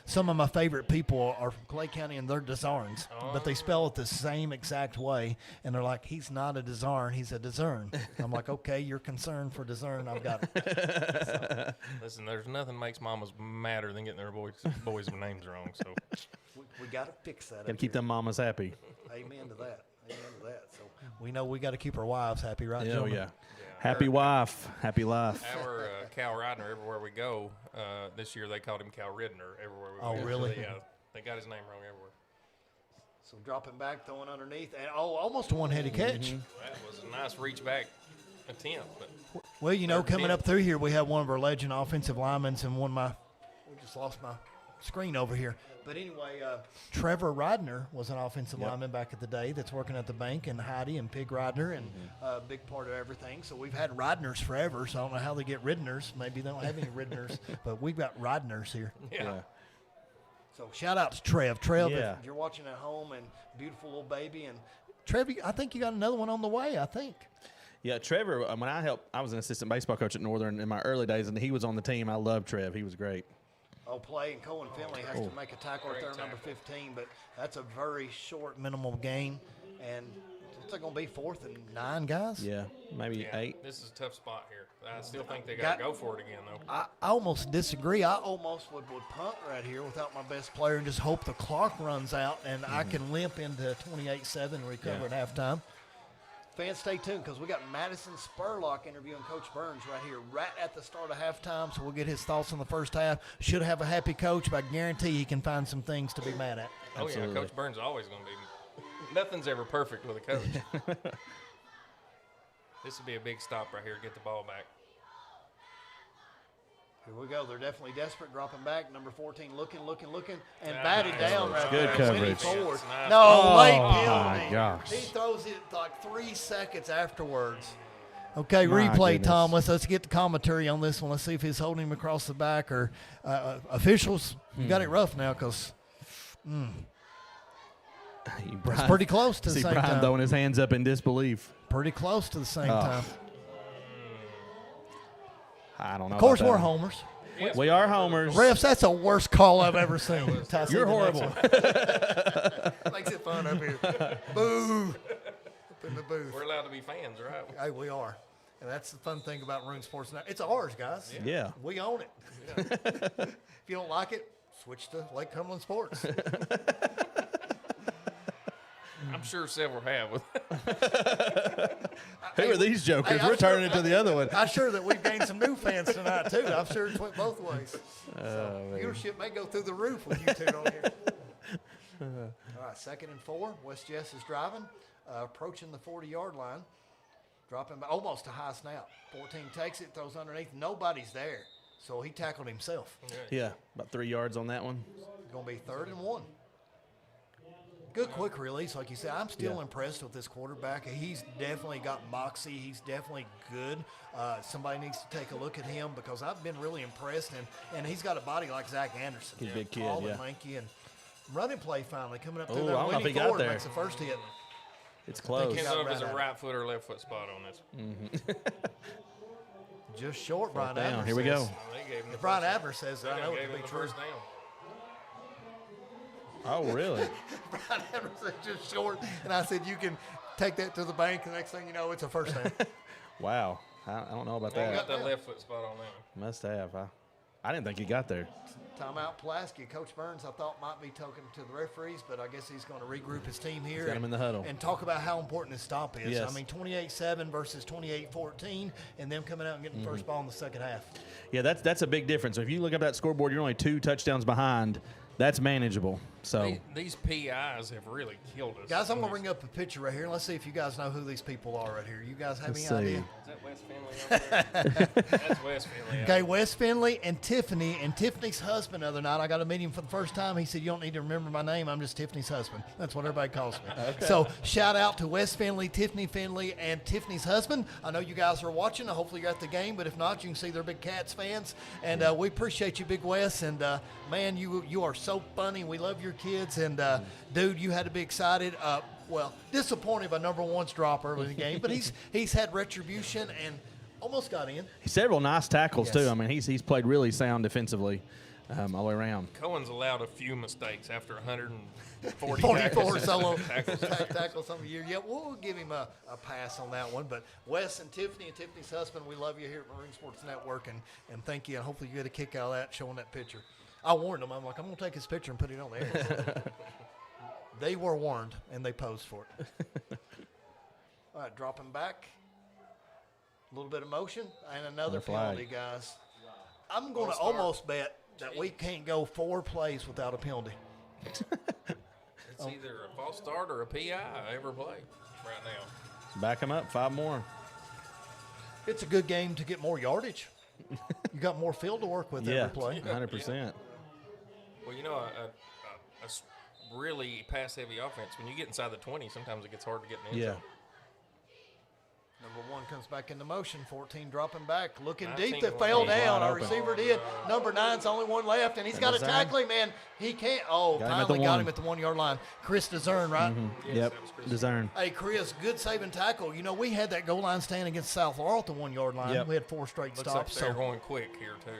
some of my favorite people are from Clay County and they're Dezarns, but they spell it the same exact way. And they're like, he's not a Dezarn, he's a Dezern. I'm like, okay, you're concerned for Dezern. I've got it. So. Listen, there's nothing makes mamas madder than getting their boys' names wrong. So we got to fix that. Got to keep them mamas happy. Amen to that. Amen to that. So we know we got to keep our wives happy, right, Oh, gentlemen? yeah. Happy wife, happy life. Our Cal Ridner, everywhere we go, this year they called him Cal Ridner everywhere we go. Oh, really? So they got his name wrong everywhere. So dropping back, throwing underneath, and almost a one-headed catch. That was a nice reach back attempt. But Well, you know, coming up through here, we have one of our legend offensive linemen, and we just lost my screen over here. But anyway, Trevor Rodner was an offensive lineman back at the day that's working at the bank, and Heidi and Pig Rodner, and a big part of everything. So we've had Rodners forever, so I don't know how they get Ridners. Maybe they don't have any Ridners, but we've got Rodners here. yeah. So shout out to Trev. Trev, Yeah. if you're watching at home, and beautiful little baby. And Trev, I think you got another one on the way, I think. Yeah, Trevor, when I was an assistant baseball coach at Northern in my early days, and he was on the team. I loved Trev. He was great. Play, and Cohen Finley has to make a tackle right there, number 15, but that's a very short, minimal gain. And what's it going to be, 4th and 9, guys? Yeah, maybe 8. This is a tough spot here. I still think they got to go for it again, though. I almost disagree. I almost would punt right here without my best player and just hope the clock runs out and I can limp into 28-7 and recover at halftime. Fans, stay tuned because we got Madison Spurlock interviewing Coach Burns right here, right at the start of halftime. So we'll get his thoughts on the first half. Should have a happy coach, but I guarantee he can find some things to be mad at. Oh, yeah, Coach Burns is always going to be. Nothing's ever perfect with a coach. This would be a big stop right here. Get the ball back. Here we go. They're definitely desperate, dropping back. Number 14 looking, and batted down right good there. coverage. Forward. Nice. No, late penalty. my gosh. He throws it like 3 seconds afterwards. Okay, My replay, goodness. Tom. Let's get the commentary on this one. Let's see if he's holding him across the back or officials. You got it rough now because it's pretty close to the same Brian time. throwing his hands up in disbelief. Pretty close to the same time. I don't know. Of course, about we're that. homers. We are homers. Refs, that's the worst call I've ever seen. You're horrible. Makes it fun up here. Boo. Up in the booth. We're allowed to be fans, right? Hey, we are. And that's the fun thing about Maroon Sports Now. It's ours, guys. Yeah. We own it. If you don't like it, switch to Lake Cumberland Sports. I'm sure several have. Who are these jokers? We're turning it to the other one. I'm sure that we've gained some new fans tonight, too. I'm sure it's went both ways. So man. viewership may go through the roof with you two on here. All right, 2nd and 4. West Jess is driving, approaching the 40-yard line, dropping by almost a high snap. 14 takes it, throws underneath. Nobody's there, so he tackled himself. Yeah, about 3 yards on that one. Going to be 3rd and 1. Good quick release, like you said. I'm still impressed with this quarterback. He's definitely got moxie. He's definitely good. Somebody needs to take a look at him because I've been really impressed. And he's got a body like Zach Anderson. He's a big kid, Tall yeah. and lanky. And running play finally coming up through Ooh, there. I don't know if Winnie he got Ford there. makes the first hit. It's close. Can't got know if right it's a at it. right foot or left foot spot on this. Just short, Brian down. Abner Here we says. go. They gave him the If Brian first- Abner says they that, I know it gave to him be the true. first down. Oh, really? Brian Abner said just short. And I said, you can take that to the bank. The next thing you know, it's a first down. Wow. I don't know about They that. got that left foot spot on that one. Must have. I didn't think he got there. Timeout, Pulaski. Coach Burns, I thought, might be talking to the referees, but I guess he's going to regroup his team here. Got him in the huddle. And talk about how important this stop is. Yes. I mean, 28-7 versus 28-14, and them coming out and getting the first ball in the second half. Yeah, that's a big difference. So if you look up that scoreboard, you're only 2 touchdowns behind. That's manageable. So These PIs have really killed us. Guys, I'm going to bring up a picture right here, and let's see if you guys know who these people are right here. You guys have Let's any see. idea? Is that Wes Finley over there? That's Wes Finley. Okay, Wes Finley and Tiffany's husband the other night. I got to meet him for the first time. He said, you don't need to remember my name. I'm just Tiffany's husband. That's what everybody calls me. Okay. So shout out to Wes Finley, Tiffany Finley, and Tiffany's husband. I know you guys are watching. Hopefully you're at the game, but if not, you can see they're big Cats fans. And we appreciate you, Big Wes. And, man, you are so funny. We love your kids. And, dude, you had to be excited. Well, disappointed by number one's drop early in the game, but he's had retribution and almost got in. several nice tackles too. Yes. I mean, he's played really sound defensively all the way around. Cohen's allowed a few mistakes after 140 44 tackles. solo Tackles. tackles some year. Yeah, we'll give him a pass on that one. But Wes and Tiffany's husband, we love you here at Maroon Sports Network, and thank you. And hopefully you get a kick out of that, showing that picture. I warned them. I'm like, I'm going to take his picture and put it on there. They were warned, and they posed for it. All right, dropping back. A little bit of motion, and another flag. penalty, guys. I'm going to almost bet that we can't go 4 plays without a penalty. It's either a false start or a PI every play right now. Back them up, 5 more. It's a good game to get more yardage. You got more field to work with every play. 100%. Well, you know, a really pass-heavy offense, when you get inside the 20, sometimes it gets hard to get in the end zone. Number 1 comes back into motion. 14 dropping back, looking 19 deep. That wide fell open. down. Our Wide open. receiver did. Number 9's only one left, and he's got to tackle him, man. He can't. Oh, finally got him at the 1-yard line. Chris DeZern, right? Yep, DeZern. Hey, Chris, good saving tackle. You know, we had that goal line stand against South Laurel at the 1-yard line. Yep. We had 4 straight Looks stops. like they're going quick here, too.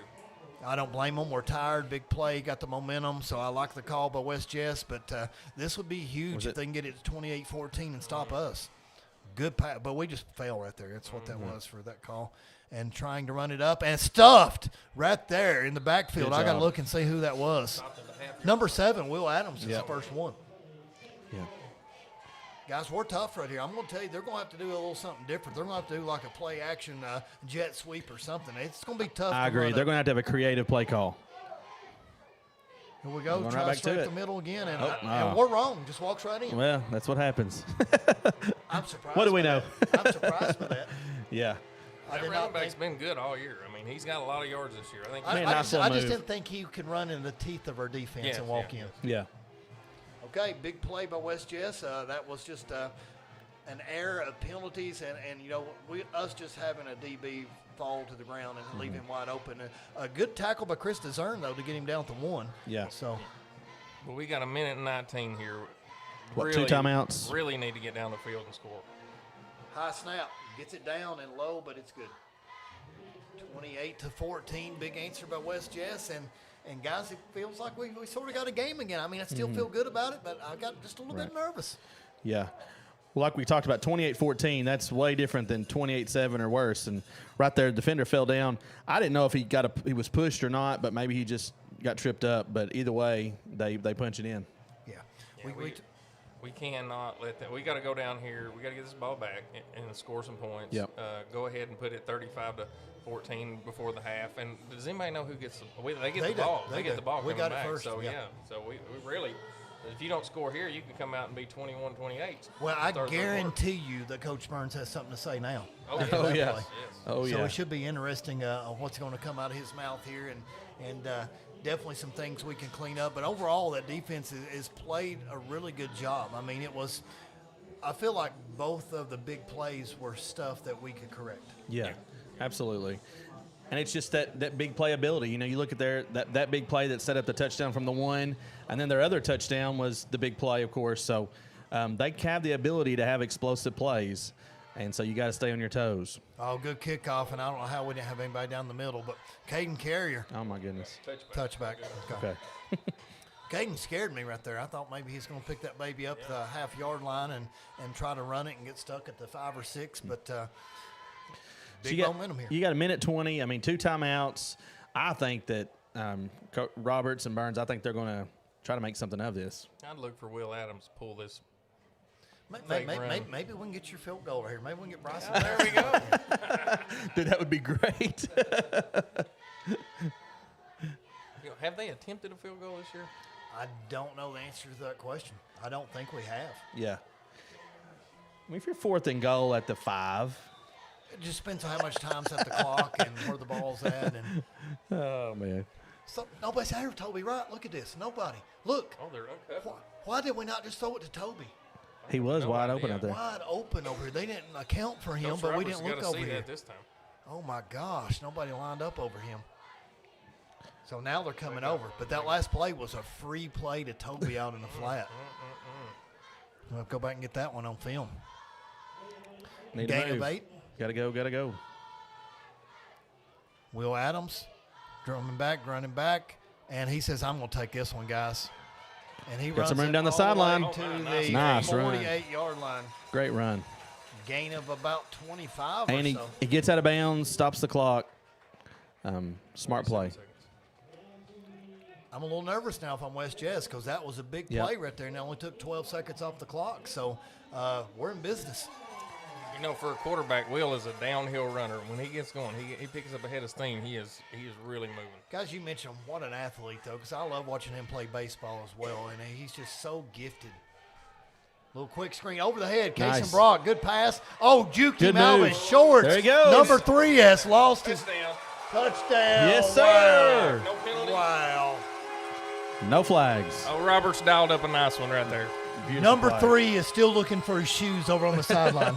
I don't blame them. We're tired. Big play. Got the momentum. So I like the call by West Jess. But this would be huge if they can get it to 28-14 and stop us. Good pass. But we just failed right there. That's what that was for that call. And trying to run it up and stuffed right there in the backfield. I got to look and see who that was. Number 7, Will Adams is the first one. Yeah. Guys, we're tough right here. I'm going to tell you, they're going to have to do a little something different. They're going to have to do like a play action jet sweep or something. It's going to be tough. I agree. They're going to have a creative play call. Here we go. Going Try right back straight to the it. middle again. And, Oh, and we're wrong. Just walks right in. Well, that's what happens. I'm surprised. What do we by know? that. I'm surprised by that. Yeah. I That did running not back's think. been good all year. I mean, he's got a lot of yards this year. I think. I just didn't think he could run in the teeth of our defense Yes, and walk yeah. in. Yeah. Okay, big play by West Jess. That was just an error of penalties, and you know, us just having a DB fall to the ground and leave him wide open. A good tackle by Chris DeZern, though, to get him down to 1. Yeah. So. Well, we got a minute and 19 here. What, 2 timeouts? Really need to get down the field and score. High snap. Gets it down and low, but it's good. 28-14. Big answer by West Jess. And guys, it feels like we sort of got a game again. I mean, I still feel good about it, but I got just a little bit nervous. Yeah. Well, like we talked about, 28-14, that's way different than 28-7 or worse. And right there, the defender fell down. I didn't know if he was pushed or not, but maybe he just got tripped up. But either way, they punch it in. Yeah. We cannot let that. We got to go down here. We got to get this ball back and score some points. Yep. Go ahead and put it 35-14 before the half. And does anybody know who gets the? They get They the do. ball. They They get do. the ball We coming got it back. first, So yeah. So we really. If you don't score here, you can come out and be 21-28. Well, I guarantee you that Coach Burns has something to say now. Oh, after yes. that Yes. play. Yes. Oh, So yeah. it should be interesting what's going to come out of his mouth here, and definitely some things we can clean up. But overall, that defense has played a really good job. I mean, I feel like both of the big plays were stuff that we could correct. Yeah, absolutely. And it's just that big playability. You know, you look at that big play that set up the touchdown from the 1, and then their other touchdown was the big play, of course. So they have the ability to have explosive plays, and so you got to stay on your toes. Oh, good kickoff, and I don't know how we didn't have anybody down the middle, but Caden Carrier. Oh, my goodness. Touchback. Okay. Caden scared me right there. I thought maybe he's going to pick that baby up the half-yard line and try to run it and get stuck at the 5 or 6, but big momentum here. You got a minute 20. I mean, 2 timeouts. I think that Roberts and Burns, I think they're going to try to make something of this. I'd look for Will Adams to pull this. Maybe we can get your field goal right here. Maybe we can get Bryson. There we go. Dude, that would be great. Have they attempted a field goal this year? I don't know the answer to that question. I don't think we have. Yeah. I mean, if you're 4th and goal at the 5. It just depends on how much time's at the clock and where the ball's at. And oh, man. So, nobody's here, Toby, right? Look at this. Nobody. Look. Oh, they're uncovered. Why did we not just throw it to Toby? He was wide open out there. Wide open over here. They didn't account for him, but we didn't look over here. This time. Oh, my gosh. Nobody lined up over him. So now they're coming over. But that last play was a free play to Toby out in the flat. We'll go back and get that one on film. Need Gain of 8. Gotta go. Will Adams, running back, and he says, I'm going to take this one, guys. And he runs some room it down the all sideline. way to the Nice run. 48-yard line. Great run. Gain of about 25 And or so. he gets out of bounds, stops the clock. Smart play. I'm a little nervous now if I'm West Jess because that was a big play right there, and it only took 12 seconds off the clock. So we're in business. You know, for a quarterback, Will is a downhill runner. When he gets going, he picks up ahead of steam. He is really moving. Guys, you mentioned what an athlete, though, because I love watching him play baseball as well, and he's just so gifted. Little quick screen over the head. Nice. Casey Brock, good pass. Oh, juked Good him out of move. his shorts. There he goes. Number 3 has lost his Touchdown. touchdown. Yes, sir. No penalty. Wow. No flags. Oh, Roberts dialed up a nice one right there. Beautiful Number play. 3 is still looking for his shoes over on the sideline.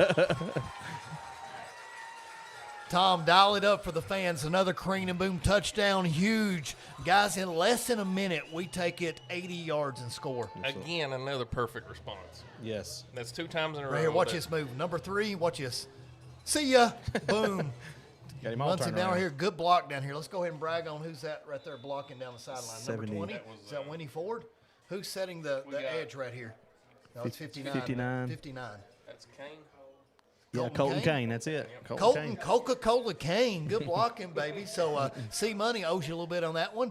Tom, dial it up for the fans. Another Crane and Boom touchdown. Huge. Guys, in less than a minute, we take it 80 yards and score. Again, another perfect response. Yes. That's 2 times in a row. Right here, watch that- this move. Number 3, watch this. See ya. Boom. Got him all Runs it turned down around. here. Good block down here. Let's go ahead and brag on who's that right there blocking down the sideline. 70. Number 20. That was, Is that Winnie Ford? Who's setting the edge right here? No, it's 59. 59. 59. That's Kane. Yeah, Colton Kane. That's it. Colton Kane. Coca-Cola Kane. Good blocking, baby. So C-Money owes you a little bit on that one.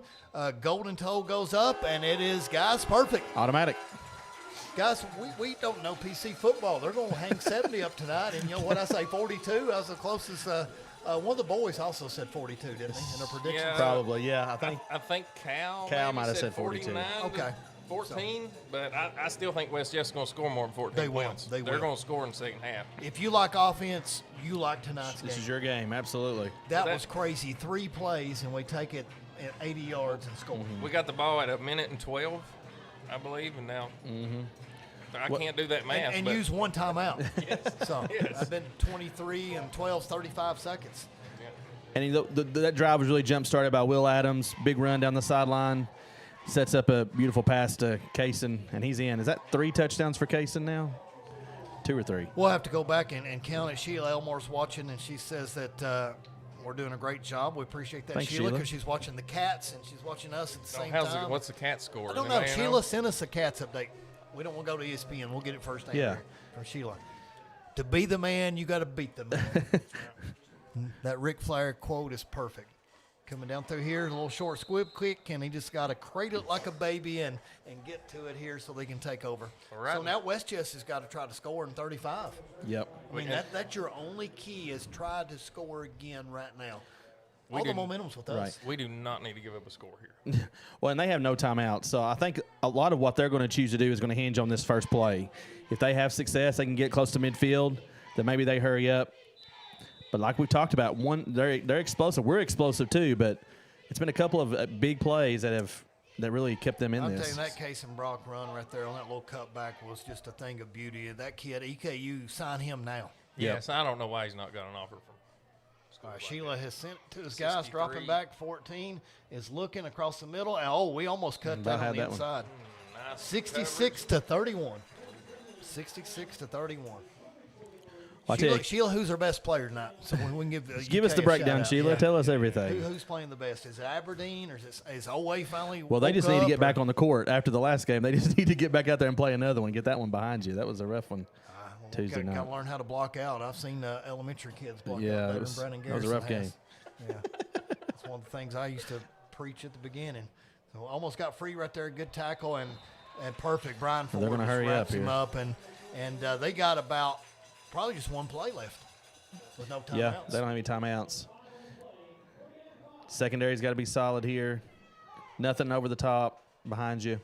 Golden toe goes up, and it is, guys, perfect. Automatic. Guys, we don't know PC football. They're going to hang 70 up tonight. And, you know what I say, 42? I was the closest. One of the boys also said 42, didn't he, in their prediction? Yeah. Probably, yeah. I think Cal Cal maybe might have said 49 42. to Okay. 14, but I still think West Jeff's going to score more than 14 They will. points. They They're will. going to score in the second half. If you like offense, you like tonight's game. This is your game. Absolutely. That was crazy. 3 plays, and we take it at 80 yards and score. We got the ball at 1:12, I believe, and now I can't do that math. And but use 1 timeout. Yes. So Yes. I've been 23 and 12, 35 seconds. And that drive was really jump-started by Will Adams. Big run down the sideline. Sets up a beautiful pass to Kaysen, and he's in. Is that 3 touchdowns for Kaysen now? 2 or 3? We'll have to go back and count it. Sheila Elmore's watching, and she says that we're doing a great job. We appreciate that, Thanks, Sheila, Sheila. because she's watching the Cats, and she's watching us at the So same how's time. what's the cat score? I don't know. Sheila sent us a Cats update. We don't want to go to ESPN. We'll get it first hand Yeah. from Sheila. To be the man, you got to beat the man. That Ric Flair quote is perfect. Coming down through here, a little short squib quick, and he just got to cradle it like a baby and get to it here so they can take over. All right. So now Westchester has got to try to score in 35. Yep. I mean, that's your only key is try to score again right now. We All the do- momentum's with us. Right. We do not need to give up a score here. Well, and they have no timeout. So I think a lot of what they're going to choose to do is going to hinge on this first play. If they have success, they can get close to midfield, then maybe they hurry up. But like we've talked about, they're explosive. We're explosive too, but it's been a couple of big plays that really kept them in I'll this. tell you, that Case and Brock run right there on that little cutback was just a thing of beauty. That kid, EKU, sign him now. Yes, I don't know why he's not got an offer from. Sheila has sent it to his guys, 63. dropping back 14, is looking across the middle. And, we almost cut that About on had the that one. inside. Nice 66 to 31. 66 to 31. Well, I tell you, Sheila, who's our best player tonight? So we can give us the breakdown, Sheila. Tell us everything. Who's playing the best? Is it Aberdeen or is Owe finally? Well, they just woke need to up, get back or- on the court after the last game. They just need to get back out there and play another one. Get that one behind you. That was a rough one Tuesday night. Got to learn how to block out. I've seen elementary kids block Yeah, out that better was- than Brandon that was a rough Garrison game. has. Yeah, that's one of the things I used to preach at the beginning. So almost got free right there. Good tackle and perfect. Brian Ford They're gonna just hurry wraps up him here. up and they got about probably just 1 play left with no timeouts. Yeah, they don't have any timeouts. Secondary's got to be solid here. Nothing over the top behind you.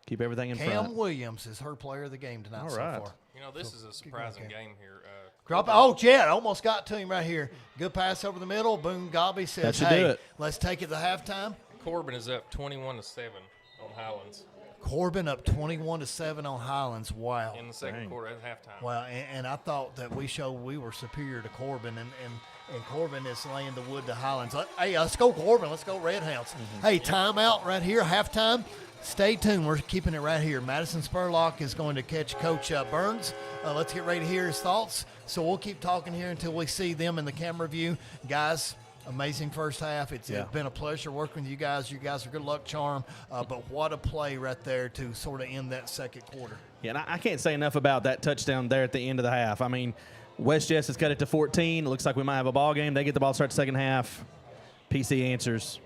Keep everything in Cam front. Williams is her player of the game tonight All so right. far. You know, this is a surprising game here. Drop. Oh, Jet almost got to him right here. Good pass over the middle. Boom. Gobby says, That should hey, do it. let's take it to halftime. Corbin is up 21-7 on Highlands Corbin up 21-7 on Highlands. Wow. in the second quarter at halftime. Wow, and I thought that we showed we were superior to Corbin, and Corbin is laying the wood to Highlands. Hey, let's go Corbin. Let's go Red Hounds. Hey, timeout right here, halftime. Stay tuned. We're keeping it right here. Madison Spurlock is going to catch Coach Burns. Let's get ready to hear his thoughts. So we'll keep talking here until we see them in the camera view. Guys, amazing first half. It's been a pleasure working with you guys. You guys are good luck charm. But what a play right there to sort of end that second quarter. Yeah, and I can't say enough about that touchdown there at the end of the half. I mean, West Jess has cut it to 14. It looks like we might have a ball game. They get the ball to start the second half. PC answers.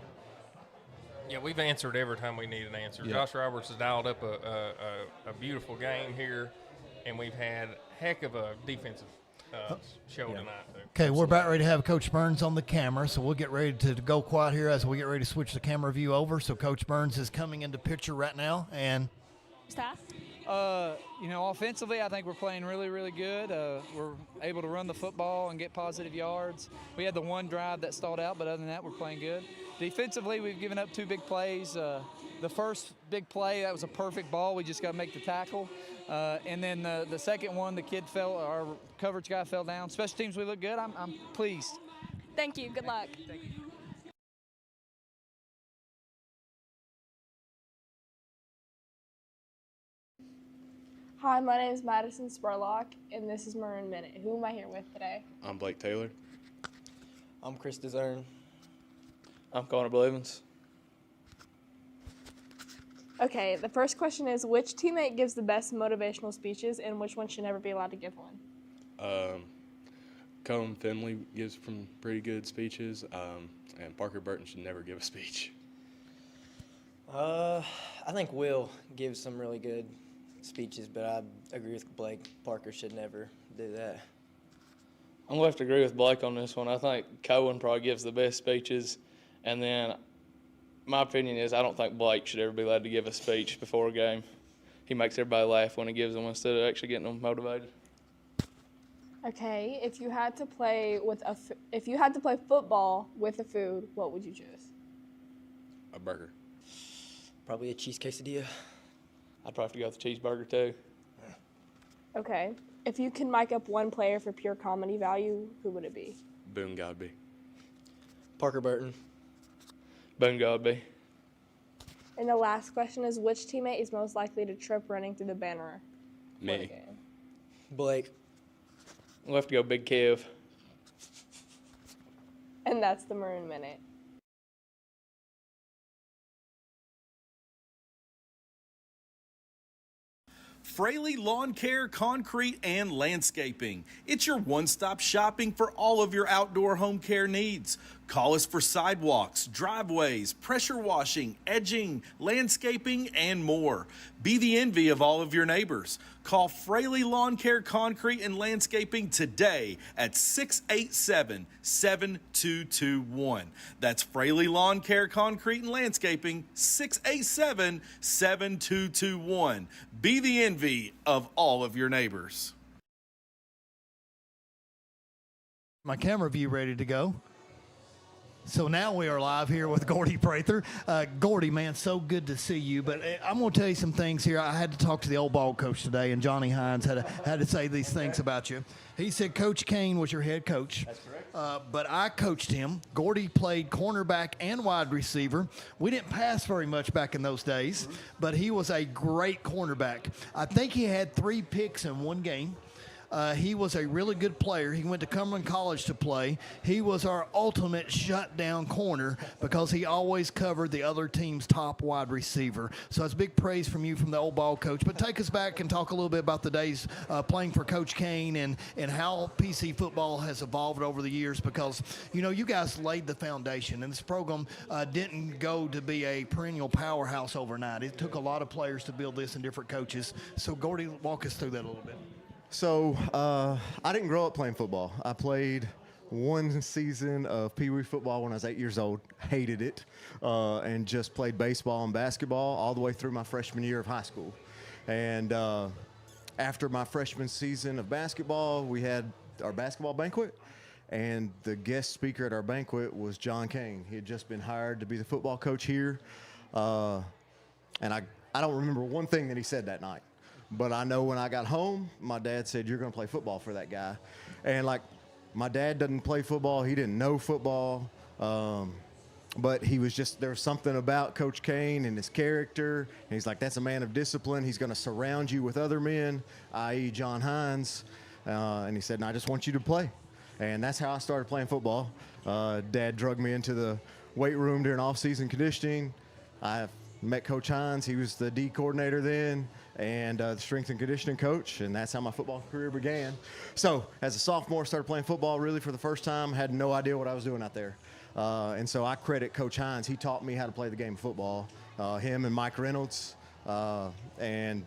Yeah, we've answered every time we need an answer. Yeah. Josh Roberts has dialed up a beautiful game here, and we've had heck of a defensive show tonight. Too. Okay, we're about ready to have Coach Burns on the camera, so we'll get ready to go quiet here as we get ready to switch the camera view over. So Coach Burns is coming into picture right now, and Staff? Offensively, I think we're playing really, really good. We're able to run the football and get positive yards. We had the one drive that stalled out, but other than that, we're playing good. Defensively, we've given up 2 big plays. The first big play, that was a perfect ball. We just got to make the tackle. And then the second one, the kid our coverage guy fell down. Special teams, we look good. I'm pleased. Thank you. Good luck. Thank you. Hi, my name is Madison Spurlock, and this is Maroon Minute. Who am I here with today? I'm Blake Taylor. I'm Chris Desern. I'm Connor Blevins. Okay, the first question is, which teammate gives the best motivational speeches, and which one should never be allowed to give one? Colin Finley gives some pretty good speeches, and Parker Burton should never give a speech. I think Will gives some really good speeches, but I agree with Blake. Parker should never do that. I'm going to have to agree with Blake on this one. I think Cohen probably gives the best speeches, and then my opinion is I don't think Blake should ever be allowed to give a speech before a game. He makes everybody laugh when he gives them instead of actually getting them motivated. Okay, if you had to play football with a food, what would you choose? A burger. Probably a cheese quesadilla. I'd probably have to go with the cheeseburger too. Okay, if you could mic up one player for pure comedy value, who would it be? Boone Godby. Parker Burton. Boone Godby. And the last question is, which teammate is most likely to trip running through the banner? Me. Blake. We'll have to go Big Kev. And that's the Maroon Minute. Fraley Lawn Care, Concrete, and Landscaping. It's your one-stop shopping for all of your outdoor home care needs. Call us for sidewalks, driveways, pressure washing, edging, landscaping, and more. Be the envy of all of your neighbors. Call Fraley Lawn Care, Concrete, and Landscaping today at 687-7221. That's Fraley Lawn Care, Concrete, and Landscaping, 687-7221. Be the envy of all of your neighbors. My camera view ready to go. So now we are live here with Gordy Prather. Gordy, man, so good to see you. But I'm going to tell you some things here. I had to talk to the old ball coach today, and Johnny Hines had to say these things about you. He said Coach Kane was your head coach. That's correct. But I coached him. Gordy played cornerback and wide receiver. We didn't pass very much back in those days, but he was a great cornerback. I think he had 3 picks in one game. He was a really good player. He went to Cumberland College to play. He was our ultimate shutdown corner because he always covered the other team's top wide receiver. So it's big praise from you from the old ball coach. But take us back and talk a little bit about the days playing for Coach Kane and how PC football has evolved over the years because, you guys laid the foundation. And this program didn't go to be a perennial powerhouse overnight. It took a lot of players to build this and different coaches. So, Gordy, walk us through that a little bit. So I didn't grow up playing football. I played one season of Pee Wee football when I was 8 years old, hated it, and just played baseball and basketball all the way through my freshman year of high school. And after my freshman season of basketball, we had our basketball banquet, and the guest speaker at our banquet was John Kane. He had just been hired to be the football coach here, and I don't remember one thing that he said that night. But I know when I got home, my dad said, "You're going to play football for that guy." And, my dad doesn't play football. He didn't know football. But he was just, there was something about Coach Kane and his character. And he's like, that's a man of discipline. He's going to surround you with other men, i.e. John Hines. And he said, "And I just want you to play." And that's how I started playing football. Dad drugged me into the weight room during off-season conditioning. I met Coach Hines. He was the D coordinator then, and the strength and conditioning coach, and that's how my football career began. So as a sophomore, started playing football really for the first time, had no idea what I was doing out there. And so I credit Coach Hines. He taught me how to play the game of football, him and Mike Reynolds. And,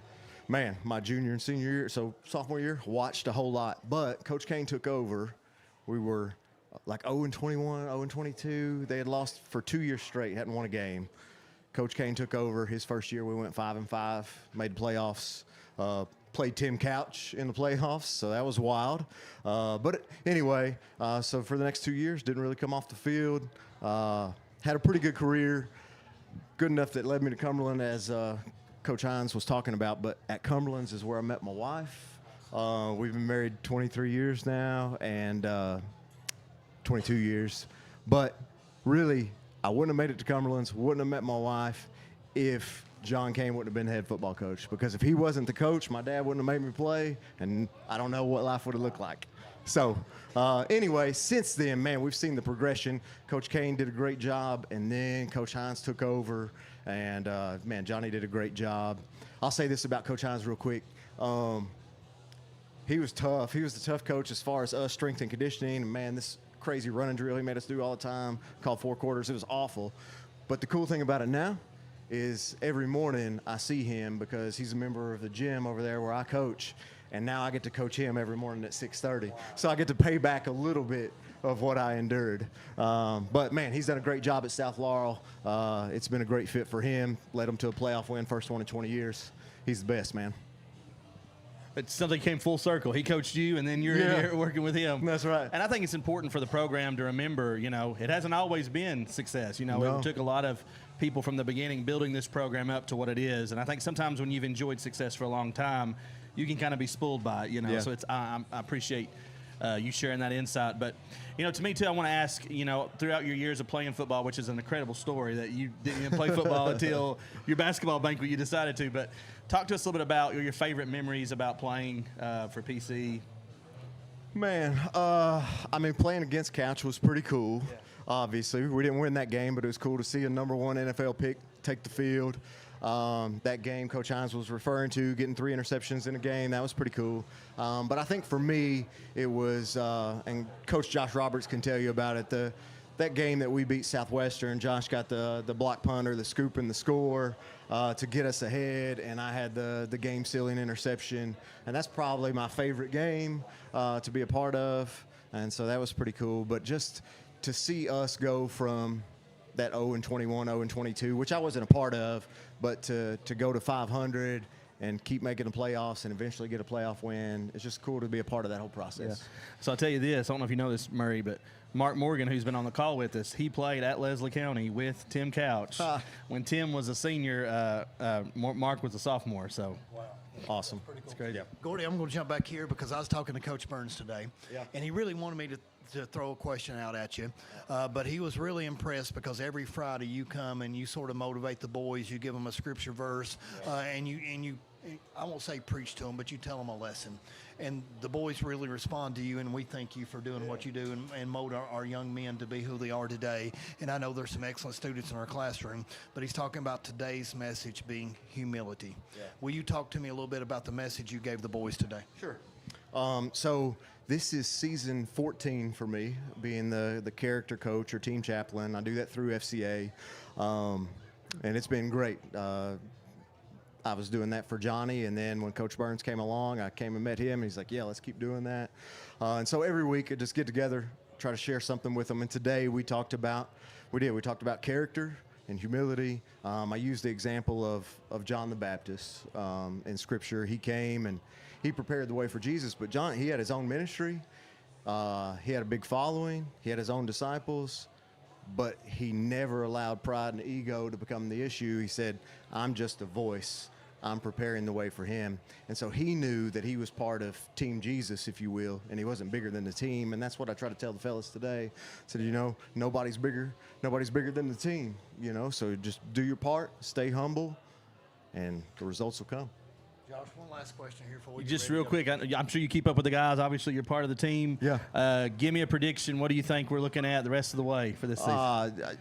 man, my junior and senior year, so sophomore year, watched a whole lot. But Coach Kane took over. We were like 0-21, 0-22. They had lost for 2 years straight, hadn't won a game. Coach Kane took over. His first year, we went 5-5, made the playoffs. Played Tim Couch in the playoffs, so that was wild. But anyway, so for the next 2 years, didn't really come off the field. Had a pretty good career, good enough that led me to Cumberland, as Coach Hines was talking about. But at Cumberland's is where I met my wife. We've been married 23 years now, and 22 years. But really, I wouldn't have made it to Cumberland's, wouldn't have met my wife if John Kane wouldn't have been head football coach. Because if he wasn't the coach, my dad wouldn't have made me play, and I don't know what life would have looked like. So anyway, since then, man, we've seen the progression. Coach Kane did a great job, and then Coach Hines took over, and, man, Johnny did a great job. I'll say this about Coach Hines real quick. He was tough. He was the tough coach as far as us, strength and conditioning. And, man, this crazy running drill he made us do all the time, called 4 quarters. It was awful. But the cool thing about it now is every morning I see him, because he's a member of the gym over there where I coach, and now I get to coach him every morning at 6:30. So I get to pay back a little bit of what I endured. But, man, he's done a great job at South Laurel. It's been a great fit for him, led him to a playoff win, first one in 20 years. He's the best, man. It's something came full circle. He coached you, and then you're in here working with him. That's right. And I think it's important for the program to remember, it hasn't always been success. It took a lot of people from the beginning building this program up to what it is. And I think sometimes when you've enjoyed success for a long time, you can kind of be spoiled by it, Yeah. So I appreciate you sharing that insight. But, to me, too, I want to ask, throughout your years of playing football, which is an incredible story that you didn't even play football until your basketball banquet you decided to. But talk to us a little bit about your favorite memories about playing for PC. Man, playing against Couch was pretty cool. Yeah. Obviously, we didn't win that game, but it was cool to see a number 1 NFL pick take the field. That game Coach Hines was referring to, getting 3 interceptions in a game, that was pretty cool. But I think for me, it was, and Coach Josh Roberts can tell you about it, that game that we beat Southwestern. Josh got the block punter, the scoop, and the score to get us ahead, and I had the game-sealing interception. And that's probably my favorite game to be a part of, and so that was pretty cool. But just to see us go from that 0-21, 0-22, which I wasn't a part of, but to go to 500 and keep making the playoffs and eventually get a playoff win, it's just cool to be a part of that whole process. Yeah. So I'll tell you this, I don't know if you know this, Murray, but Mark Morgan, who's been on the call with us, he played at Leslie County with Tim Couch. When Tim was a senior, Mark was a sophomore. So wow. Awesome. Cool. It's great. Yeah. Gordy, I'm going to jump back here because I was talking to Coach Burns today, and he really wanted me to throw a question out at you, but he was really impressed because every Friday you come and you sort of motivate the boys. You give them a scripture verse, and you I won't say preach to them, but you tell them a lesson. And the boys really respond to you, and we thank you for doing what you do and mold our young men to be who they are today. And I know there's some excellent students in our classroom, but he's talking about today's message being humility. Yeah. Will you talk to me a little bit about the message you gave the boys today? Sure. So this is season 14 for me, being the character coach or team chaplain. I do that through FCA, and it's been great. I was doing that for Johnny, and then when Coach Burns came along, I came and met him, and he's like, yeah, let's keep doing that. And so every week I just get together, try to share something with them. And today we talked about character and humility. I used the example of John the Baptist in Scripture. He came and he prepared the way for Jesus, but John, he had his own ministry. He had a big following. He had his own disciples. But he never allowed pride and ego to become the issue. He said, I'm just a voice. I'm preparing the way for him. And so he knew that he was part of Team Jesus, if you will, and he wasn't bigger than the team. And that's what I try to tell the fellas today. I said, nobody's bigger than the team, so just do your part, stay humble, and the results will come. Josh, one last question here for you. Just real quick, I'm sure you keep up with the guys. Obviously, you're part of the team. Yeah. Give me a prediction. What do you think we're looking at the rest of the way for this season?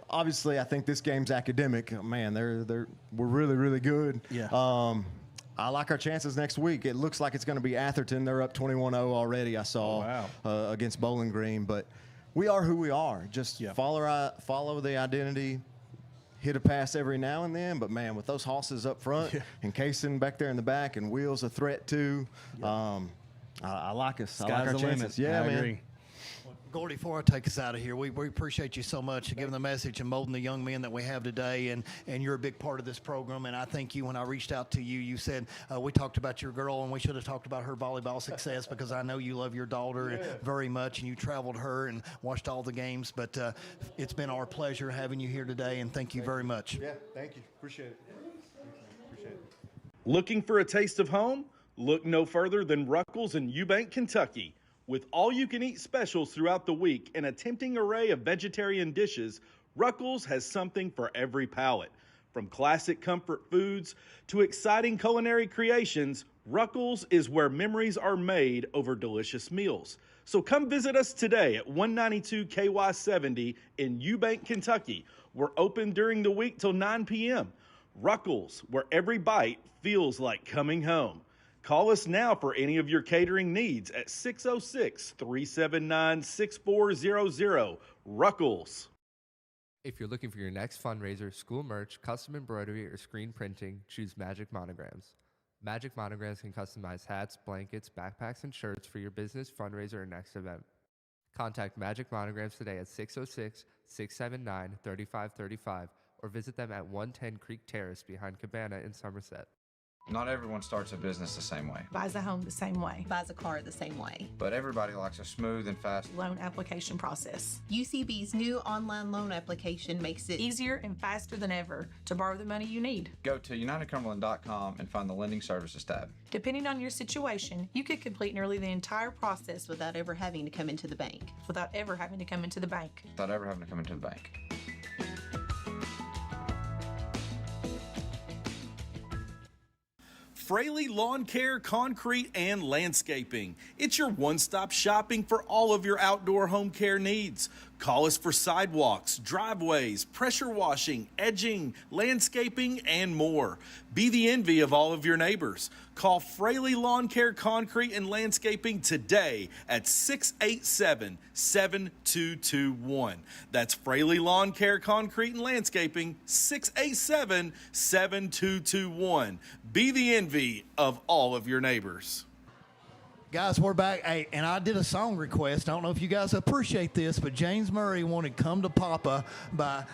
Obviously, I think this game's academic. Man, we're really, really good. Yeah. I like our chances next week. It looks like it's going to be Atherton. They're up 21-0 already, I saw, against Bowling Green. But we are who we are. Just follow the identity. Hit a pass every now and then, but man, with those hosses up front and Kaysen back there in the back and Wheels a threat too, I like us. I like our chances. Yeah, man. Agree. Gordy, before I take us out of here, we appreciate you so much for giving the message and molding the young men that we have today, and you're a big part of this program. And I thank you when I reached out to you, you said we talked about your girl, and we should have talked about her volleyball success because I know you love your daughter very much, and you traveled her and watched all the games. But it's been our pleasure having you here today, and thank you very much. Yeah, thank you. Appreciate it. Appreciate it. Looking for a taste of home? Look no further than Ruckles in Eubank, Kentucky. With all-you-can-eat specials throughout the week and a tempting array of vegetarian dishes, Ruckles has something for every palate. From classic comfort foods to exciting culinary creations, Ruckles is where memories are made over delicious meals. So come visit us today at 192 KY70 in Eubank, Kentucky. We're open during the week till 9 p.m. Ruckles, where every bite feels like coming home. Call us now for any of your catering needs at 606-379-6400. Ruckles. If you're looking for your next fundraiser, school merch, custom embroidery, or screen printing, choose Magic Monograms. Magic Monograms can customize hats, blankets, backpacks, and shirts for your business, fundraiser, or next event. Contact Magic Monograms today at 606-679-3535 or visit them at 110 Creek Terrace behind Cabana in Somerset. Not everyone starts a business the same way, Buys a home the same way. Buys a car the same way. but everybody likes a smooth and fast. Loan application process. UCB's new online loan application makes it Easier and faster than ever to borrow the money you need. Go to UnitedCumberland.com and find the Lending Services tab. Depending on your situation, you could complete nearly the entire process without ever having to come into the bank. without ever having to come into the bank. Without ever having to come into the bank. Fraley Lawn Care, Concrete, and Landscaping. It's your one-stop shopping for all of your outdoor home care needs. Call us for sidewalks, driveways, pressure washing, edging, landscaping, and more. Be the envy of all of your neighbors. Call Fraley Lawn Care, Concrete, and Landscaping today at 687-7221. That's Fraley Lawn Care, Concrete, and Landscaping, 687-7221. Be the envy of all of your neighbors. Guys, we're back. Hey, and I did a song request. I don't know if you guys appreciate this, but James Murray wanted Come to Papa by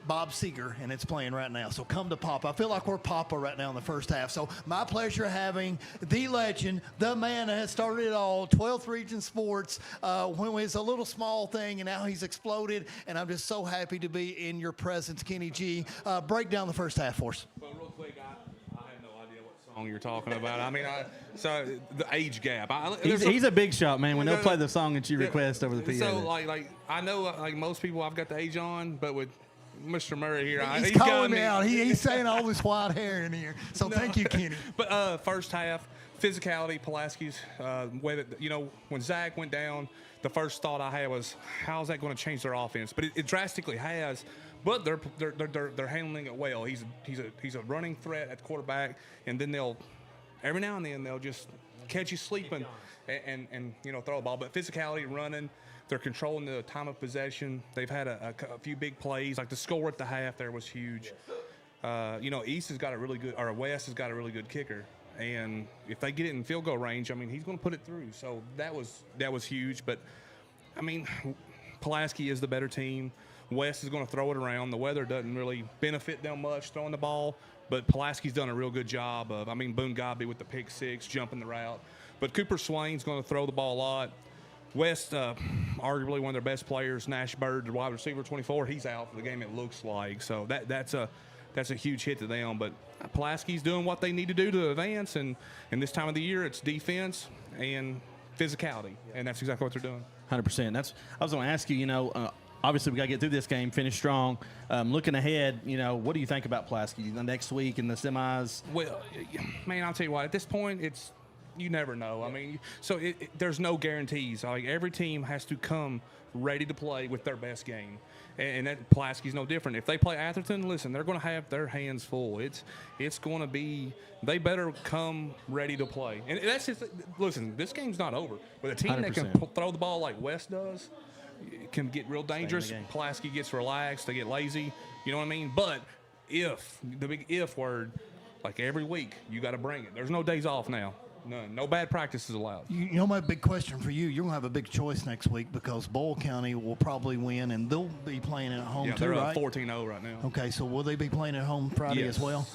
Bob Seger, and it's playing right now. So Come to Papa. I feel like we're Papa right now in the first half. So my pleasure having the legend, the man that has started it all, 12th Region Sports, when it was a little small thing, and now he's exploded, and I'm just so happy to be in your presence, Kenny G. Break down the first half for us. Well, real quick, I have no idea what song you're talking about. I mean, so the age gap. He's a big shot, man. When they'll play the song that you request over the PA. So, like I know, like most people, I've got the age on, but with Mr. Murray here, he's calling me out. He's saying all this white hair in here. So thank you, Kenny. But first half, physicality, Pulaski's, when Zach went down, the first thought I had was, how's that going to change their offense? But it drastically has. But they're handling it well. He's a running threat at quarterback, and then every now and then they'll just catch you sleeping and throw the ball. But physicality, running, they're controlling the time of possession. They've had a few big plays, like the score at the half there was huge. East has got a really good, or West has got a really good kicker, and if they get it in field goal range, I mean, he's going to put it through. So that was huge. But I mean, Pulaski is the better team. West is going to throw it around. The weather doesn't really benefit them much throwing the ball, but Pulaski's done a real good job of, Boone Godby with the pick six, jumping the route. But Cooper Swain's going to throw the ball a lot. West, arguably one of their best players, Nash Bird, the wide receiver 24, he's out for the game, it looks like. So that's a huge hit to them. But Pulaski's doing what they need to do to advance, and this time of the year it's defense and physicality, and that's exactly what they're doing. 100%. I was going to ask you, obviously we got to get through this game, finish strong. Looking ahead, what do you think about Pulaski the next week in the semis? Well, man, I'll tell you what, at this point, you never know. There's no guarantees. Like, every team has to come ready to play with their best game. And that Pulaski's no different. If they play Atherton, listen, they're going to have their hands full. It's going to be, they better come ready to play. And that's just, listen, this game's not over. With a team 100%. That can throw the ball like West does, it can get real dangerous. Pulaski gets relaxed, they get lazy. You know what I mean? But the big if word, like every week, you got to bring it. There's no days off now. None. No bad practices allowed. You know, my big question for you, you're going to have a big choice next week because Boyle County will probably win, and they'll be playing at home Yeah, too, they're right? 14-0 right now. Okay, so will they be playing at home Friday Yes. as well?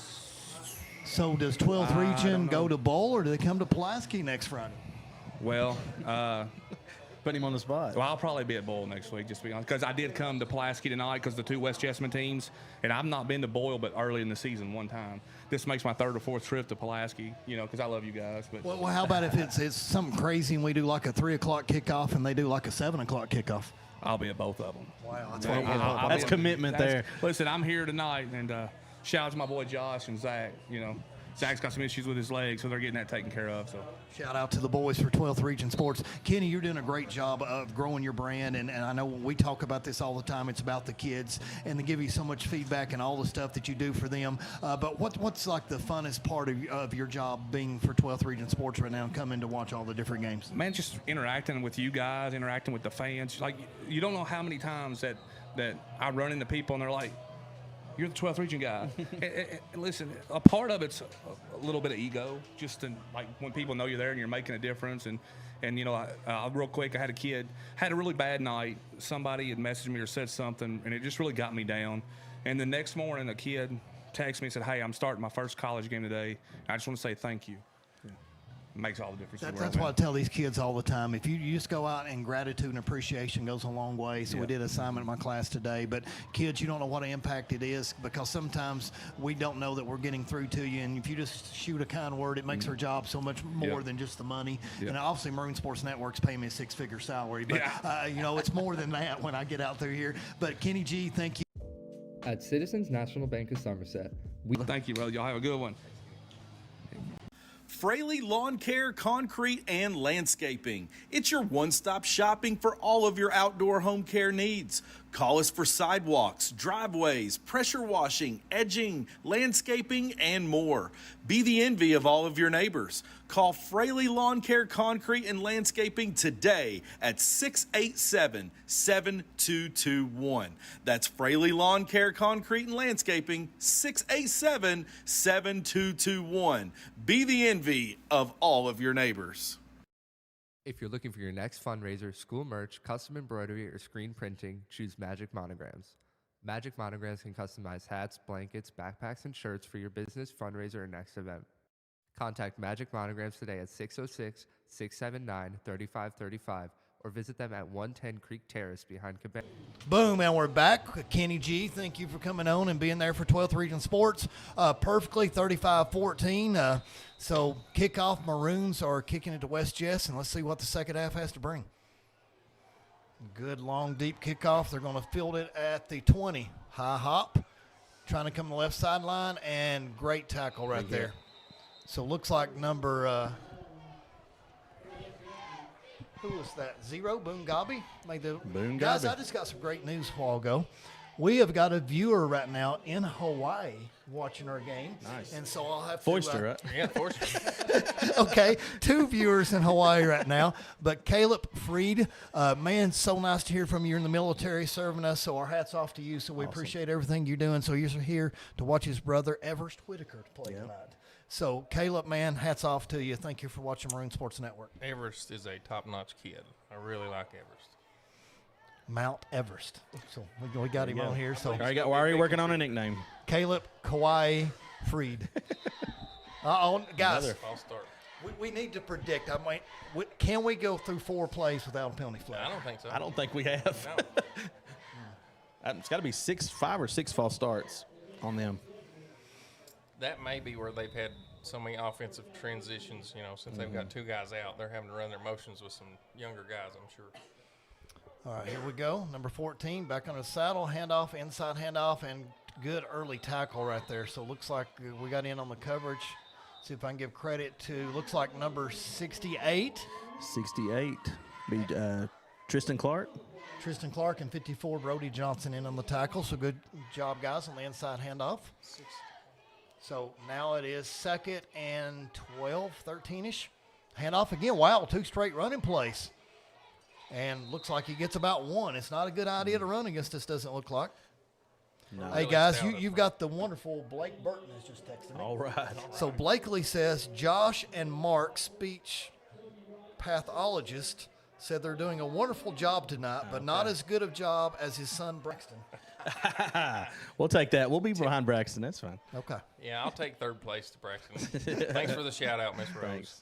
So does 12th I Region don't go know. to Bowl, or do they come to Pulaski next Friday? Well, put him on the spot. Well, I'll probably be at Boyle next week, just to be honest, because I did come to Pulaski tonight because the two West Jessamine teams, and I've not been to Boyle but early in the season one time. This makes my third or fourth trip to Pulaski, you know, because I love you guys. But Well, how about if it's something crazy and we do like a 3 o'clock kickoff and they do like a 7 o'clock kickoff? I'll be at both of them. Wow, that's That's commitment there. Listen, I'm here tonight, and shout out to my boy Josh and Zach. You know, Zach's got some issues with his leg, so they're getting that taken care of. So Shout out to the boys for 12th Region Sports. Kenny, you're doing a great job of growing your brand, and I know when we talk about this all the time, it's about the kids, and they give you so much feedback and all the stuff that you do for them. But what's like the funnest part of your job being for 12th Region Sports right now and coming to watch all the different games? man, just interacting with you guys, interacting with the fans. Like, you don't know how many times that I run into people and they're like, "You're the 12th Region guy." and listen, a part of it's a little bit of ego, just in, like, when people know you're there and you're making a difference. And you know, real quick, I had a kid, had a really bad night. Somebody had messaged me or said something, and it just really got me down. And the next morning, a kid texted me and said, "Hey, I'm starting my first college game today. I just want to say thank you." Makes all the difference. That's what I tell these kids all the time. If you just go out and gratitude and appreciation goes a long way. So we did an assignment in my class today. But kids, you don't know what an impact it is, because sometimes we don't know that we're getting through to you. And if you just shoot a kind word, it makes our job so much more than just the money. And obviously Maroon Sports Network's paying me a 6-figure salary. But, you know, it's more than that when I get out through here. But Kenny G, thank you. At Citizens National Bank of Somerset, thank you, brother. Y'all have a good one. Fraley Lawn Care, Concrete, and Landscaping. It's your one-stop shopping for all of your outdoor home care needs. Call us for sidewalks, driveways, pressure washing, edging, landscaping, and more. Be the envy of all of your neighbors. Call Fraley Lawn Care, Concrete, and Landscaping today at 687-7221. That's Fraley Lawn Care, Concrete, and Landscaping, 687-7221. Be the envy of all of your neighbors. If you're looking for your next fundraiser, school merch, custom embroidery, or screen printing, choose Magic Monograms. Magic Monograms can customize hats, blankets, backpacks, and shirts for your business, fundraiser, or next event. Contact Magic Monograms today at 606-679-3535 or visit them at 110 Creek Terrace behind Quebec. Boom, and we're back. Kenny G, thank you for coming on and being there for 12th Region Sports. Perfectly 35-14. So kickoff, Maroons are kicking it to West Jess, and let's see what the second half has to bring. Good, long, deep kickoff. They're going to field it at the 20. High hop, trying to come to the left sideline, and great tackle right there. So looks like number who was that? 0, Boone Gabi? Boone Guys, Gabi. I just got some great news a while ago. We have got a viewer right now in Hawaii watching our game. Nice. And so I'll have to... Foister, right? Yeah, Forster. Okay, 2 viewers in Hawaii right now. But Caleb Freed, man, so nice to hear from you. You're in the military serving us, so our hat's off to you. So we appreciate everything you're doing. So you're here to watch his brother, Everest Whitaker, play tonight. So, Caleb, man, hats off to you. Thank you for watching Maroon Sports Network. Everest is a top-notch kid. I really like Everest. Mount Everest. So we got him on here. So Why are you working on a nickname? Caleb Kauai Freed. Guys, False start. we need to predict. I mean, can we go through 4 plays without a penalty flag? I don't think so. I don't think we have. No. It's got to be 5 or 6 false starts on them. That may be where they've had so many offensive transitions, you know, since they've got 2 guys out. They're having to run their motions with some younger guys, I'm sure. All right, here we go. Number 14, back on the saddle, handoff, inside handoff, and good early tackle right there. So it looks like we got in on the coverage. See if I can give credit to, looks like number 68. 68 be Tristan Clark. Tristan Clark and 54, Brody Johnson in on the tackle. So good job, guys, on the inside handoff. So now it is 2nd and 12, 13-ish. Handoff again. Wow, 2 straight running plays. And looks like he gets about 1. It's not a good idea to run against this, doesn't look like. No. Hey, guys, you've got the wonderful Blake Burton has just texted me. All right. So Blakely says Josh and Mark, speech pathologist, said they're doing a wonderful job tonight, but not as good a job as his son Braxton. We'll take that. We'll be behind Braxton. That's fine. Okay. Yeah, I'll take third place to Braxton. Thanks for the shout out, Miss Rose. Thanks.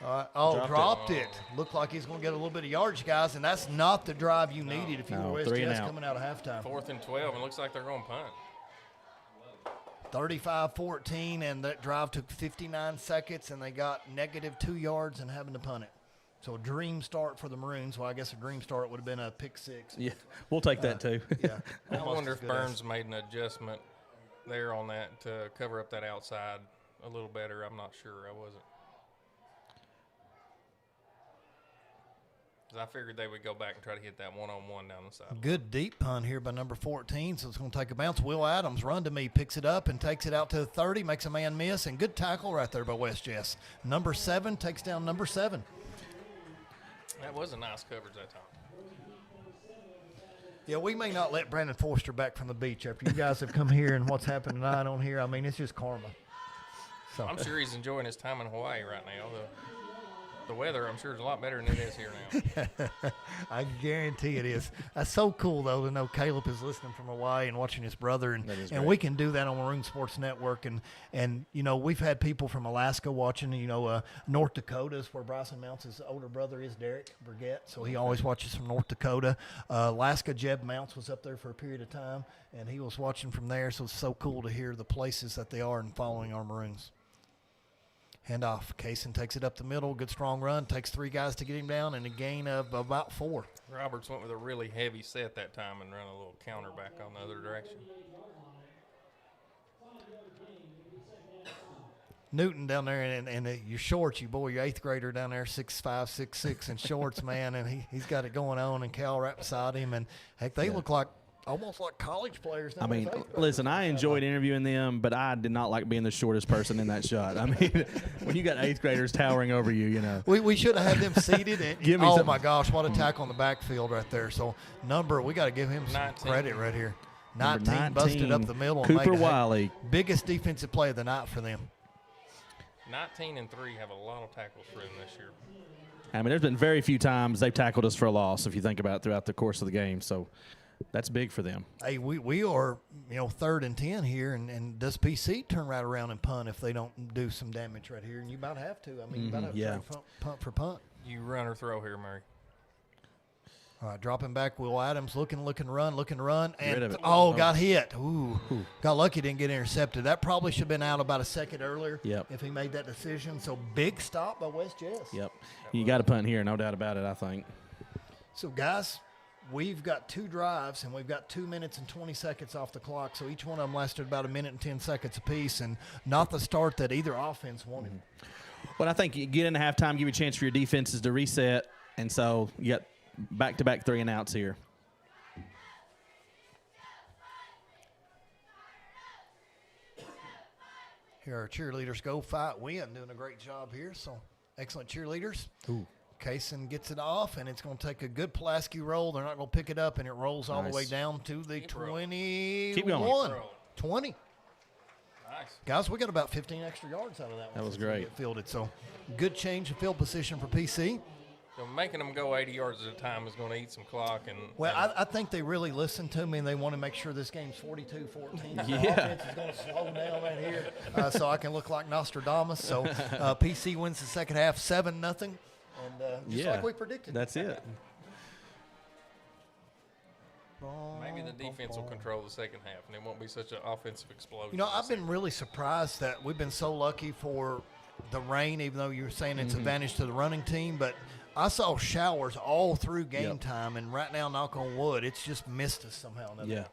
All right. Oh, dropped it. Looked like he's going to get a little bit of yardage, guys, and that's not the drive you needed if you were West Jets coming out of halftime. 4th and 12, and looks like they're going to punt. 35-14, and that drive took 59 seconds, and they got negative 2 yards and having to punt it. So a dream start for the Maroons. Well, I guess a dream start would have been a pick 6. Yeah, we'll take that too. Yeah. I wonder if Burns made an adjustment there on that to cover up that outside a little better. I'm not sure. I wasn't. Because I figured they would go back and try to hit that one-on-one down the side. Good deep punt here by number 14, so it's going to take a bounce. Will Adams, run to me, picks it up and takes it out to the 30, makes a man miss, and good tackle right there by West Jess. Number 7 takes down number 7. That was a nice coverage that time. Yeah, we may not let Brandon Forster back from the beach after you guys have come here and what's happened tonight on here. I mean, it's just karma. So I'm sure he's enjoying his time in Hawaii right now. The weather, I'm sure, is a lot better than it is here now. I guarantee it is. That's so cool, though, to know Caleb is listening from Hawaii and watching his brother. And we can do that on Maroon Sports Network. And you know, we've had people from Alaska watching, North Dakota is where Bryson Mounts' older brother is, Derek Burgett. So he always watches from North Dakota. Alaska, Jeb Mounts was up there for a period of time, and he was watching from there. So it's so cool to hear the places that they are and following our Maroons. Handoff. Kaysen takes it up the middle. Good strong run. Takes 3 guys to get him down and a gain of about 4. Roberts went with a really heavy set that time and ran a little counter back on the other direction. Newton down there, and your shorts, your 8th grader down there, 6'5", 6'6", in shorts, man, and he's got it going on, and Cal right beside him, and heck, they look like almost like college players. I mean, listen, I enjoyed interviewing them, but I did not like being the shortest person in that shot. I mean, when you got 8th graders towering over you, We should have had them seated. And, my gosh, what a tackle on the backfield right there. So, we got to give him some credit right here. 19 busted up the middle. Cooper and Wiley. Biggest defensive play of the night for them. 19 and 3 have a lot of tackles for them this year. I mean, there's been very few times they've tackled us for a loss, if you think about it, throughout the course of the game. So that's big for them. Hey, we are 3rd and 10 here, and does PC turn right around and punt if they don't do some damage right here? And you about have to. I mean, you about have to punt for punt. You run or throw here, Murray. All right, dropping back, Will Adams looking, run, and got hit. Ooh. Got lucky, didn't get intercepted. That probably should have been out about a second earlier if he made that decision. So big stop by West Jess. Yep, you got to punt here, no doubt about it, I think. So, guys, we've got 2 drives, and we've got 2 minutes and 20 seconds off the clock. So each one of them lasted about 1 minute and 10 seconds apiece, and not the start that either offense wanted. Well, I think you get into halftime, give you a chance for your defenses to reset, and so you got back-to-back 3 and outs here. Here our cheerleaders go. Fight, win. Doing a great job here. So excellent cheerleaders. Ooh. Kaysen gets it off, and it's going to take a good Pulaski roll. They're not going to pick it up, and it rolls all the way down to the 21. Keep going. 20. Nice. Guys, we got about 15 extra yards out of that one. That was great. Fielded. So good change of field position for PC. So making them go 80 yards at a time is going to eat some clock. I think they really listened to me, and they want to make sure this game's 42-14. Yeah. The offense is going to slow down right here so I can look like Nostradamus. So PC wins the second half 7-0, and just like we predicted. That's it. Maybe the defense will control the second half, and it won't be such an offensive explosion. I've been really surprised that we've been so lucky for the rain, even though you're saying it's advantage to the running team, but I saw showers all through game time, and right now, knock on wood, it's just missed us somehow. Yeah.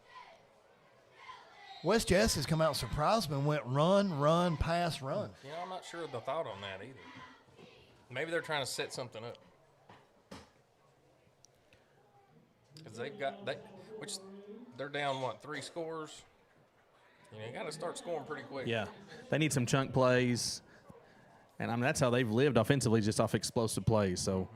West Jess has come out and surprised me and went run, pass, run. I'm not sure of the thought on that either. Maybe they're trying to set something up. Because they're down, 3 scores? You got to start scoring pretty quick. Yeah. They need some chunk plays. And, that's how they've lived offensively, just off explosive plays. So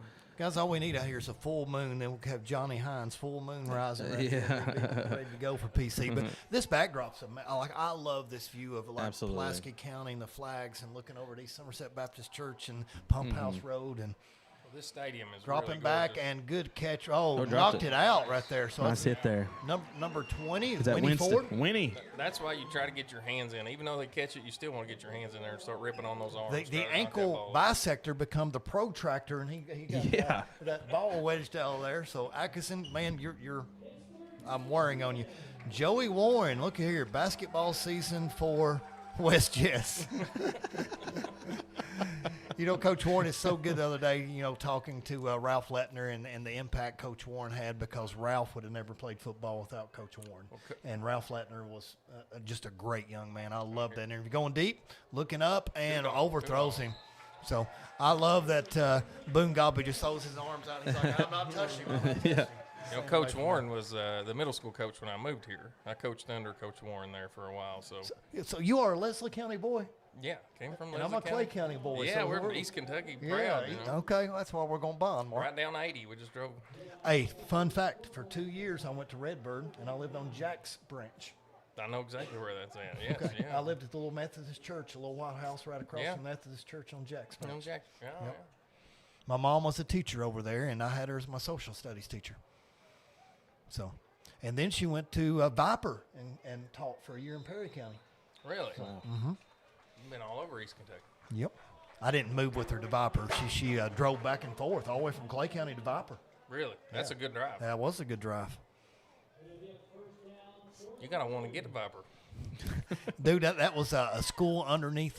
Guys, all we need out here is a full moon. Then we'll have Johnny Hines, full moon rising right there, ready to go for PC. But this backdrop's I love this view of Pulaski County and the flags and looking over at East Somerset Baptist Church and Pump House Road and this stadium is dropping really back gorgeous. and good catch. Oh, knocked it out right there. So nice hit there. Number 20 Is that Winnie Ford. Winnie. That's why you try to get your hands in. Even though they catch it, you still want to get your hands in there and start ripping on those arms. The ankle bisector become the protractor, and he got that ball wedged out there. So Atkinson, man, I'm worrying on you. Joey Warren, look here, basketball season for West Jess. Coach Warren is so good the other day, talking to Ralph Lettner and the impact Coach Warren had, because Ralph would have never played football without Coach Warren. Okay. And Ralph Lettner was just a great young man. I love that interview. Going deep, looking up, and overthrows him. So I love that Boone Gobby just throws his arms out. He's like, I'm not touching him. Coach Warren was the middle school coach when I moved here. I coached under Coach Warren there for a while. So you are a Leslie County boy? Yeah, came from and Leslie I'm a Clay County boy. Yeah, so we're East Kentucky proud. Okay, well, that's why we're going to bond, Mark. Right down 80, we just drove. Hey, fun fact, for 2 years I went to Redbird, and I lived on Jack's Branch. I know exactly where that's at, yes. Okay. Yeah. I lived at the little Methodist church, a little white house right across from the Methodist church on Jack's Branch. On Jack, yeah. My mom was a teacher over there, and I had her as my social studies teacher. So, and then she went to Viper and taught for a year in Perry County. Really? So, You've been all over East Kentucky. Yep. I didn't move with her to Viper. She drove back and forth all the way from Clay County to Viper. Really? That's a good drive. That was a good drive. You got to want to get to Viper. Dude, that was a school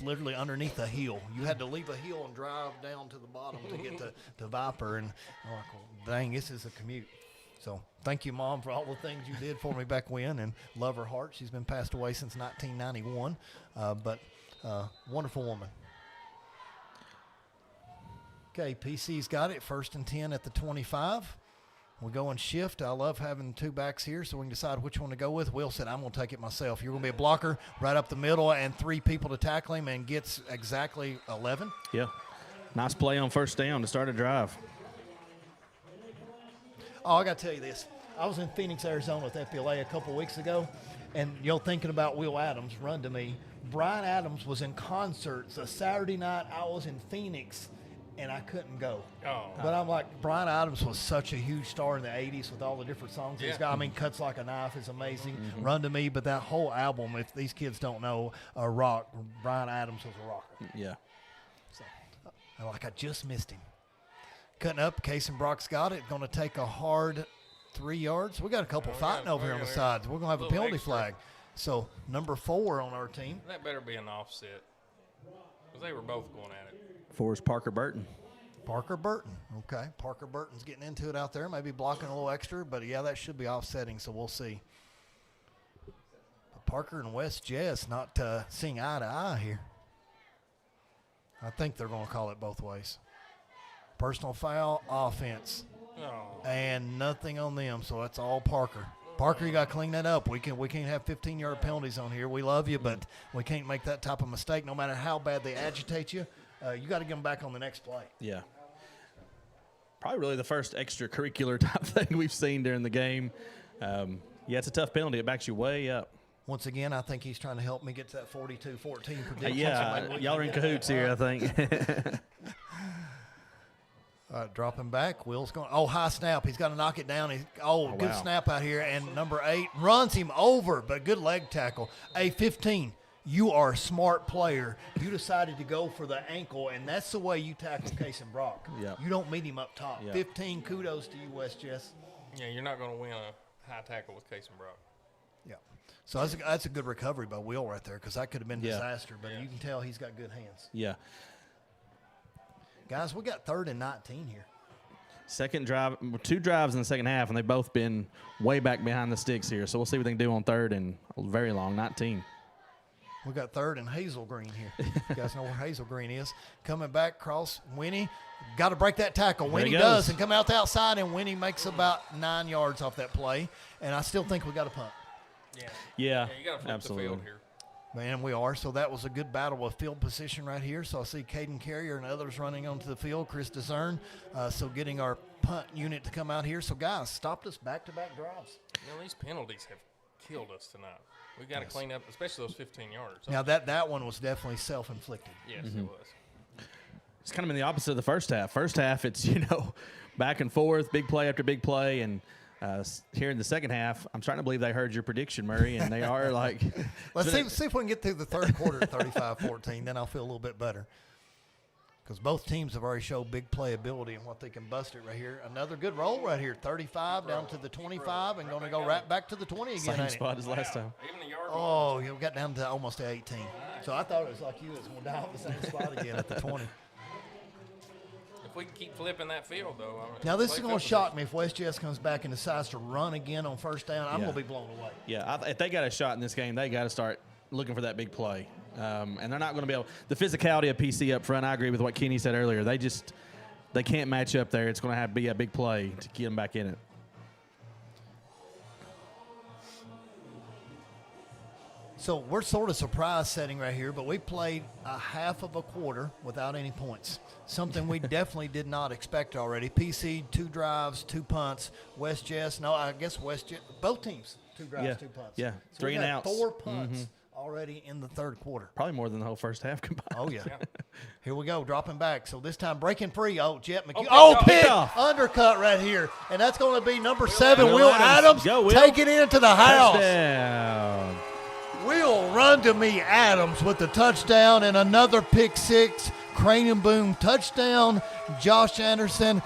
literally underneath a hill. You had to leave a hill and drive down to the bottom to get to Viper. And I'm like, well, dang, this is a commute. So thank you, Mom, for all the things you did for me back when, and love her heart. She's been passed away since 1991, but wonderful woman. Okay, PC's got it. 1st and 10 at the 25. We're going shift. I love having 2 backs here so we can decide which one to go with. Will said, I'm going to take it myself. You're going to be a blocker right up the middle and 3 people to tackle him, and gets exactly 11. Yeah. Nice play on 1st down to start a drive. Oh, I got to tell you this. I was in Phoenix, Arizona with FBLA a couple weeks ago, and thinking about Will Adams, run to me. Brian Adams was in concerts a Saturday night. I was in Phoenix, and I couldn't go. Oh. But I'm like, Brian Adams was such a huge star in the 80s with all the different songs he's got. I mean, Cuts Like a Knife is amazing. Run to Me, but that whole album, if these kids don't know, rock, Brian Adams was a rocker. Yeah. So, I just missed him. Cutting up, Case and Brock's got it. Going to take a hard 3 yards. We got a couple fighting over here on the sides. We're going to have a penalty flag. So, number 4 on our team. That better be an offset, because they were both going at it. 4 is Parker Burton. Parker Burton. Okay. Parker Burton's getting into it out there. Maybe blocking a little extra, but, yeah, that should be offsetting, so we'll see. But Parker and West Jess not seeing eye to eye here. I think they're going to call it both ways. Personal foul, offense. Oh. And nothing on them, so that's all Parker. Parker, you got to clean that up. We can't have 15-yard penalties on here. We love you, but we can't make that type of mistake. No matter how bad they agitate you, you got to get them back on the next play. Yeah. Probably really the first extracurricular type thing we've seen during the game. It's a tough penalty. It backs you way up. Once again, I think he's trying to help me get to that 42-14 prediction. Y'all are in cahoots here, I think. Dropping back. Will's going. Oh, high snap. He's got to knock it down. Good snap out here. And number 8 runs him over, but good leg tackle. 15. You are a smart player. You decided to go for the ankle, and that's the way you tackle Case and Brock. Yep. You don't meet him up top. Yep. 15. Kudos to you, West Jess. Yeah, you're not going to win a high tackle with Case and Brock. Yeah. So that's a good recovery by Will right there, because that could have been a disaster, but you can tell he's got good hands. Yeah. Guys, we got 3rd and 19 here. Second drive, 2 drives in the second half, and they've both been way back behind the sticks here. So we'll see what they can do on 3rd and very long, 19. We got 3rd and Hazel Green here. You guys know where Hazel Green is. Coming back, cross, Winnie. Got to break that tackle. Winnie does, and come out the outside, and Winnie makes about 9 yards off that play. And I still think we got to punt. Yeah. Yeah, you got to flip absolutely. the field here. Man, we are. So that was a good battle of field position right here. So I see Caden Carrier and others running onto the field, Chris Discern. So getting our punt unit to come out here. So, guys, stopped us back-to-back drives. These penalties have killed us tonight. We got to clean up, especially those 15 yards. Now, that one was definitely self-inflicted. Yes, it was. It's kind of been the opposite of the first half. First half, it's, back and forth, big play after big play. And here in the second half, I'm starting to believe they heard your prediction, Murray, and they are like. Let's see if we can get through the third quarter at 35-14. Then I'll feel a little bit better. Because both teams have already showed big playability and what they can bust it right here. Another good roll right here. 35 down to the 25 and going to go right back to the 20 again. Same spot as last time. Oh, you got down to almost to 18. So I thought it was like you. It was going down the same spot again at the 20. If we can keep flipping that field, though. Now, this is going to shock me if West Jess comes back and decides to run again on first down. I'm going to be blown away. Yeah, if they got a shot in this game, they got to start looking for that big play. And they're not going to be able – the physicality of PC up front, I agree with what Kenny said earlier. They can't match up there. It's going to have to be a big play to get them back in it. So we're sort of surprise setting right here, but we played a half of a quarter without any points, something we definitely did not expect already. PC, 2 drives, 2 punts. West Jess, no, I guess West Jess, both teams, 2 drives, 2 punts. Yeah, so 3 and outs. 4 punts already in the third quarter. Probably more than the whole first half combined. Oh, yeah. Here we go, dropping back. So this time breaking free. Oh, Jet McHugh. Pick pick! off. Undercut right here. And that's going to be number 7, Will Adams. Go, Will. Take it into the house. Touchdown. Will run to me Adams with the touchdown and another pick 6. Crane and Boom touchdown. Josh Anderson.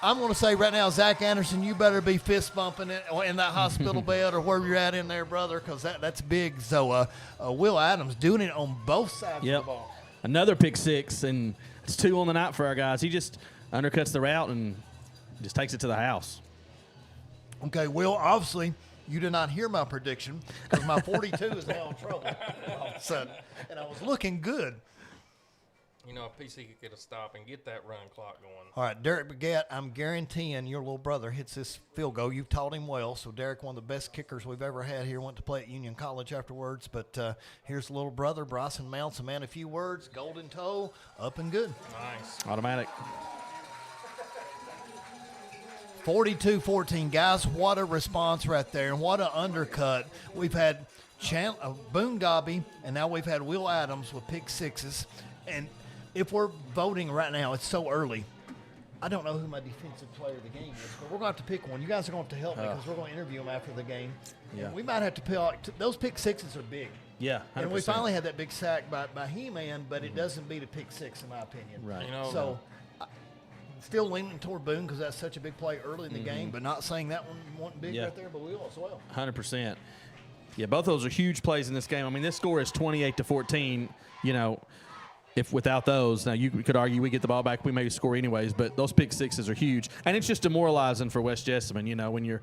I'm going to say right now, Zach Anderson, you better be fist bumping it in that hospital bed or where you're at in there, brother, because that's big. So Will Adams doing it on both sides of the ball. Another pick 6, and it's 2 on the night for our guys. He just undercuts the route and just takes it to the house. Okay, Will, obviously you did not hear my prediction because my 42 is now in trouble all of a sudden, and I was looking good. If PC could get a stop and get that run clock going. All right, Derek Baguette, I'm guaranteeing your little brother hits this field goal. You've taught him well. So, Derek, one of the best kickers we've ever had here, went to play at Union College afterwards. But here's the little brother, Bryson Mounts, a man of few words, golden toe, up and good. Nice. Automatic. 42-14. Guys, what a response right there, and what an undercut. We've had Boone Gobby, and now we've had Will Adams with pick 6s. And if we're voting right now, it's so early. I don't know who my defensive player of the game is, but we're going to have to pick one. You guys are going to have to help me because we're going to interview them after the game. Yeah. And we might have to pick. Those pick 6s are big. Yeah, 100%. And we finally had that big sack by He-Man, but it doesn't beat a pick 6 in my opinion. Right. So still leaning toward Boone because that's such a big play early in the game, but not saying that one wasn't big right there, but we will as well. 100%. Yeah, both of those are huge plays in this game. I mean, this score is 28-14. If without those, now you could argue we get the ball back, we maybe score anyways, but those pick 6s are huge. And it's just demoralizing for West Jessamine, when you're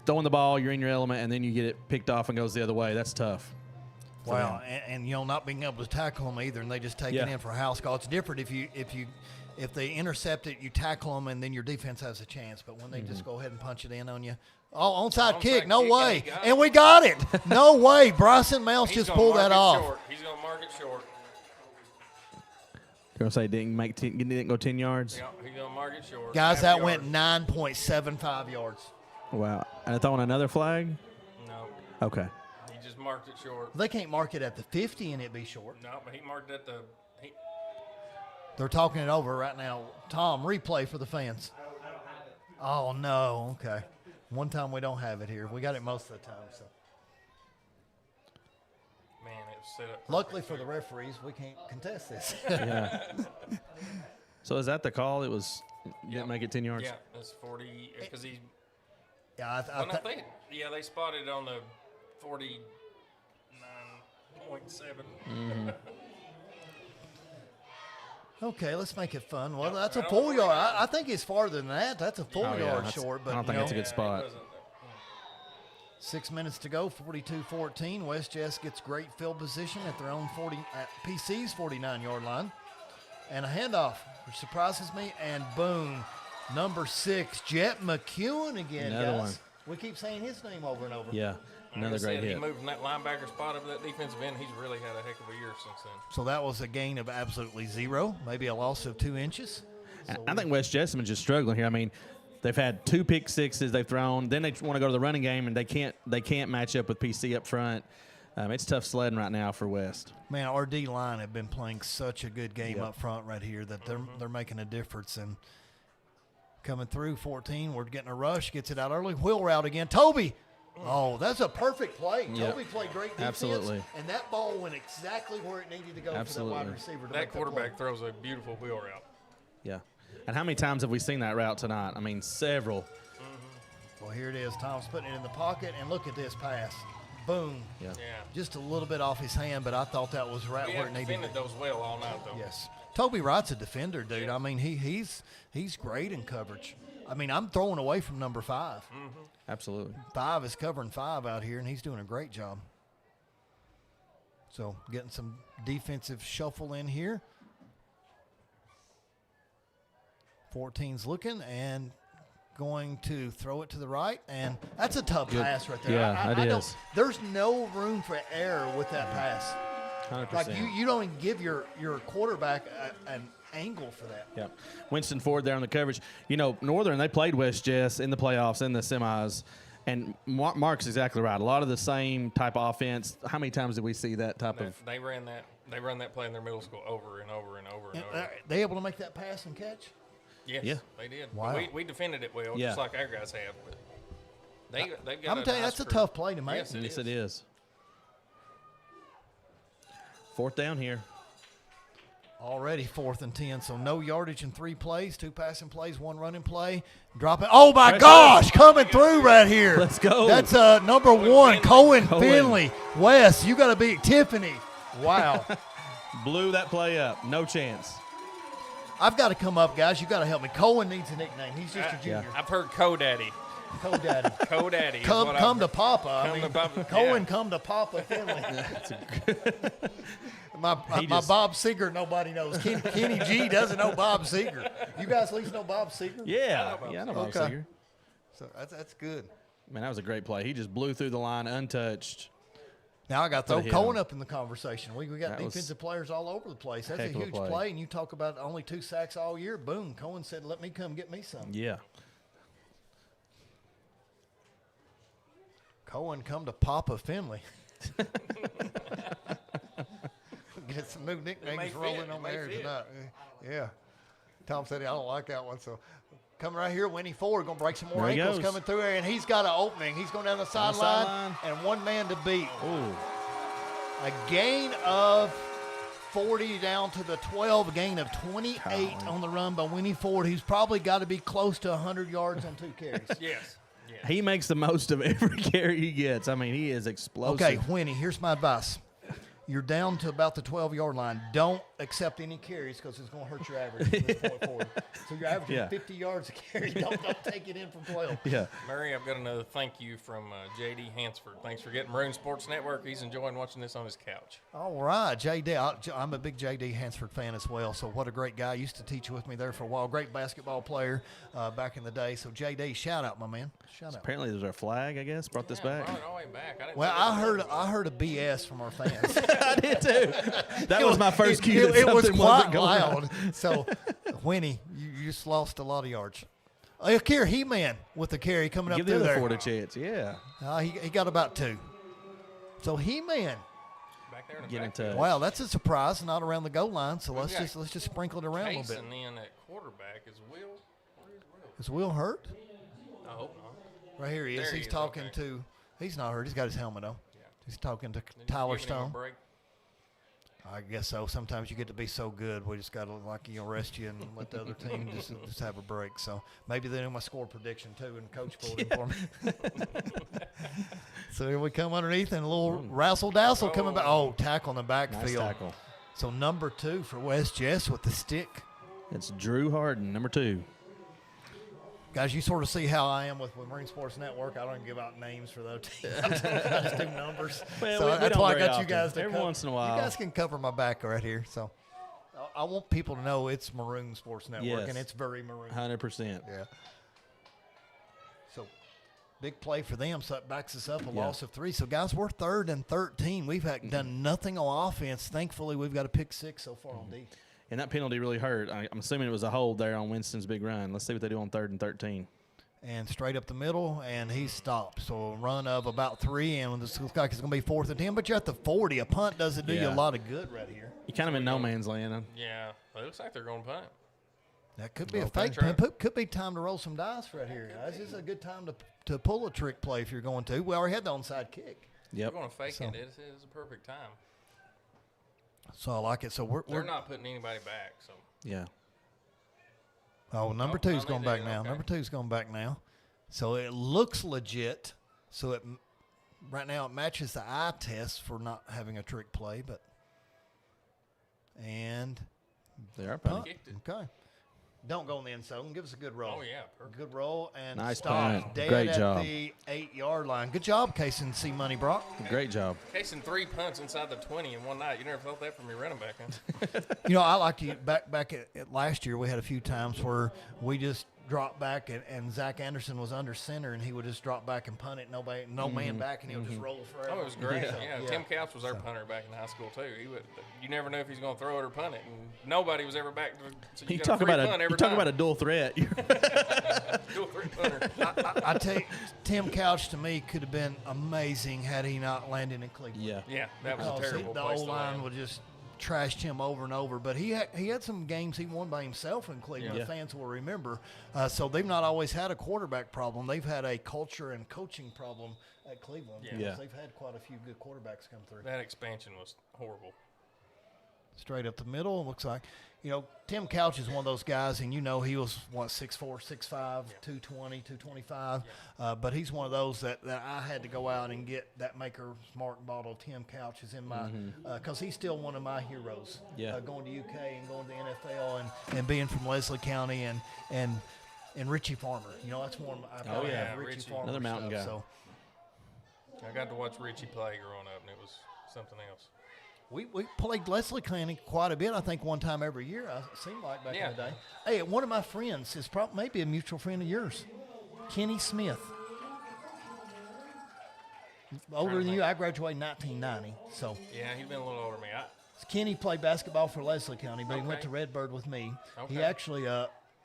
throwing the ball, you're in your element, and then you get it picked off and goes the other way. That's tough. Wow, and not being able to tackle them either, and they just take it in for a house call. It's different if they intercept it, you tackle them, and then your defense has a chance. But when they just go ahead and punch it in on you, onside kick, no way, and we got it. No way, Bryson Mouse just pulled that off. He's gonna mark it short. You're going to say didn't go 10 yards? Yeah, he's going to mark it short. Guys, that went 9.75 yards. Wow. And I thought on another flag? No. Okay. He just marked it short. They can't mark it at the 50 and it be short. No, but he marked it at the They're talking it over right now. Tom, replay for the fans. Oh, no. Okay. One time we don't have it here. We got it most of the time. So. Man, it was set up. Luckily for the referees, we can't contest this. Yeah. So is that the call? It was didn't make it 10 yards? Yeah, that's 40 because he. Yeah, I think. Yeah, they spotted on the 49.7. Mm-hmm. Okay, let's make it fun. Well, that's a full yard. I think it's farther than that. That's a full yard short. But I don't think it's a good spot. 6 minutes to go, 42-14. West Jess gets great field position at their own PC's 49-yard line. And a handoff, which surprises me. And boom, number 6, Jet McEwen again, Another guys. one. We keep saying his name over and over. Yeah. Another great hit. He moved from that linebacker spot over that defensive end. He's really had a heck of a year since then. So that was a gain of absolutely 0, maybe a loss of 2 inches. I think West Jessamine's just struggling here. I mean, they've had 2 pick sixes they've thrown. Then they want to go to the running game, and they can't match up with PC up front. It's tough sledding right now for West. Man, our D line have been playing such a good game Yep. up front right here that they're making a difference. And coming through 14, we're getting a rush, gets it out early. Wheel route again. Toby. Oh, that's a perfect play. Yep. Toby played great defense. Absolutely. And that ball went exactly where it needed to go Absolutely. for that wide receiver to That make quarterback that play. throws a beautiful wheel route. Yeah. And how many times have we seen that route tonight? I mean, several. Well, here it is. Tom's putting it in the pocket, and look at this pass. Boom. Yeah. Just a little bit off his hand, but I thought that was right We where have it needed to defended those well all night, though. Yes. Toby Wright's a defender, dude. I mean, he's great in coverage. I mean, I'm throwing away from number 5. Absolutely. 5 is covering 5 out here, and he's doing a great job. So getting some defensive shuffle in here. 14's looking and going to throw it to the right, and that's a tough Good. pass right there. Yeah, I it don't- is. There's no room for error with that pass. 100%. Like you don't even give your quarterback an angle for that. Yeah. Winston Ford there on the coverage. You know, Northern, they played West Jess in the playoffs, in the semis, and Mark's exactly right. A lot of the same type of offense. How many times did we see that type of? They run that play in their middle school over and over and over and over. They able to make that pass and catch? Yes, Yeah. they did. Wow. We defended it well, Yeah. just like our guys have. But they've got I'm telling you, that's a tough play to make. Yes, Yes, it is. 4th down here. Already 4th and 10, so no yardage in 3 plays, 2 passing plays, 1 running play. Drop it. Oh, my gosh, coming through right here. Let's go. That's number 1, Cohen Finley. Wes, you got to beat Tiffany. Wow. Blew that play up. No chance. I've got to come up, guys. You got to help me. Cohen needs a nickname. He's just a junior. I've heard Co-Daddy. Co-Daddy. Co-Daddy. is Come what come I've to Papa. Come to Papa. Cohen, Yeah. come to Papa Finley. my just- Bob Seeger, nobody knows. Kenny G doesn't know Bob Seeger. You guys at least know Bob Seeger? Yeah. I know Bob Okay. Seeger. So that's good. Man, that was a great play. He just blew through the line untouched. Now I got to Put a throw hit Cohen on. up in the conversation. We got That was defensive players all over the place. That's a heck of a huge play. play. And you talk about only 2 sacks all year. Boom. Cohen said, let me come get me some. Yeah. Cohen, come to Papa Finley. Get some new nicknames rolling on there tonight. Yeah. Tom said, I don't like that one. So coming right here, Winnie Ford, going to break some more There he ankles goes. coming through there. And he's got an opening. He's going down the Down the sideline sideline. and 1 man to beat. Ooh. A gain of 40 down to the 12, a gain of 28 Golly. on the run by Winnie Ford, who's probably got to be close to 100 yards on 2 carries. Yes. He makes the most of every carry he gets. I mean, he is explosive. Okay, Winnie, here's my advice. You're down to about the 12-yard line. Don't accept any carries because it's going to hurt your average from this point forward. So you're averaging Yeah. 50 yards a carry. Don't take it in from 12. Yeah. Murray, I've got another thank you from J.D. Hansford. Thanks for getting Maroon Sports Network. He's enjoying watching this on his couch. All right, J.D. I'm a big J.D. Hansford fan as well, so what a great guy. Used to teach with me there for a while. Great basketball player back in the day. So, J.D., shout out, my man. Shout out. Apparently, there's a flag, I guess, brought this back. Brought it all the way back. I didn't Well, think I heard a BS from our fans. I did too. That was my first cue that It was something quite wasn't going loud. right. So, Winnie, you just lost a lot of yards. Here, He-Man with the carry coming Give up the through other there. Ford a chance. Yeah. He got about 2. So, He-Man. back there in the Get back. into Wow, that's a surprise. Not around the goal line. So We've let's got just sprinkle it around a Case, little bit. and then at quarterback is Will. Where is Will? Is Will hurt? I hope not. Right here he is. There he He's is, talking okay. to. He's not hurt. He's got his helmet on. Yeah. He's talking to They're just Tyler giving him a Stone. break. I guess so. Sometimes you get to be so good, we just got to rest you and let the other team just have a break. So maybe they know my score prediction too, and coach pulled it for me. So here we come underneath and a little razzle-dazzle coming back. Oh, tackle in the backfield. Nice tackle. So number 2 for West Jess with the stick. It's Drew Harden, number 2. Guys, you sort of see how I am with Marine Sports Network. I don't even give out names for those teams. I just do numbers. Well, so we that's don't why I very got you often. guys to Every cover. once in a while. You guys can cover my back right here. So I want people to know it's Maroon Sports Network, Yes. and it's very maroon. 100%. Yeah. So Big play for them, so it backs us up a loss of 3. So, guys, we're 3rd and 13. We've done nothing on offense. Thankfully, we've got a pick 6 so far on D. And that penalty really hurt. I'm assuming it was a hold there on Winston's big run. Let's see what they do on 3rd and 13. And straight up the middle, and he stopped. So a run of about 3, and this looks like it's going to be 4th and 10. But you're at the 40. A punt doesn't do you a lot of good right here. You're kind of in no man's land. Yeah, it looks like they're going to punt. That could be a fake punt. Could be time to roll some dice right here, guys. This is a good time to pull a trick play if you're going to. We already had the onside kick. Yep. We're going to fake it. It's a perfect time. So I like it. So they're not putting anybody back. So yeah. Oh, number 2's going back now. Okay. Number 2's going back now. So it looks legit. So right now it matches the eye test for not having a trick play, but they are punting. Okay. Don't go in the end zone. Give us a good roll. Oh, yeah. Perfect. Good roll. And nice stop punt. Dead Great at job. the 8-yard line. Good job, Casey C. Money Brock. Great job. Casing 3 punts inside the 20 in one night. You never felt that from your running back, huh? I like to back at last year, we had a few times where we just dropped back and Zach Anderson was under center and he would just drop back and punt it. No man back, and he would just roll forever. Oh, it was great. Yeah. Tim Couch was our punter back in high school too. You never knew if he's going to throw it or punt it, and nobody was ever back. So you talk about a dual threat. Dual threat punter. I tell you, Tim Couch to me could have been amazing had he not landed in Cleveland. Yeah, that was a terrible the place old to line land. would just trashed him over and over, but he had some games he won by himself in Cleveland. Yeah. Fans will remember. So they've not always had a quarterback problem. They've had a culture and coaching problem at Cleveland. Yeah. They've had quite a few good quarterbacks come through. That expansion was horrible. Straight up the middle, it looks like. Tim Couch is one of those guys, and he was, 6'4", 6'5", 220, 225. But he's one of those that I had to go out and get that Maker Smart bottle. Tim Couch is in my because he's still one of my heroes. Yeah. Going to UK and going to the NFL and being from Leslie County and Richie Farmer. That's one I've got to have Richie Farmer. Another mountain guy. So I got to watch Richie play growing up, and it was something else. We played Leslie County quite a bit. I think one time every year. It seemed like back in the day. Hey, one of my friends is maybe a mutual friend of yours, Kenny Smith. Older than you. I graduated in 1990. So yeah, he's been a little older than me. Kenny played basketball for Leslie County, but he went to Redbird with me. Okay. He actually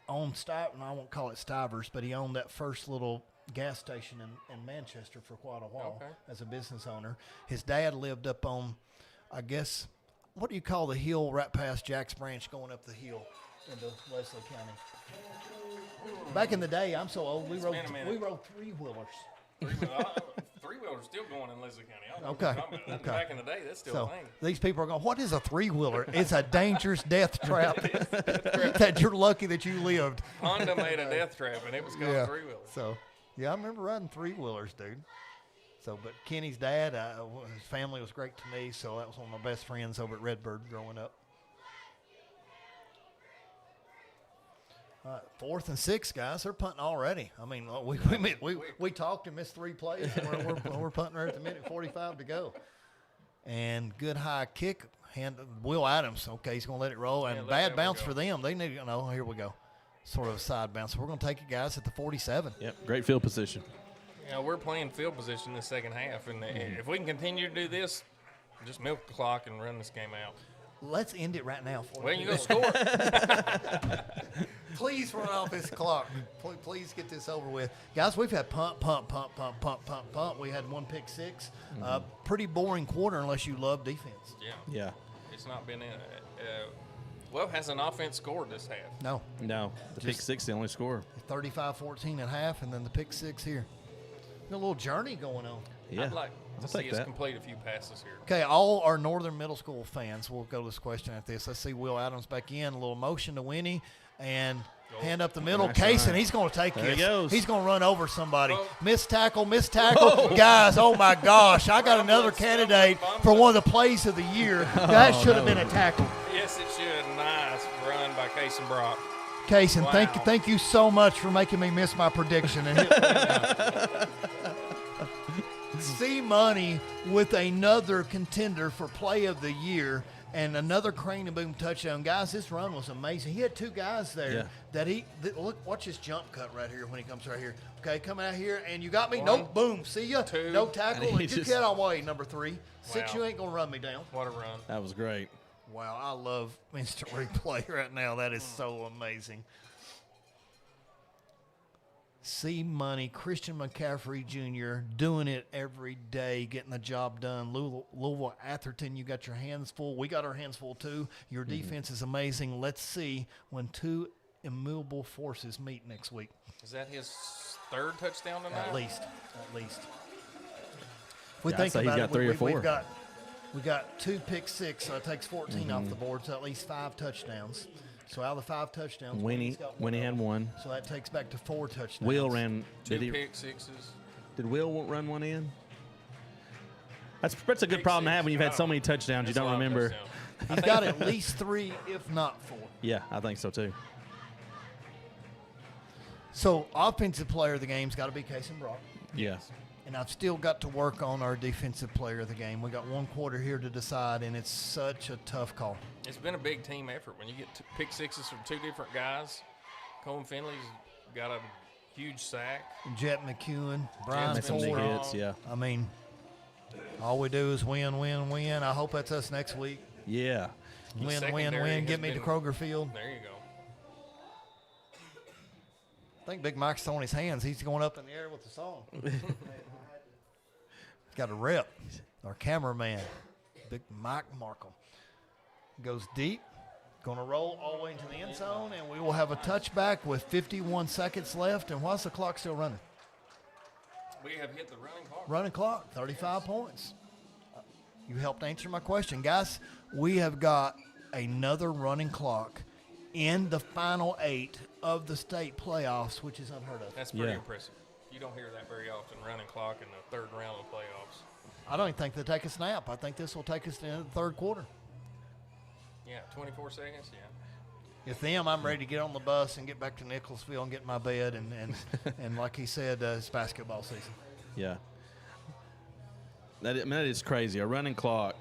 owned and I won't call it Stivers, but he owned that first little gas station in Manchester for quite a while as a business owner. His dad lived up on, I guess, what do you call the hill right past Jack's Branch going up the hill into Leslie County? Back in the day, I'm so old, we rode three-wheelers. Three-wheelers still going in Leslie County. Okay. Back in the day, that's still a thing. These people are going, what is a three-wheeler? It's a dangerous death trap that you're lucky that you lived. Honda made a death trap, and it was called three-wheeler. So, I remember riding three-wheelers, dude. So, but Kenny's dad, his family was great to me, so that was one of my best friends over at Redbird growing up. 4th and 6, guys. They're punting already. I mean, we talked and missed 3 plays, and we're punting right at the minute 45 to go. And good high kick, Will Adams. Okay, he's going to let it roll. And bad bounce for them. They need to, here we go. Sort of a side bounce. So we're going to take it, guys, at the 47. Yep, great field position. We're playing field position in the second half, and if we can continue to do this, just milk the clock and run this game out. Let's end it right now. Well, you go score. Please run off this clock. Please get this over with. Guys, we've had punt. We had 1 pick 6. Pretty boring quarter unless you love defense. Yeah. It's not been has an offense scored this half? No. The pick 6, the only score. 35-14 at half, and then the pick 6 here. A little journey going on. Yeah. I'd like to see us complete a few passes here. Okay, all our Northern Middle School fans, we'll go to this question after this. Let's see Will Adams back in. A little motion to Winnie, and hand up the middle. Case, and he's going to take this. He goes. He's going to run over somebody. Missed tackle. Guys, oh, my gosh. I got another candidate for one of the plays of the year. That should have been a tackle. Yes, it should. Nice run by Case and Brock. Case, and thank you so much for making me miss my prediction. C Money with another contender for play of the year. and another crane and boom touchdown. Guys, this run was amazing. He had two guys there look, watch his jump cut right here when he comes right here. Okay, coming out here, and you got me. Nope, boom, see ya. Two. No tackle. And he And just- get away, number 3. 6, Wow. you ain't going to run me down. What a run. That was great. Wow, I love instant replay right now. That is so amazing. C Money, Christian McCaffrey Jr. doing it every day, getting the job done. Louisville Atherton, you got your hands full. We got our hands full too. Your defense is amazing. Let's see when two immovable forces meet next week. Is that his third touchdown tonight? At least. If we Yeah, I'd think say he's about got it, 3 or 4. We got 2 pick six, so it takes 14 off the board, so at least 5 touchdowns. So out of the 5 touchdowns, Winnie had 1. So that takes back to 4 touchdowns. Will ran. 2 pick sixes. Did Will run one in? That's a good problem to have when you've had so many touchdowns. You That's a don't lot of remember. touchdowns. He's got at least 3, if not 4. Yeah, I think so too. So offensive player of the game's got to be Kason Brock. Yeah. And I've still got to work on our defensive player of the game. We got 1 quarter here to decide, and it's such a tough call. It's been a big team effort. When you get pick sixes from 2 different guys, Colin Finley's got a huge sack. Jet McEwen, Brian Jet's been Ford. strong. Hits, yeah. I mean, all we do is win, win, win. I hope that's us next week. Yeah. Win, Secondary win, win. has Get me to been- Kroger Field. There you go. I think Big Mike's throwing his hands. He's going up in the air with the song. He's got a rep. Our cameraman, Big Mike Markle. Goes deep. Going to roll all the way into the end zone, and we will have a touchback with 51 seconds left. And why's the clock still running? We have hit the running clock. Running clock, 35 points. You helped answer my question. Guys, we have got another running clock in the final 8 of the state playoffs, which is unheard of. That's pretty impressive. You don't hear that very often, running clock in the 3rd round of the playoffs. I don't even think they'll take a snap. I think this will take us to the 3rd quarter. Yeah, 24 seconds, yeah. If them, I'm ready to get on the bus and get back to Nicholasville and get in my bed. And like he said, it's basketball season. Yeah. That is crazy. A running clock.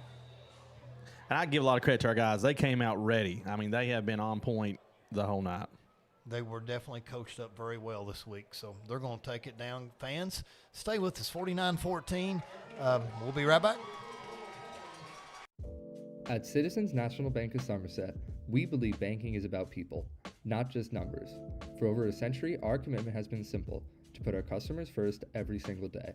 And I give a lot of credit to our guys. They came out ready. I mean, they have been on point the whole night. They were definitely coached up very well this week, so they're going to take it down. Fans, stay with us, 49-14. We'll be right back. At Citizens National Bank of Somerset, we believe banking is about people, not just numbers. For over a century, our commitment has been simple, to put our customers first every single day.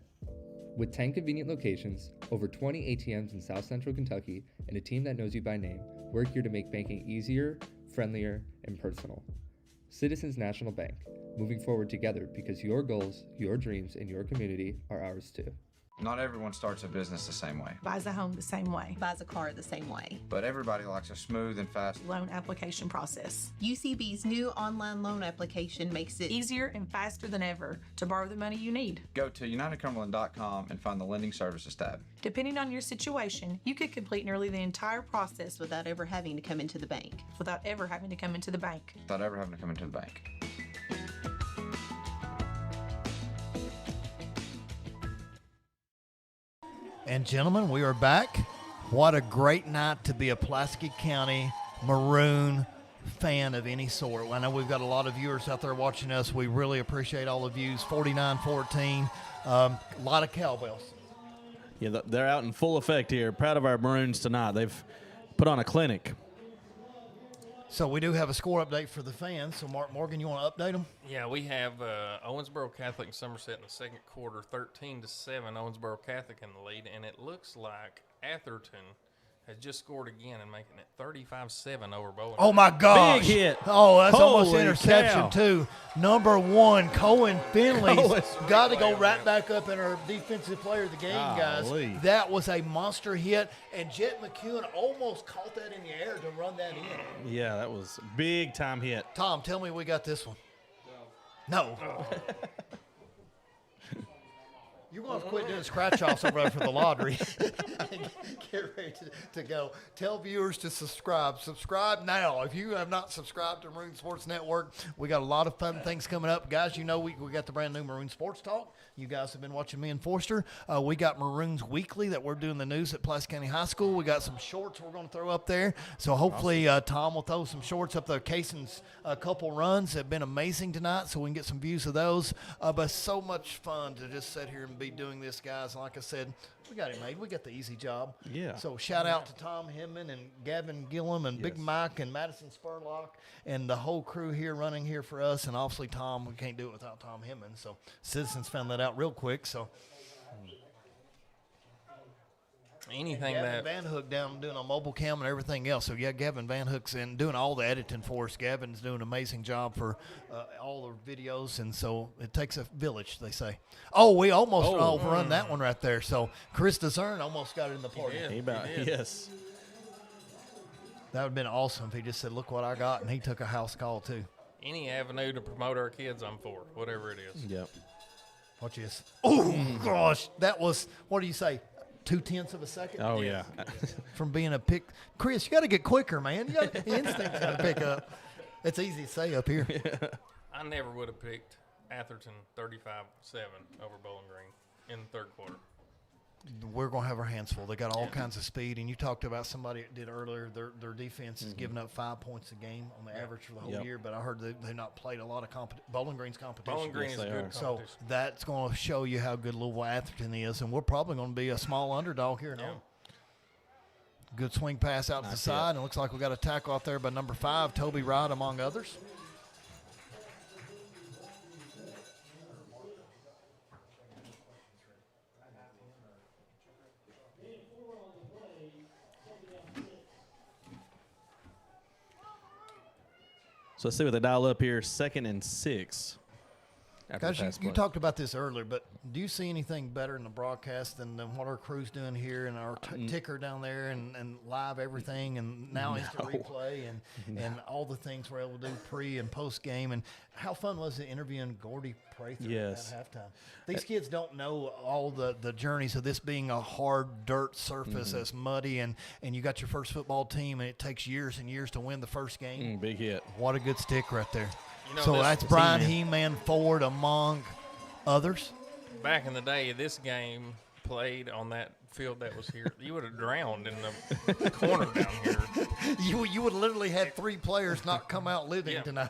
With 10 convenient locations, over 20 ATMs in South Central Kentucky, and a team that knows you by name, we're here to make banking easier, friendlier, and personal. Citizens National Bank, moving forward together because your goals, your dreams, and your community are ours too. Not everyone starts a business the same way, Buys a home the same way. Buys a car the same way. but everybody likes a smooth and fast. Loan application process. UCB's new online loan application makes it Easier and faster than ever to borrow the money you need. Go to UnitedCumberland.com and find the Lending Services tab. Depending on your situation, you could complete nearly the entire process without ever having to come into the bank. without ever having to come into the bank. Without ever having to come into the bank. And gentlemen, we are back. What a great night to be a Pulaski County Maroon fan of any sort. I know we've got a lot of viewers out there watching us. We really appreciate all the views. 49-14, a lot of cowbells. Yeah, they're out in full effect here. Proud of our Maroons tonight. They've put on a clinic. So we do have a score update for the fans. So Mark Morgan, you want to update them? Yeah, we have Owensboro Catholic and Somerset in the 2nd quarter, 13-7. Owensboro Catholic in the lead, and it looks like Atherton has just scored again and making it 35-7 over Bowling. Oh, my gosh. Big hit. Oh, that's almost Holy interception, cow. too. Number 1, Cohen Finley's Cohen. got to go right back up in our defensive player of the game, Golly. guys. That was a monster hit, and Jet McEwen almost caught that in the air to run that in. Yeah, that was a big-time hit. Tom, tell me we got this one. No. You're going to quit doing scratch-offs over there for the lottery. Get ready to go. Tell viewers to subscribe. Subscribe now. If you have not subscribed to Maroon Sports Network, we got a lot of fun things coming up. Guys, you know we got the brand new Maroon Sports Talk. You guys have been watching me and Forster. We got Maroons Weekly that we're doing the news at Pulaski County High School. We got some shorts we're going to throw up there. So hopefully Tom will throw some shorts up there. Cason's a couple runs have been amazing tonight, so we can get some views of those. But so much fun to just sit here and be doing this, guys. And like I said, we got it made. We got the easy job. Yeah. So shout out to Tom Hinman and Gavin Gillum and Big Mike and Madison Spurlock and the whole crew here running here for us. And obviously Tom, we can't do it without Tom Hinman. So Citizens found that out real quick. So anything Gavin that Van Hook down doing a mobile cam and everything else. So yeah, Gavin Van Hook's in doing all the editing for us. Gavin's doing an amazing job for all the videos, and so it takes a village, they say. Oh, we almost overrun that one right there. So Chris DeZern almost got it in the party. Yes. That would have been awesome if he just said, "Look what I got," and he took a house call too. any avenue to promote our kids, I'm for, whatever it is. Yep. Watch this. Oh gosh, that was, what do you say? 0.2 of a second? Oh, yeah. From being a pick. Chris, you got to get quicker, man. You got the instinct's got to pick up. It's easy to say up here. I never would have picked Atherton 35-7 over Bowling Green in the third quarter. We're going to have our hands full. They got all kinds of speed. And you talked about somebody that did earlier, their defense is giving up 5 points a game on the average for the whole year. But I heard they've not played a lot of Bowling Green's competition. Bowling Green is a good competition. So that's going to show you how good Louisville Atherton is. And we're probably going to be a small underdog here now. Good swing pass out to the side. And it looks like we got a tackle out there by number 5, Toby Wright, among others. So let's see what they dial up here. 2nd and 6. Guys, you talked about this earlier, but do you see anything better in the broadcast than what our crew's doing here and our ticker down there and live everything and now instant replay and all the things we're able to do pre and post game? And how fun was it interviewing Gordy Prather at halftime? These kids don't know all the journeys of this being a hard dirt surface that's muddy, and you got your first football team and it takes years and years to win the first game. Big hit. What a good stick right there. You know, so that's Brian He-Man Ford among others. Back in the day, this game played on that field that was here, you would have drowned in the corner down here. You would literally had 3 players not come out living tonight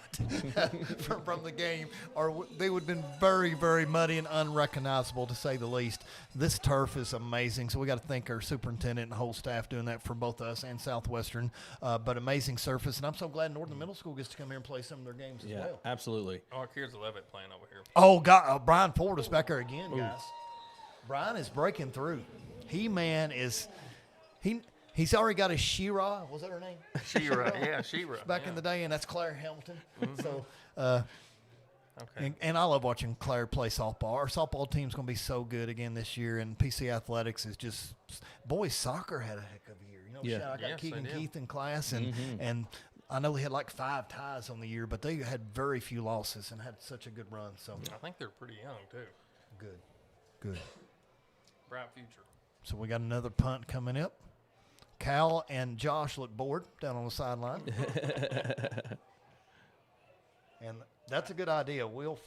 from the game, or they would have been very, very muddy and unrecognizable, to say the least. This turf is amazing, so we got to thank our superintendent and whole staff doing that for both us and Southwestern. But amazing surface, and I'm so glad Northern Middle School gets to come here and play some of their games as well. Absolutely. Oh, our kids love it playing over here. Oh, God, Brian Ford is back there again, guys. Brian is breaking through. He-Man is he's already got a She-Ra. Was that her name? She-Ra, yeah, She-Ra. Back in the day, and that's Claire Hamilton. So, and I love watching Claire play softball. Our softball team's going to be so good again this year, and PC Athletics is just boys soccer had a heck of a year. You know, I got Keegan Keith in class, and I know they had like 5 ties on the year, but they had very few losses and had such a good run. So I think they're pretty young too. Good. Bright future. So we got another punt coming up. Cal and Josh look bored down on the sideline. And that's a good idea. Will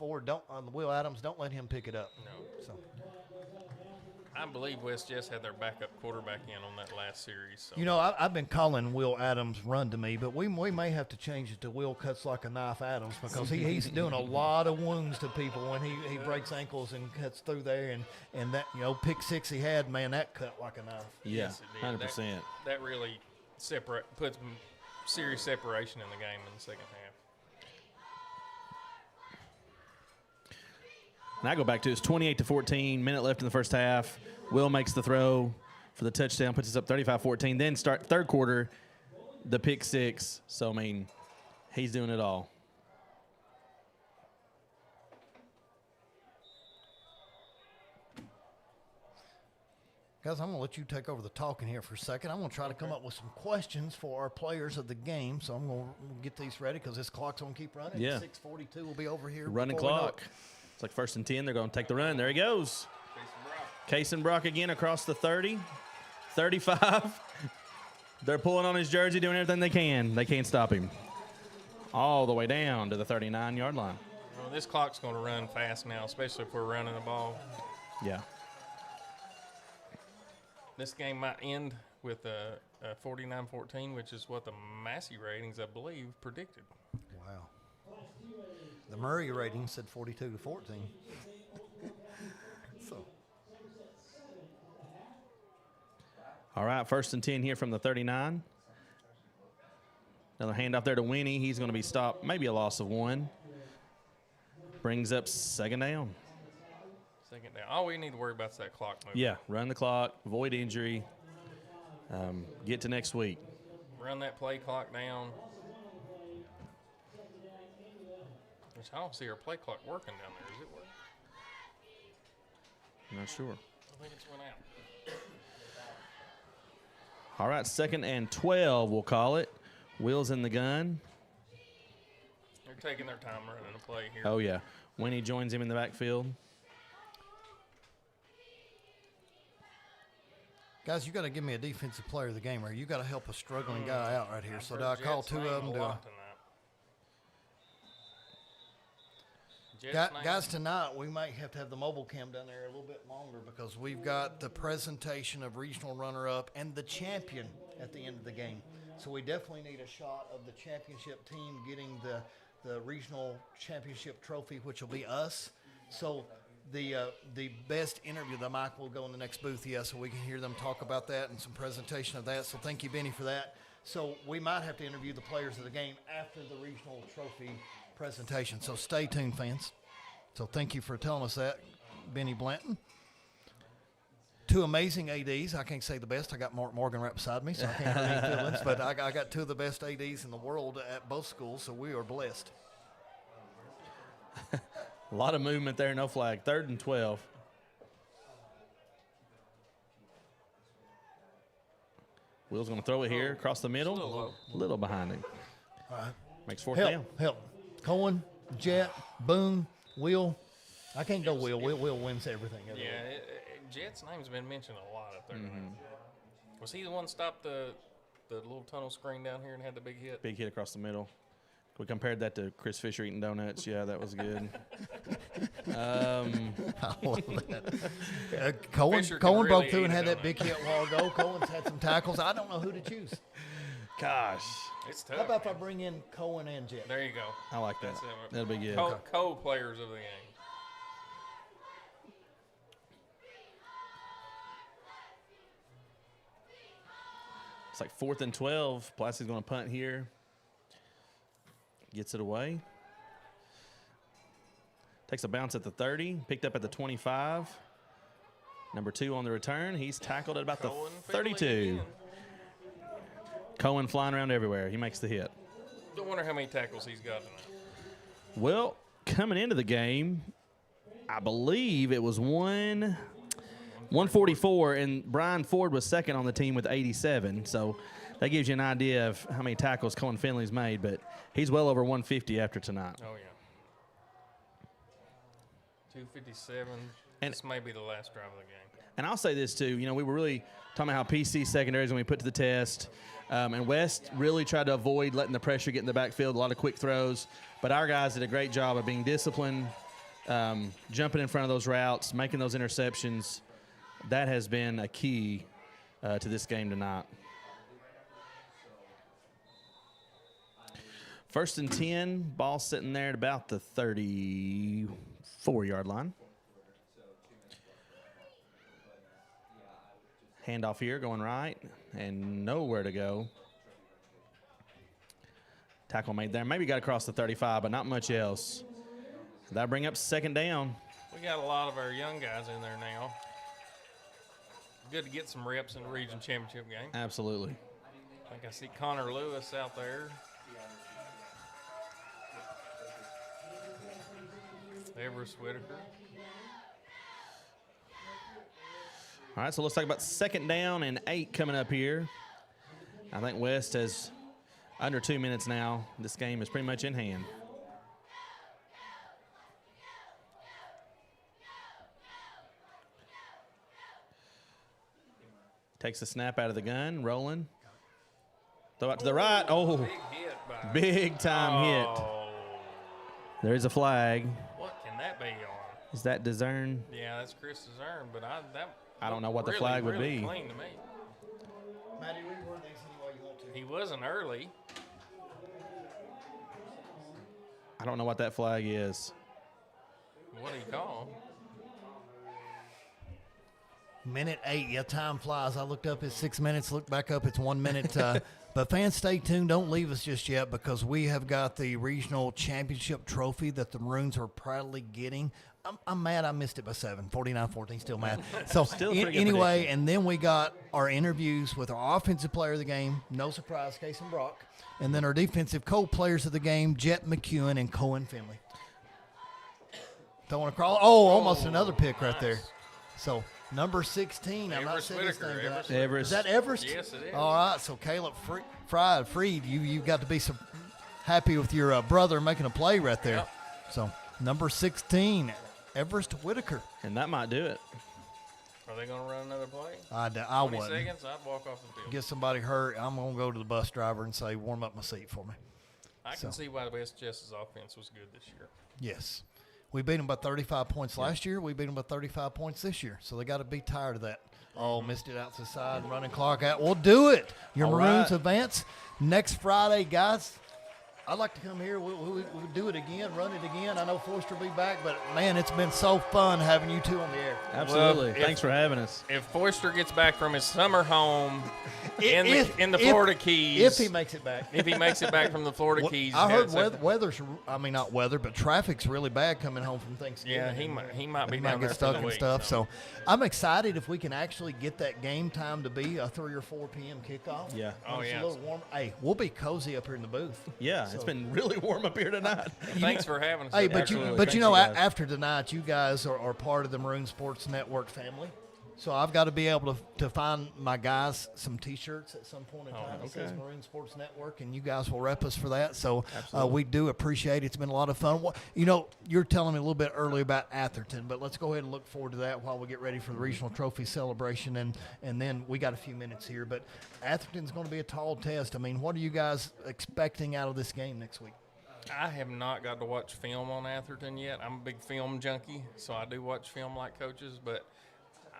Adams, don't let him pick it up. No. So I believe West Jess had their backup quarterback in on that last series. So. You know, I've been calling Will Adams run to me, but we may have to change it to Will cuts like a knife Adams, because he's doing a lot of wounds to people when he breaks ankles and cuts through there, and that, you know, pick 6 he had, man, that cut like a knife. Yeah, yes, it did. 100%. That really puts serious separation in the game in the second half. And I go back to it's 28-14, minute left in the first half. Will makes the throw for the touchdown, puts us up 35-14. Then start third quarter, the pick 6. So, I mean, he's doing it all. Guys, I'm going to let you take over the talking here for a second. I'm going to try to come up with some questions for our players of the game. So I'm going to get these ready because this clock's going to keep running. Yeah. 6:42 will be over here. Running clock. It's like 1st and 10. They're going to take the run. There he goes. Casenbrock again across the 30, 35. They're pulling on his jersey, doing everything they can. They can't stop him. All the way down to the 39-yard line. Well, this clock's going to run fast now, especially if we're running the ball. Yeah. This game might end with a 49-14, which is what the Massey ratings, I believe, predicted. Wow. The Murray rating said 42-14. So. All right, 1st and 10 here from the 39. Another handoff there to Winnie. He's going to be stopped, maybe a loss of 1. Brings up 2nd down. 2nd down. All we need to worry about is that clock moving. Yeah, run the clock, avoid injury, get to next week. Run that play clock down. Which I don't see our play clock working down there. Is it working? I'm not sure. I think it's went out. All right, 2nd and 12, we'll call it. Will's in the gun. They're taking their time running the play here. Oh, yeah. Winnie joins him in the backfield. Guys, you got to give me a defensive player of the game, or you got to help a struggling guy out right here. So do I call Jet's 2 name of them? a Do I? lot tonight. Jet's Guys, name. tonight we might have to have the mobile cam down there a little bit longer because we've got the presentation of regional runner-up and the champion at the end of the game. So we definitely need a shot of the championship team getting the regional championship trophy, which will be us. So the best interview, the mic will go in the next booth, so we can hear them talk about that and some presentation of that. So thank you, Benny, for that. So we might have to interview the players of the game after the regional trophy presentation. So stay tuned, fans. So thank you for telling us that, Benny Blanton. 2 amazing ADs. I can't say the best. I got Mark Morgan right beside me, so I can't hurt any feelings. But I got 2 of the best ADs in the world at both schools, so we are blessed. A lot of movement there, no flag. 3rd and 12. Will's going to throw it here across the middle. A little behind him. All right. Makes 4th down. Help. Cohen, Jet, Boone, Will. I can't go Will. Will wins everything. Yeah, Jet's name's been mentioned a lot up there. Was he the one that stopped the little tunnel screen down here and had the big hit? Big hit across the middle. We compared that to Chris Fisher eating donuts. Yeah, that was good. I love that. Cohen really broke through and eat a had that donut. big hit a while ago. Cohen's had some tackles. I don't know who to choose. Gosh. It's tough. How about if I bring in Cohen and Jet? There you go. I like that. That's it. That'll be good. Co-players of the game. It's like 4th and 12. Pulaski's going to punt here. Gets it away. Takes a bounce at the 30. Picked up at the 25. Number 2 on the return. He's tackled at about the 32. Cohen flying around everywhere. He makes the hit. Don't wonder how many tackles he's got tonight. Well, coming into the game, I believe it was 144, and Brian Ford was 2nd on the team with 87. So that gives you an idea of how many tackles Cohen Finley's made, but he's well over 150 after tonight. Oh, yeah. 257. And this may be the last drive of the game. And I'll say this, too. You know, we were really talking about how PC secondary is going to be put to the test. And West really tried to avoid letting the pressure get in the backfield, a lot of quick throws. But our guys did a great job of being disciplined, jumping in front of those routes, making those interceptions. That has been a key to this game tonight. 1st and 10, ball sitting there at about the 34-yard line. Handoff here, going right, and nowhere to go. Tackle made there. Maybe got across the 35, but not much else. That'll bring up 2nd down. We got a lot of our young guys in there now. Good to get some reps in the region championship game. Absolutely. I think I see Connor Lewis out there. Everest Whitaker. All right, so let's talk about 2nd down and 8 coming up here. I think West has under 2 minutes now. This game is pretty much in hand. Takes the snap out of the gun, rolling. Throw out to the right. Oh, big time hit. There's a flag. What can that be on? Is that Discern? Yeah, that's Chris Discern, but I don't know what the really, flag would really be. Clean to me. Maddie, reword these any way you want to. He wasn't early. I don't know what that flag is. What do you call? Minute 8. Yeah, time flies. I looked up, it's 6 minutes. Look back up, it's 1 minute. But fans, stay tuned. Don't leave us just yet because we have got the regional championship trophy that the Maroons are proudly getting. I'm mad I missed it by 7. 49-14, still mad. So Still a pretty good anyway, prediction. and then we got our interviews with our offensive player of the game, no surprise, Kason Brock. And then our defensive co-players of the game, Jet McEwen and Cohen Finley. Don't want to crawl. Oh, almost another pick right there. So number 16. I'm not Everest saying his Whitaker, name. Everest Everest. Is that Everest? Yes, it is. All right. So Caleb Freed, you got to be so happy with your brother making a play right there. Yep. So number 16, Everest Whitaker. And that might do it. Are they going to run another play? I 20 wouldn't. seconds, I'd walk off the field. Get somebody hurt. I'm going to go to the bus driver and say, warm up my seat for me. I can see why West Jess's offense was good this year. Yes. We beat them by 35 points last year. We beat them by 35 points this year. So they got to be tired of that. Oh, missed it out to the side and running clock out. We'll do it. Your All Maroons right. advance next Friday, guys. I'd like to come here. We'll do it again, run it again. I know Forster will be back, but, man, it's been so fun having you two on the air. Absolutely. Well, Thanks for having us. If Foyster gets back from his summer home in the If- Florida Keys. If he makes it back. If he makes it back from the Florida Keys. I heard that's- weather's, not weather, but traffic's really bad coming home from Thanksgiving. Yeah, he might be He down might there get for stuck the and week, stuff. So I'm excited if we can actually get that game time to be a 3 or 4 p.m. kickoff. Yeah. Oh, When it's yeah. a little warm. Hey, we'll be cozy up here in the booth. Yeah, it's been really warm up here tonight. Thanks for having us. Hey, but Absolutely. you Thanks, know, guys. after tonight, you guys are part of the Maroon Sports Network family. So I've got to be able to find my guys some T-shirts at some point in time that says Maroon Sports Network, and you guys will rep us for that. So we do appreciate it. It's been a lot of fun. You know, you're telling me a little bit earlier about Atherton, but let's go ahead and look forward to that while we get ready for the regional trophy celebration, and then we got a few minutes here. But Atherton's going to be a tall test. I mean, what are you guys expecting out of this game next week? I have not got to watch film on Atherton yet. I'm a big film junkie, so I do watch film like coaches, but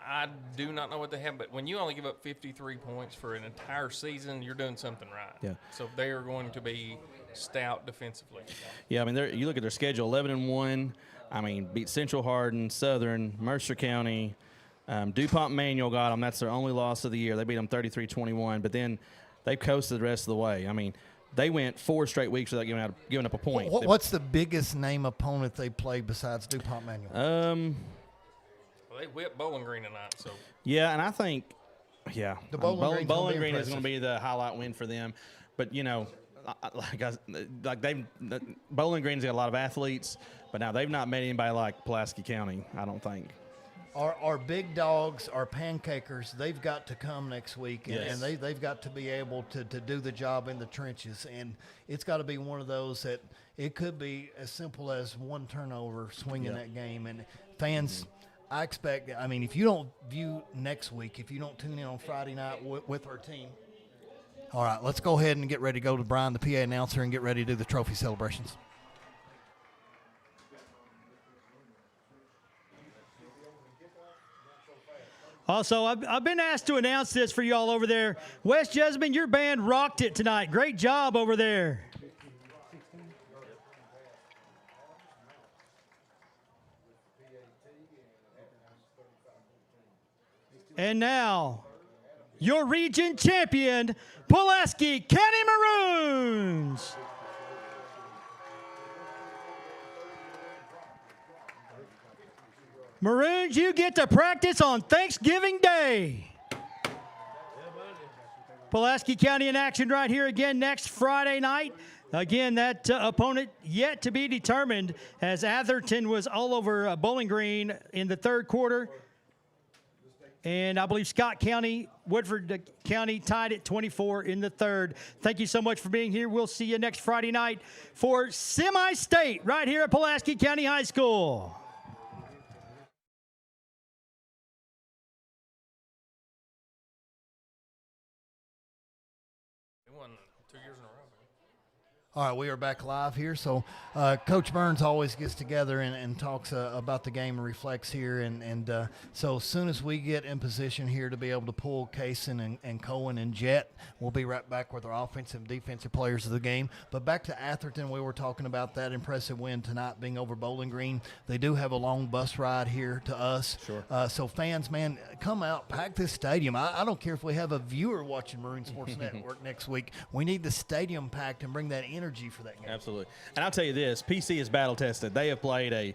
I do not know what they have. But when you only give up 53 points for an entire season, you're doing something right. Yeah. So they are going to be stout defensively. Yeah, I mean, you look at their schedule, 11-1. I mean, beat Central Hardin, Southern, Mercer County, DuPont Manual got them. That's their only loss of the year. They beat them 33-21, but then they coasted the rest of the way. I mean, they went 4 straight weeks without giving up a point. What's the biggest name opponent they played besides DuPont Manual? Well, they whipped Bowling Green tonight, so. Yeah, and I think, The Bowling Green is impressive. going to be the highlight win for them. But, you know, Bowling Green's got a lot of athletes, but now they've not met anybody like Pulaski County, I don't think. Our big dogs, our pancakers, they've got to come next week, and, Yes. and they've got to be able to do the job in the trenches. And it's got to be one of those that it could be as simple as one turnover swinging that game. And fans, I expect, I mean, if you don't view next week, if you don't tune in on Friday night with our team, all right, let's go ahead and get ready to go to Brian, the PA announcer, and get ready to do the trophy celebrations. Also, I've been asked to announce this for you all over there. West Jessamine, your band rocked it tonight. Great job over there. And now, your region champion, Pulaski County Maroons. Maroons, you get to practice on Thanksgiving Day. Pulaski County in action right here again next Friday night. Again, that opponent yet to be determined as Atherton was all over Bowling Green in the third quarter. And I believe Scott County, Woodford County tied at 24 in the third. Thank you so much for being here. We'll see you next Friday night for semi-state right here at Pulaski County High School. All right, we are back live here. So Coach Burns always gets together and talks about the game and reflects here. And so as soon as we get in position here to be able to pull Kaysen and Cohen and Jet, we'll be right back with our offensive and defensive players of the game. But back to Atherton, we were talking about that impressive win tonight being over Bowling Green. They do have a long bus ride here to us. Sure. So fans, man, come out, pack this stadium. I don't care if we have a viewer watching Maroon Sports Network next week. We need the stadium packed and bring that energy for that game. Absolutely. And I'll tell you this, PC is battle tested. They have played a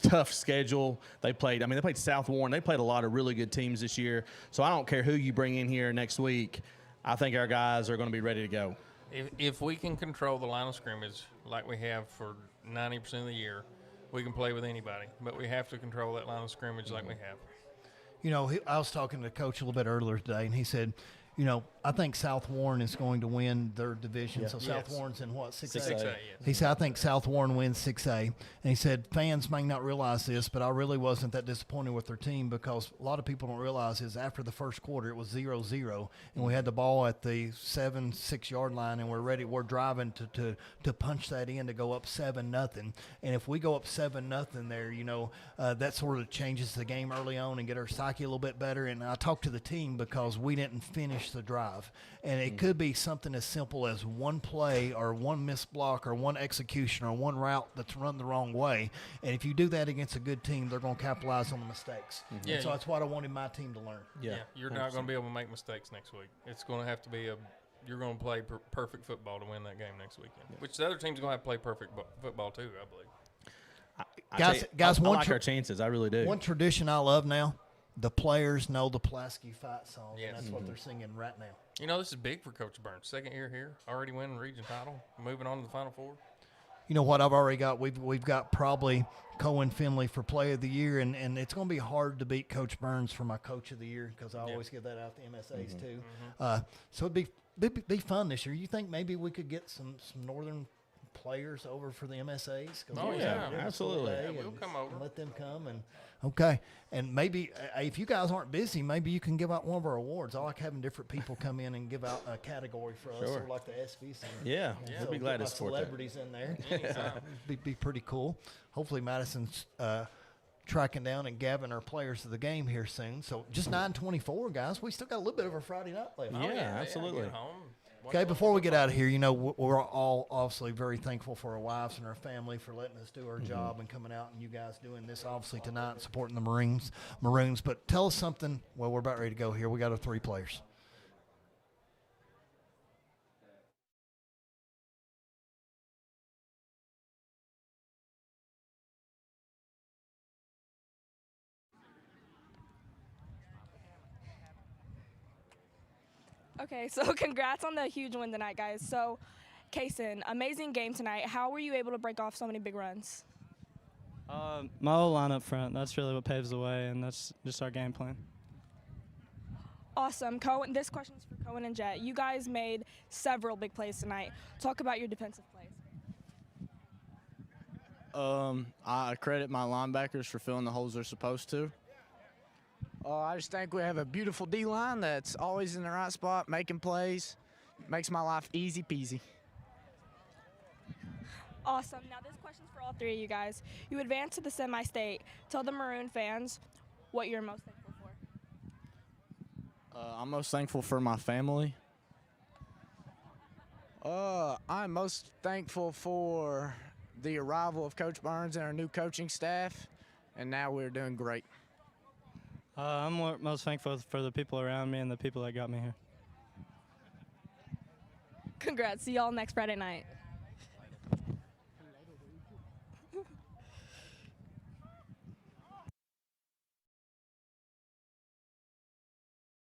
tough schedule. They played South Warren. They played a lot of really good teams this year. So I don't care who you bring in here next week. I think our guys are going to be ready to go. If we can control the line of scrimmage like we have for 90% of the year, we can play with anybody. But we have to control that line of scrimmage like we have. You know, I was talking to Coach a little bit earlier today, and he said, you know, I think South Warren is going to win their division. Yeah. So South Warren's in what, 6A? 6A, yes. He said, I think South Warren wins 6A. And he said, fans may not realize this, but I really wasn't that disappointed with their team because a lot of people don't realize is after the first quarter, it was 0-0, and we had the ball at the 7-6-yard line, and we're driving to punch that in to go up 7-0. And if we go up 7-0 there, you know, that sort of changes the game early on and get our psyche a little bit better. And I talked to the team because we didn't finish the drive. And it could be something as simple as one play or one missed block or one execution or one route that's run the wrong way. And if you do that against a good team, they're going to capitalize on the mistakes. Yeah, and so that's what I wanted my team to learn. Yeah, you're not going to be able to make mistakes next week. It's going to have to be you're going to play perfect football to win that game next weekend, which the other team's going to have to play perfect football too, I believe. Guys, I like our chances. I really do. One tradition I love now, the players know the Pulaski fight song, Yes. and that's what they're singing right now. You know, this is big for Coach Burns. Second year here, already winning region title, moving on to the Final Four. You know what I've already got? We've got probably Cohen Finley for Play of the Year, and it's going to be hard to beat Coach Burns for my Coach of the Year because I always give that out to MSAs too. So it'd be fun this year. You think maybe we could get some Northern players over for the MSAs? Oh, yeah, absolutely. Yeah, we'll come over. And let them come okay. And maybe if you guys aren't busy, maybe you can give out one of our awards. I like having different people come in and give out a category for us, Sure. sort of like the SV Center. Yeah, So we'd be glad get to my support that. celebrities in there. be pretty cool. Hopefully Madison's tracking down and gathering our players of the game here soon. So just 9:24, guys. We still got a little bit of a Friday night left. Yeah, absolutely. Get home. Okay, before we get out of here, you know, we're all obviously very thankful for our wives and our family for letting us do our job and coming out and you guys doing this obviously tonight and supporting the Maroons. But tell us something. Well, we're about ready to go here. We got our 3 players. Okay, so congrats on the huge win tonight, guys. So, Kaysen, amazing game tonight. How were you able to break off so many big runs? My whole line up front, that's really what paves the way, and that's just our game plan. Awesome. Cohen, this question is for Cohen and Jet. You guys made several big plays tonight. Talk about your defensive plays. I credit my linebackers for filling the holes they're supposed to. I just think we have a beautiful D-line that's always in the right spot, making plays. Makes my life easy peasy. Awesome. Now this question's for all 3 of you guys. You advanced to the semi-state. Tell the Maroon fans what you're most thankful for. I'm most thankful for my family. I'm most thankful for the arrival of Coach Burns and our new coaching staff, and now we're doing great. I'm most thankful for the people around me and the people that got me here. Congrats. See y'all next Friday night.